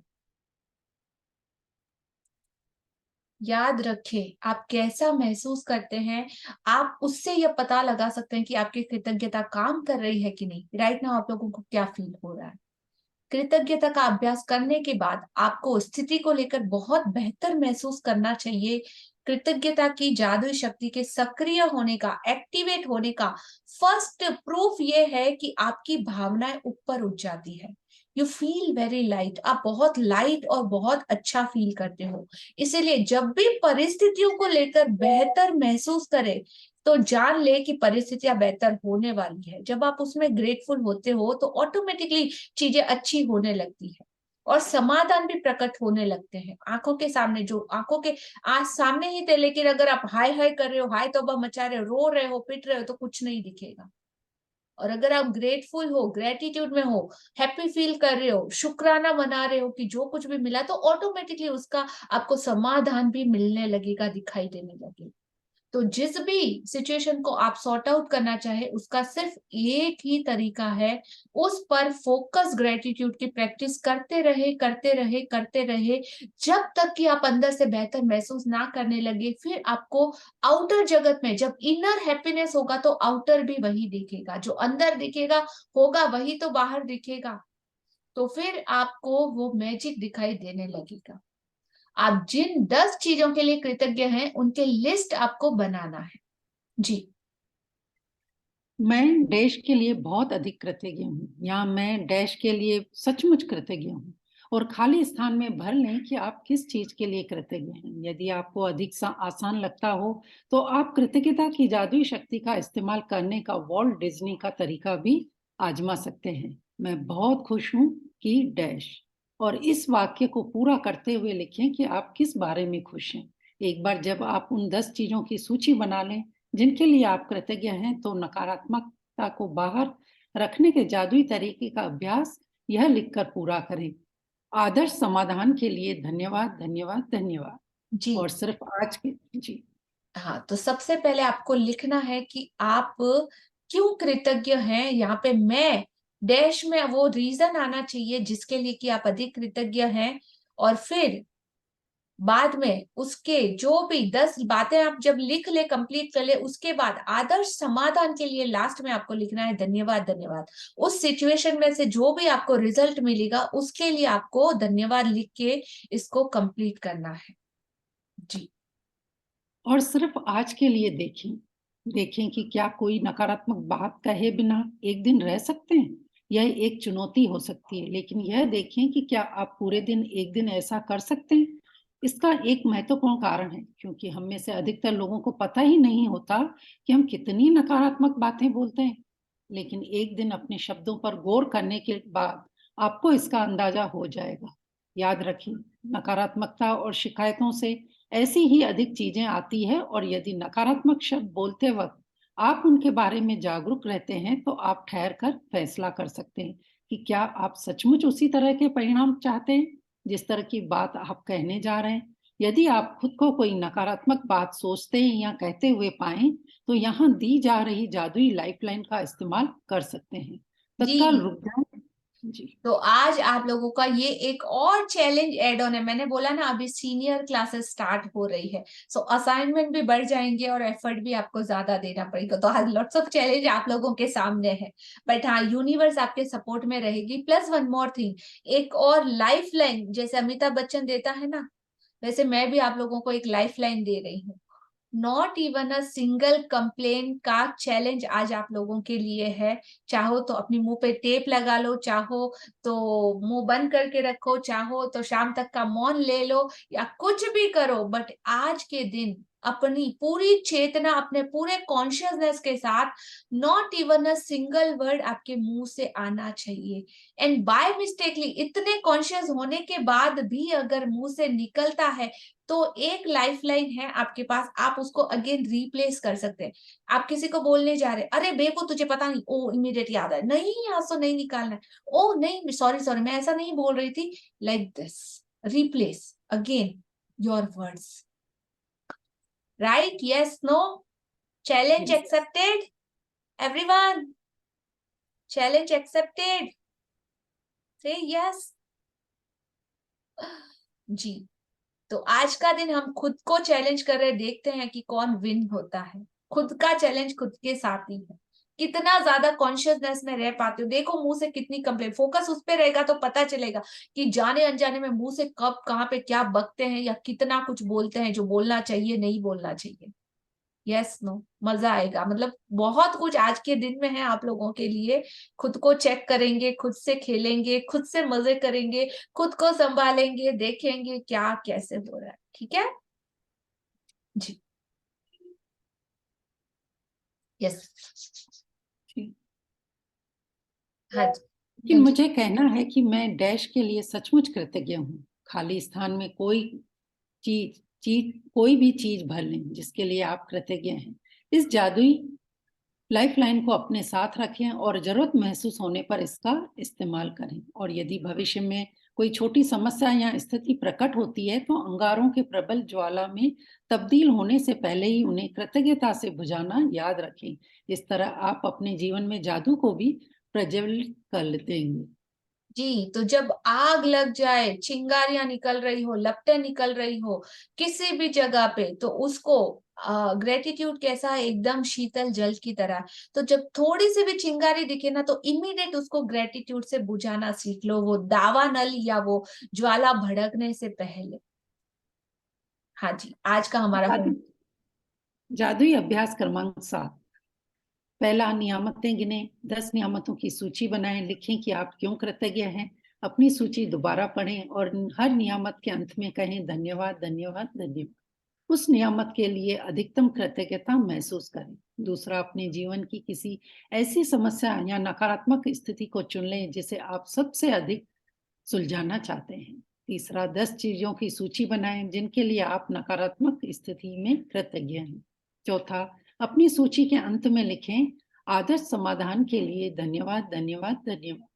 Speaker 10: याद रखें, आप कैसा महसूस करते हैं, आप उससे यह पता लगा सकते हैं कि आपकी कृतज्ञता काम कर रही है कि नहीं। राइट नाउ आप लोगों को क्या फील हो रहा है? कृतज्ञता का अभ्यास करने के बाद आपको स्थिति को लेकर बहुत बेहतर महसूस करना चाहिए, कृतज्ञता की जादुई शक्ति के सक्रिय होने का, एक्टिवेट होने का फर्स्ट प्रूफ ये है कि आपकी भावनाएं ऊपर उठ जाती है। यू फील वेरी लाइट, आप बहुत लाइट और बहुत अच्छा फील करते हो। इसीलिए जब भी परिस्थितियों को लेकर बेहतर महसूस करें तो जान ले कि परिस्थितियां बेहतर होने वाली है। जब आप उसमें ग्रेटफुल होते हो तो ऑटोमेटिकली चीजें अच्छी होने लगती है और समाधान भी प्रकट होने लगते हैं आंखों के सामने, जो आंखों के आज सामने ही थे। लेकिन अगर आप हाय हाय कर रहे हो, हाय तौबा मचा रहे हो, रो रहे हो, पिट रहे हो, तो कुछ नहीं दिखेगा। और अगर आप ग्रेटफुल हो, ग्रेटिट्यूड में हो, हैप्पी फील कर रहे हो, शुक्राना मना रहे हो कि जो कुछ भी मिला, तो ऑटोमेटिकली उसका आपको समाधान भी मिलने लगेगा, दिखाई देने लगेगा। तो जिस भी सिचुएशन को आप सॉर्ट आउट करना चाहे उसका सिर्फ एक ही तरीका है, उस पर फोकस ग्रेटिट्यूड की प्रैक्टिस करते रहे करते रहे करते रहे, जब तक कि आप अंदर से बेहतर महसूस ना करने लगे। फिर आपको आउटर जगत में जब इनर हैप्पीनेस होगा तो आउटर भी वही दिखेगा, जो अंदर दिखेगा होगा वही तो बाहर दिखेगा। तो फिर आपको वो मैजिक दिखाई देने लगेगा। आप जिन 10 चीजों के लिए कृतज्ञ हैं उनके लिस्ट आपको बनाना है। जी।
Speaker 9: मैं डैश के लिए बहुत अधिक कृतज्ञ हूँ, या मैं डैश के लिए सचमुच कृतज्ञ हूँ। और खाली स्थान में भर लें कि आप किस चीज के लिए कृतज्ञ हैं। यदि आपको अधिक आसान लगता हो तो आप कृतज्ञता की जादुई शक्ति का इस्तेमाल करने का वॉल्ट डिज्नी का तरीका भी आजमा सकते हैं। मैं बहुत खुश हूँ कि डैश, और इस वाक्य को पूरा करते हुए लिखें कि आप किस बारे में खुश हैं। एक बार जब आप उन 10 चीजों की सूची बना लें जिनके लिए आप कृतज्ञ हैं, तो नकारात्मकता को बाहर रखने के जादुई तरीके का अभ्यास यह लिखकर पूरा करें। आदर्श समाधान के लिए धन्यवाद, धन्यवाद, धन्यवाद।
Speaker 10: जी।
Speaker 9: और सिर्फ आज के जी
Speaker 10: हाँ, तो सबसे पहले आपको लिखना है कि आप क्यों कृतज्ञ हैं। यहाँ पे मैं डैश में वो रीजन आना चाहिए जिसके लिए कि आप अधिक कृतज्ञ हैं। और फिर बाद में उसके जो भी 10 बातें आप जब लिख ले, कंप्लीट कर ले, उसके बाद आदर्श समाधान के लिए लास्ट में आपको लिखना है धन्यवाद, धन्यवाद। उस सिचुएशन में से जो भी आपको रिजल्ट मिलेगा उसके लिए आपको धन्यवाद लिख के इसको कंप्लीट करना है। जी।
Speaker 9: और सिर्फ आज के लिए देखें कि क्या कोई नकारात्मक बात कहे बिना एक दिन रह सकते हैं। यह एक चुनौती हो सकती है, लेकिन यह देखें कि क्या आप पूरे दिन एक दिन ऐसा कर सकते हैं। इसका एक महत्वपूर्ण कारण है क्योंकि हम में से अधिकतर लोगों को पता ही नहीं होता कि हम कितनी नकारात्मक बातें बोलते हैं। लेकिन एक दिन अपने शब्दों पर गौर करने के बाद आपको इसका अंदाजा हो जाएगा। याद रखें, नकारात्मकता और शिकायतों से ऐसी ही अधिक चीजें आती है, और यदि नकारात्मक शब्द बोलते वक्त आप उनके बारे में जागरूक रहते हैं तो आप ठहर कर फैसला कर सकते हैं कि क्या आप सचमुच उसी तरह के परिणाम चाहते हैं जिस तरह की बात आप कहने जा रहे हैं। यदि आप खुद को कोई नकारात्मक बात सोचते हैं या कहते हुए पाएं तो यहाँ दी जा रही जादुई लाइफलाइन का इस्तेमाल कर सकते हैं। तत्काल रुक जाएं। जी।
Speaker 10: तो आज आप लोगों का ये एक और चैलेंज एड ऑन है। मैंने बोला ना अभी सीनियर क्लासेस स्टार्ट हो रही है, सो असाइनमेंट भी बढ़ जाएंगे और एफर्ट भी आपको ज्यादा देना पड़ेगा। तो आज लॉट्स ऑफ चैलेंज आप लोगों के सामने है, बट हाँ, यूनिवर्स आपके सपोर्ट में रहेगी। प्लस वन मोर थिंग, एक और लाइफ लाइन जैसे अमिताभ बच्चन देता है ना, वैसे मैं भी आप लोगों को एक लाइफ लाइन दे रही हूँ। Not even a single complain का चैलेंज आज आप लोगों के लिए है। चाहो तो अपनी मुंह पे टेप लगा लो, चाहो तो मुंह बंद करके रखो, चाहो तो शाम तक का मौन ले लो, या कुछ भी करो, बट आज के दिन अपनी पूरी चेतना, अपने पूरे कॉन्शियसनेस के साथ not even a single word आपके मुंह से आना चाहिए। एंड बाय मिस्टेकली इतने कॉन्शियस होने के बाद भी अगर मुंह से निकलता है तो एक लाइफलाइन है आपके पास, आप उसको अगेन रिप्लेस कर सकते हैं। आप किसी को बोलने जा रहे, अरे बेको तुझे पता नहीं, ओ इमीडिएट याद है, नहीं यहाँ से नहीं निकालना है, ओ नहीं सॉरी सॉरी मैं ऐसा नहीं बोल रही थी, like this replace again your words. Right? Yes, no? Challenge accepted everyone? Challenge accepted? Say yes. जी। तो आज का दिन हम खुद को चैलेंज कर रहे, देखते हैं कि कौन विन होता है। खुद का चैलेंज खुद के साथ ही है। कितना ज्यादा कॉन्शियसनेस में रह पाते हो। देखो मुंह से कितनी कंप्लेंट, फोकस उस पे रहेगा तो पता चलेगा कि जाने अनजाने में मुंह से कब कहाँ पे क्या बकते हैं या कितना कुछ बोलते हैं जो बोलना चाहिए नहीं बोलना चाहिए। यस नो, मजा आएगा। मतलब बहुत कुछ आज के दिन में है आप लोगों के लिए। खुद को चेक करेंगे, खुद से खेलेंगे, खुद से मजे करेंगे, खुद को संभालेंगे, देखेंगे क्या कैसे हो रहा है। ठीक है जी। यस हाँ जी।
Speaker 9: लेकिन मुझे कहना है कि मैं डैश के लिए सचमुच कृतज्ञ हूँ। खाली स्थान में कोई चीज चीज कोई भी चीज भर लें जिसके लिए आप कृतज्ञ हैं। इस जादुई लाइफलाइन को अपने साथ रखें और जरूरत महसूस होने पर इसका इस्तेमाल करें। और यदि भविष्य में कोई छोटी समस्या या स्थिति प्रकट होती है तो अंगारों के प्रबल ज्वाला में तब्दील होने से पहले ही उन्हें कृतज्ञता से बुझाना याद रखें। इस तरह आप अपने जीवन में जादू को भी प्रज्वलित कर देंगे।
Speaker 10: जी, तो जब आग लग जाए, चिंगारियां निकल रही हो, लपटें निकल रही हो किसी भी जगह पे, तो उसको ग्रेटिट्यूड कैसा है, एकदम शीतल जल की तरह। तो जब थोड़ी सी भी चिंगारी दिखे ना तो इमीडिएट उसको ग्रेटिट्यूड से बुझाना सीख लो, वो दावा नल या वो ज्वाला भड़कने से पहले। हाँ जी, आज का हमारा
Speaker 9: जादुई अभ्यास क्रमांक 7। पहला, नियामतें गिने। 10 नियामतों की सूची बनाएं। लिखें कि आप क्यों कृतज्ञ हैं। अपनी सूची दोबारा पढ़ें और हर नियामत के अंत में कहें धन्यवाद धन्यवाद धन्यवाद। उस नियामत के लिए अधिकतम कृतज्ञता महसूस करें। दूसरा, अपने जीवन की किसी ऐसी समस्या या नकारात्मक स्थिति को चुन लें जिसे आप सबसे अधिक सुलझाना चाहते हैं। तीसरा, 10 चीजों की सूची बनाएं जिनके लिए आप नकारात्मक स्थिति में कृतज्ञ हैं। चौथा, अपनी सूची के अंत में लिखें आदर्श समाधान के लिए धन्यवाद धन्यवाद धन्यवाद।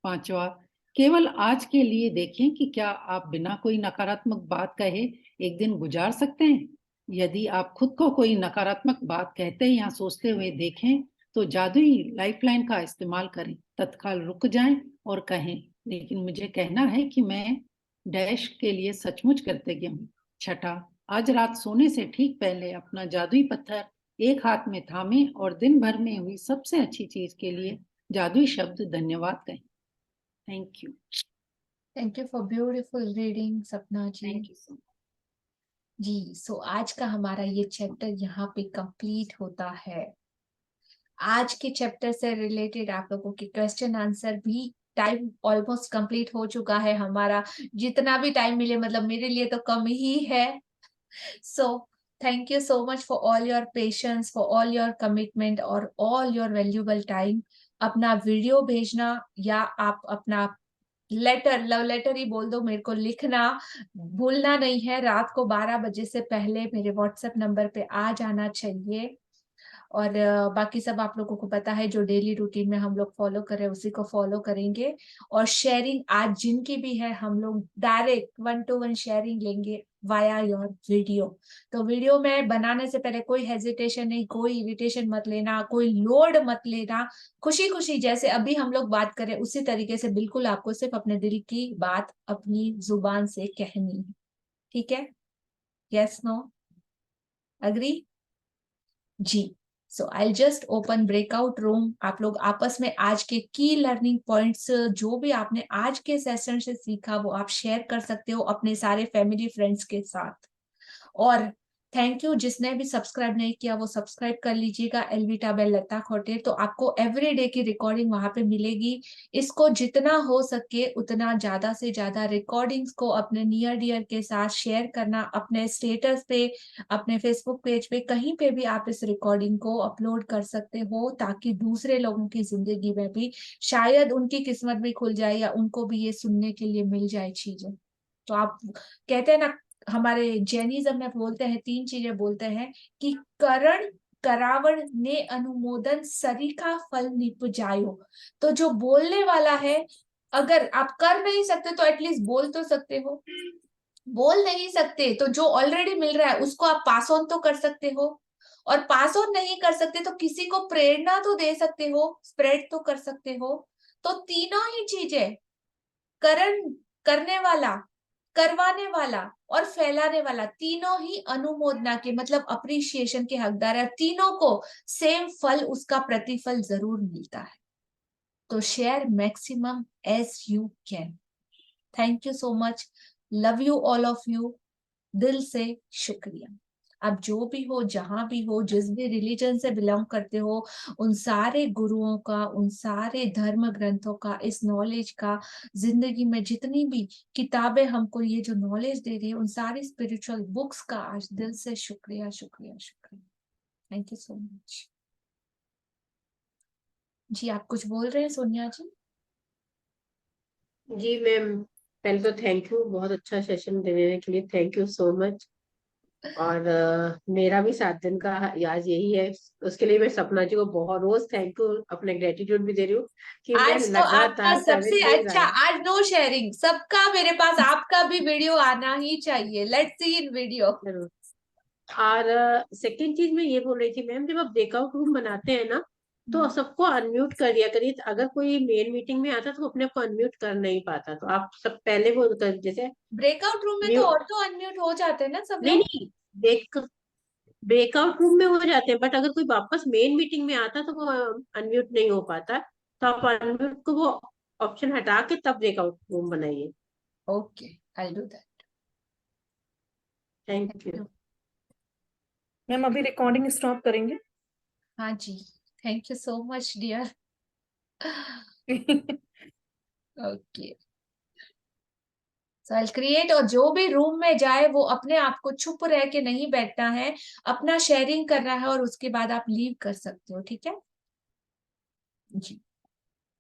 Speaker 9: पांचवा, केवल आज के लिए देखें कि क्या आप बिना कोई नकारात्मक बात कहे एक दिन गुजार सकते हैं। यदि आप खुद को कोई नकारात्मक बात कहते या सोचते हुए देखें तो जादुई लाइफलाइन का इस्तेमाल करें। तत्काल रुक जाएं और कहें, लेकिन मुझे कहना है कि मैं डैश के लिए सचमुच कृतज्ञ हूँ। छठा, आज रात सोने से ठीक पहले अपना जादुई पत्थर एक हाथ में थामे और दिन भर में हुई सबसे अच्छी चीज के लिए जादुई शब्द धन्यवाद कहें। Thank you.
Speaker 10: Thank you for beautiful reading सपना जी।
Speaker 9: थैंक यू सो मच
Speaker 10: जी। सो आज का हमारा ये चैप्टर यहाँ पे कंप्लीट होता है। आज के चैप्टर से रिलेटेड आप लोगों के क्वेश्चन आंसर भी टाइम ऑलमोस्ट कंप्लीट हो चुका है हमारा। जितना भी टाइम मिले, मतलब मेरे लिए तो कम ही है। सो thank you so much for all your patience, for all your commitment और ऑल योर वैल्यूबल टाइम। अपना वीडियो भेजना या आप अपना लेटर, लव लेटर ही बोल दो, मेरे को लिखना भूलना नहीं है। रात को 12 बजे से पहले मेरे व्हाट्सएप नंबर पे आ जाना चाहिए। और बाकी सब आप लोगों को पता है, जो डेली रूटीन में हम लोग फॉलो कर रहे हैं उसी को फॉलो करेंगे। और शेयरिंग आज जिनकी भी है, हम लोग डायरेक्ट 1-to-1 शेयरिंग लेंगे वाया योर वीडियो। तो वीडियो में बनाने से पहले कोई हेजिटेशन नहीं, कोई इरिटेशन मत लेना, कोई लोड मत लेना। खुशी खुशी जैसे अभी हम लोग बात करें उसी तरीके से बिल्कुल आपको सिर्फ अपने दिल की बात अपनी जुबान से कहनी है। ठीक है? यस नो अग्री जी। So I just open breakout room. आप लोग आपस में आज के की लर्निंग पॉइंट्स जो भी आपने आज के सेशन से सीखा वो आप शेयर कर सकते हो अपने सारे फैमिली फ्रेंड्स के साथ। और थैंक यू, जिसने भी सब्सक्राइब नहीं किया वो सब्सक्राइब कर लीजिएगा, एलविटा बेल लता खोटे, तो आपको एवरीडे की रिकॉर्डिंग वहां पे मिलेगी। इसको जितना हो सके उतना ज्यादा से ज्यादा रिकॉर्डिंग्स को अपने नियर डियर के साथ शेयर करना। अपने स्टेटस पे, अपने फेसबुक पेज पे, कहीं पे भी आप इस रिकॉर्डिंग को अपलोड कर सकते हो, ताकि दूसरे लोगों की जिंदगी में भी शायद उनकी किस्मत भी खुल जाए या उनको भी ये सुनने के लिए मिल जाए चीजें। तो आप कहते हैं ना, हमारे जैनिज्म में बोलते हैं, 3 चीजें बोलते हैं कि करण करावण ने अनुमोदन सरीखा फल निपजायो। तो जो बोलने वाला है, अगर आप कर नहीं सकते तो एटलीस्ट बोल तो सकते हो। बोल नहीं सकते तो जो ऑलरेडी मिल रहा है उसको आप पास ऑन तो कर सकते हो। और पास ऑन नहीं कर सकते तो किसी को प्रेरणा तो दे सकते हो, स्प्रेड तो कर सकते हो। तो तीनों ही चीजें, करण करने वाला, करवाने वाला और फैलाने वाला तीनों ही अनुमोदना के मतलब अप्रिशिएशन के हकदार है। तीनों को सेम फल, उसका प्रतिफल जरूर मिलता है। तो share maximum age you can. Thank you so much, love you all of you, दिल से शुक्रिया। आप जो भी हो, जहां भी हो, जिस भी रिलीजन से बिलोंग करते हो, उन सारे गुरुओं का, उन सारे धर्म ग्रंथों का, इस नॉलेज का, जिंदगी में जितनी भी किताबें हमको ये जो नॉलेज दे रही है, उन सारी स्पिरिचुअल बुक्स का आज दिल से शुक्रिया शुक्रिया शुक्रिया। Thank you so much. जी आप कुछ बोल रहे हैं सोनिया जी?
Speaker 14: जी मैम, पहले तो थैंक यू, बहुत अच्छा सेशन देने के लिए थैंक यू सो मच। और मेरा भी 7 दिन का आज यही है, उसके लिए मैं सपना जी को बहुत रोज थैंक यू, अपने ग्रेटिट्यूड भी दे रही हूँ कि मैं
Speaker 10: आज तो आपका
Speaker 14: लगातार 7
Speaker 10: सबसे
Speaker 14: डेज
Speaker 10: अच्छा, आज नो शेयरिंग, सबका मेरे पास आपका भी वीडियो आना ही चाहिए। Let's see in video.
Speaker 14: और सेकंड चीज मैं ये बोल रही थी मैम, जब आप ब्रेकआउट रूम बनाते हैं ना, तो सबको अनम्यूट कर दिया करिए। अगर कोई मेन मीटिंग में आता तो अपने को अनम्यूट कर नहीं पाता, तो आप सब पहले वो कर, जैसे
Speaker 10: ब्रेकआउट रूम में तो ऑटो अनम्यूट हो जाते हैं ना सब
Speaker 14: नहीं
Speaker 10: लोग?
Speaker 14: नहीं, ब्रेकआउट रूम में हो जाते हैं, बट अगर कोई वापस मेन मीटिंग में आता तो वो अनम्यूट नहीं हो पाता। तो आप अनम्यूट को वो ऑप्शन हटा के तब ब्रेकआउट रूम बनाइए।
Speaker 10: Okay, I will do that.
Speaker 14: Thank you
Speaker 1: ma'am. अभी रिकॉर्डिंग स्टॉप करेंगे?
Speaker 10: हाँ जी, thank you so much dear. Okay, so I create. और जो भी रूम में जाए वो अपने आप को चुप रह के नहीं बैठना है, अपना शेयरिंग करना है और उसके बाद आप लीव कर सकते हो, ठीक है जी।